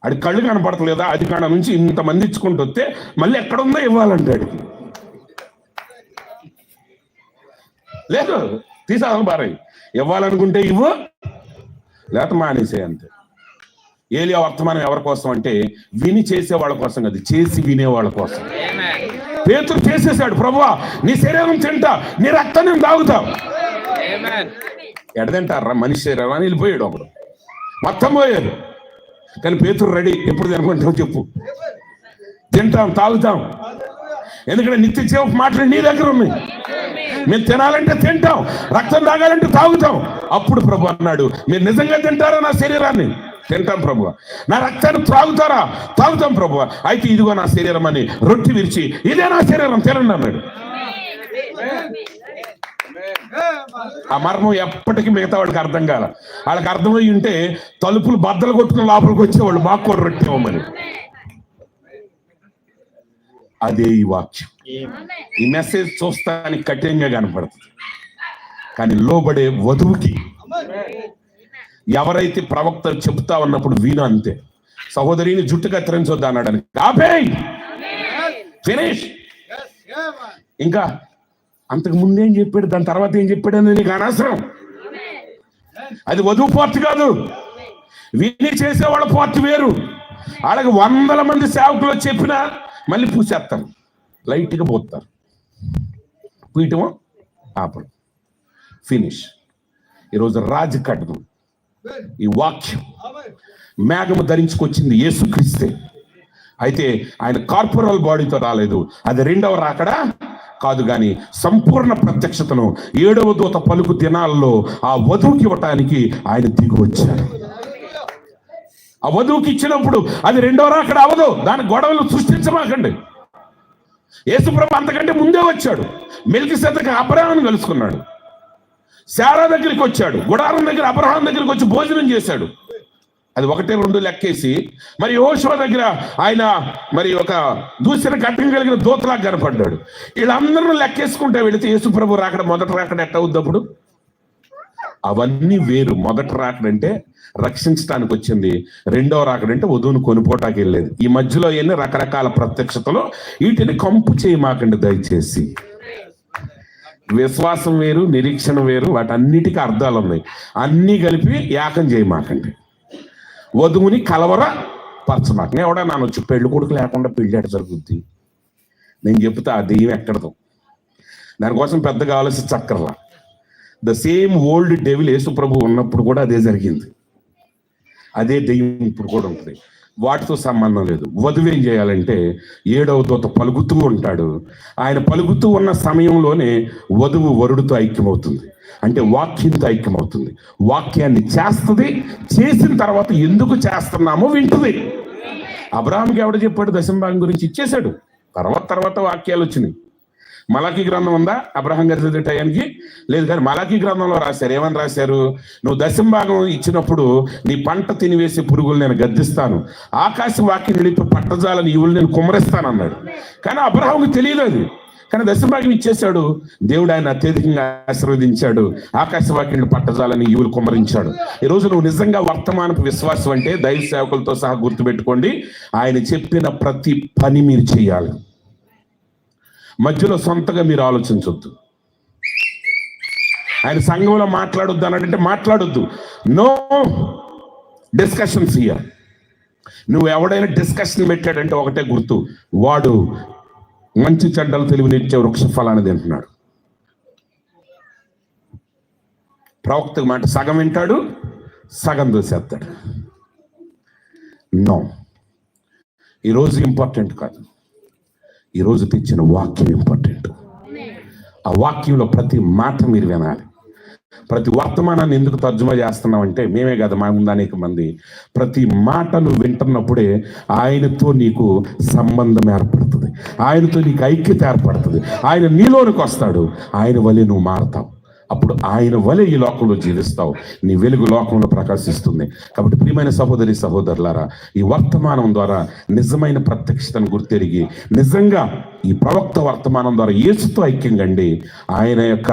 అది కళ్ళు కనపడతలేదా? అది కాడ నుంచి ఇంతమంది ఇచ్చుకుంటూ వస్తే మళ్ళీ ఎక్కడుందో ఇవ్వాలంటాడు. లేదు, తీసాను బారయ్య, ఇవ్వాలనుకుంటే ఇవ్వు, లేకపోతే మానేసే, అంతే. ఏలియా వర్తమానం ఎవరి కోసం అంటే విని చేసే వాళ్ళ కోసం కాదు, చేసి వినేవాళ్ళ కోసం. పేతురు చేసేసాడు, ప్రభువా నీ శరీరం తింటా, నీ రక్తం నేను తాగుతా. ఎడదంటారా మనిషి శరీరం అని వెళ్ళిపోయాడు అప్పుడు, మొత్తం పోయారు. కానీ పేతురు రెడీ, ఎప్పుడు తినకుంటావు చెప్పు, తింటాం, తాగుతాం. ఎందుకంటే నిత్య జీవ మాటలు నీ దగ్గర ఉన్నాయి. మేము తినాలంటే తింటాం, రక్తం తాగాలంటే తాగుతాం. అప్పుడు ప్రభు అన్నాడు, మీరు నిజంగా తింటారా నా శరీరాన్ని? తింటాం ప్రభు. నా రక్తాన్ని త్రాగుతారా? తాగుతాం ప్రభు. అయితే ఇదిగో నా శరీరం అని రొట్టె విరిచి, ఇదే నా శరీరం, తినండి అన్నాడు. ఆ మర్మం ఎప్పటికీ మిగతా వాడికి అర్థం కాల. వాళ్ళకి అర్థమై ఉంటే తలుపులు బద్దలు కొట్టుకుని లోపలికి వచ్చేవాళ్ళు, మాకు రొట్టె ఇవ్వమని. అదే ఈ వాక్యం. ఈ మెసేజ్ చూస్తానికి కఠినంగా కనపడుతుంది, కానీ లోబడే వధువుకి ఎవరైతే ప్రవక్తలు చెప్తా ఉన్నప్పుడు వీణ అంతే. సహోదరిని జుట్టు కత్తిరించొద్దు అన్నాడని ఆపేయ్, ఫినిష్. ఇంకా అంతకు ముందేం చెప్పాడు, దాని తర్వాత ఏం చెప్పాడు అనేది నీకు అనవసరం. అది వధువు పార్టీ కాదు, విని చేసేవాళ్ళ పార్టీ వేరు. వాళ్ళకి 100 మంది సేవకులు చెప్పినా మళ్ళీ పూసేస్తారు, లైట్గా పోతారు, పూయటమో ఆపడం, ఫినిష్. ఈరోజు రాజు కట్టడం ఈ వాక్యం మేఘము ధరించుకొచ్చింది యేసుక్రీస్తే. అయితే ఆయన కార్పొరల్ బాడీతో రాలేదు, అది రెండవ రాకడా కాదు, కానీ సంపూర్ణ ప్రత్యక్షతను 7వ దూత పలుకు దినాల్లో ఆ వధువుకి ఇవ్వటానికి ఆయన దిగి వచ్చాడు. ఆ వధువుకి ఇచ్చినప్పుడు అది రెండవ రాకడ అవ్వదు, దాని గొడవలు సృష్టించమాకండి. యేసుప్రభు అంతకంటే ముందే వచ్చాడు. మెల్కిసెదెకు అబ్రహామును కలుసుకున్నాడు, శారా దగ్గరికి వచ్చాడు, గుడారం దగ్గర అబ్రహాం దగ్గరికి వచ్చి భోజనం చేశాడు. అది 1-2 లెక్కేసి మరి యెహోషువ దగ్గర ఆయన మరి ఒక దూసిన కట్టం కలిగిన దూతలాగా కనపడ్డాడు. వీళ్ళందరూ లెక్కేసుకుంటే వెళితే యేసుప్రభు రాకడ మొదట రాకడ ఎట్ట అవుద్ది అప్పుడు? అవన్నీ వేరు. మొదట రాకడంటే రక్షించడానికి వచ్చింది, రెండవ రాకడంటే వధువును కొనుపోటానికి వెళ్ళేది. ఈ మధ్యలో ఎన్ని రకరకాల ప్రత్యక్షతలు, వీటిని కంపు చేయమాకండి దయచేసి. విశ్వాసం వేరు, నిరీక్షణ వేరు, వాటన్నిటికీ అర్థాలు ఉన్నాయి. అన్నీ కలిపి ఏకం చేయమాకండి. వధువుని కలవర పరచమాకండి. ఎవడా నాన్న వచ్చి పెళ్లి కొడుకు లేకుండా పెళ్లి ఎట జరుగుద్ది నేను చెప్తా, ఆ దెయ్యం ఎక్కడదు. దానికోసం పెద్దగా ఆలోచించక్కర్లా. ద సేమ్ ఓల్డ్ డెవిల్ యేసు ప్రభు ఉన్నప్పుడు కూడా అదే జరిగింది, అదే దెయ్యం ఇప్పుడు కూడా ఉంటుంది. వాటితో సంబంధం లేదు. వధువు ఏం చేయాలంటే 7వ దూత పలుకుతూ ఉంటాడు. ఆయన పలుకుతూ ఉన్న సమయంలోనే వధువు వరుడితో ఐక్యమవుతుంది, అంటే వాక్యంతో ఐక్యమవుతుంది. వాక్యాన్ని చేస్తుంది, చేసిన తర్వాత ఎందుకు చేస్తున్నామో వింటుంది. అబ్రహాంకి ఎవడు చెప్పాడు దశంభాగం గురించి? ఇచ్చేశాడు. తర్వాత వాక్యాలు వచ్చినాయి. మలాకీ గ్రంథం ఉందా అబ్రహాం గారి చదివే టయానికి? లేదు. కానీ మలాకీ గ్రంథంలో రాశారు. ఏమని రాశారు? నువ్వు దశంభాగం ఇచ్చినప్పుడు నీ పంట తినివేసే పురుగులు నేను గద్దిస్తాను, ఆకాశ వాక్యం నిలిపి పట్టజాలని ఈవులు నేను కుమ్మరిస్తాను అన్నాడు. కానీ అబ్రహాంకి తెలియదు అది. కానీ దశంభాగం ఇచ్చేశాడు. దేవుడు ఆయన అత్యధికంగా ఆశీర్వదించాడు, ఆకాశ వాక్యం పట్టజాలని ఈవులు కుమ్మరించాడు. ఈరోజు నువ్వు నిజంగా వర్తమానపు విశ్వాసం అంటే దైవ సేవకులతో సహా గుర్తుపెట్టుకోండి, ఆయన చెప్పిన ప్రతి పని మీరు చేయాలి. మధ్యలో సొంతగా మీరు ఆలోచించొద్దు. ఆయన సంఘంలో మాట్లాడొద్దు అన్నాడంటే మాట్లాడొద్దు. No discussions here. నువ్వు ఎవడైనా డిస్కషన్ పెట్టాడంటే ఒకటే గుర్తు, వాడు మంచి చెడ్డలు తెలివినిచ్చే వృక్ష ఫలాన్ని తింటున్నాడు. ప్రవక్త మాట సగం వింటాడు, సగం దోసేస్తాడు. నో, ఈరోజు ఇంపార్టెంట్ కాదు, ఈరోజు తెచ్చిన వాక్యం ఇంపార్టెంట్. ఆ వాక్యంలో ప్రతి మాట మీరు వినాలి. ప్రతి వర్తమానాన్ని ఎందుకు తర్జుమా చేస్తున్నామంటే మేమే కదా మా ముందు అనేక మంది, ప్రతి మాటను వింటున్నప్పుడే ఆయనతో నీకు సంబంధం ఏర్పడుతుంది, ఆయనతో నీకు ఐక్యత ఏర్పడుతుంది, ఆయన నీలోనికి వస్తాడు, ఆయన వలె నువ్వు మారతావు. అప్పుడు ఆయన వలె ఈ లోకంలో జీవిస్తావు, నీ వెలుగు లోకంలో ప్రకాశిస్తుంది. కాబట్టి ప్రియమైన సహోదరి సహోదరులారా, ఈ వర్తమానం ద్వారా నిజమైన ప్రత్యక్షతను గుర్తెరిగి నిజంగా ఈ ప్రవక్త వర్తమానం ద్వారా యేసుతో ఐక్యంగా అండి ఆయన యొక్క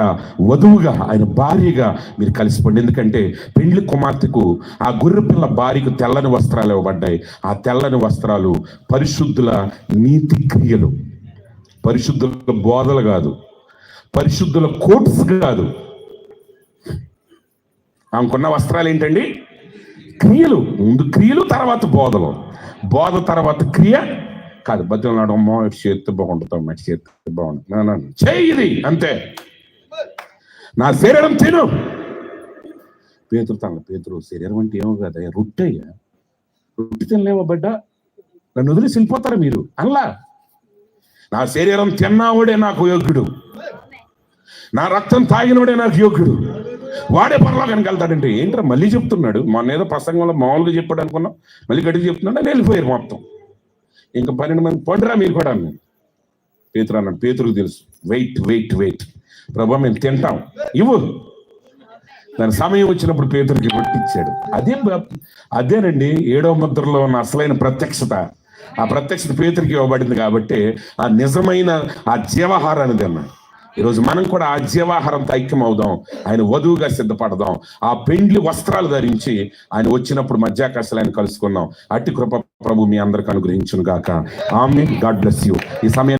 వధువుగా, ఆయన భార్యగా మీరు కలిసిపోండి. ఎందుకంటే పెండ్లి కుమార్తెకు ఆ గొర్రెపిల్ల భార్యకు తెల్లని వస్త్రాలు ఇవ్వబడ్డాయి. ఆ తెల్లని వస్త్రాలు పరిశుద్ధుల నీతి క్రియలు, పరిశుద్ధుల బోధలు కాదు, పరిశుద్ధుల కోట్స్ కాదు. ఆమెకున్న వస్త్రాలు ఏంటండి? క్రియలు. ముందు క్రియలు, తర్వాత బోధలు. బోధ తర్వాత క్రియ కాదు. బతులు నాడమ్మో చేతి బాగుంటుంది, చేతి బాగుంటుంది, చేయి ఇది అంతే, నా శరీరం తిను. పేతురు శరీరం అంటే ఏమో కదా, రొట్టె అయ్యా, రొట్టె తినలేమో బిడ్డ, నన్ను వదిలేసి వెళ్ళిపోతారా మీరు అనలా. నా శరీరం తిన్నావుడే నాకు యోగ్యుడు, నా రక్తం తాగినోడే నాకు యోగ్యుడు, వాడే పరలోకానికి వెళ్తాడంటే ఏంట్రా మళ్ళీ చెప్తున్నాడు. మొన్న ఏదో ప్రసంగంలో మామూలుగా చెప్పాడు అనుకున్నాం, మళ్ళీ గట్టిగా చెప్తున్నాడు, అని వెళ్ళిపోయారు మొత్తం. ఇంకా 12 మంది పండురా మీరు కూడా అన్నాడు. పేతురు అన్నాడు, పేతురుకు తెలుసు, వెయిట్ ప్రభా మేము తింటాం, ఇవ్వు. దాని సమయం వచ్చినప్పుడు పేతురుకి రొట్టిచ్చాడు. అదేనండి 7వ ముద్రలో ఉన్న అసలైన ప్రత్యక్షత. ఆ ప్రత్యక్షత పేతురుకి ఇవ్వబడింది కాబట్టి ఆ నిజమైన ఆ జీవాహారాన్ని తిన్నాడు. ఈరోజు మనం కూడా ఆ జీవాహారంతో ఐక్యం అవుదాం, ఆయన వధువుగా సిద్ధపడదాం, ఆ పెండ్లి వస్త్రాలు ధరించి ఆయన వచ్చినప్పుడు మధ్యాకాశాలు ఆయన కలుసుకుందాం. అట్టి కృప ప్రభు మీ అందరికి అనుగ్రహించును గాక. ఆమేన్. God bless you. ఈ సమయం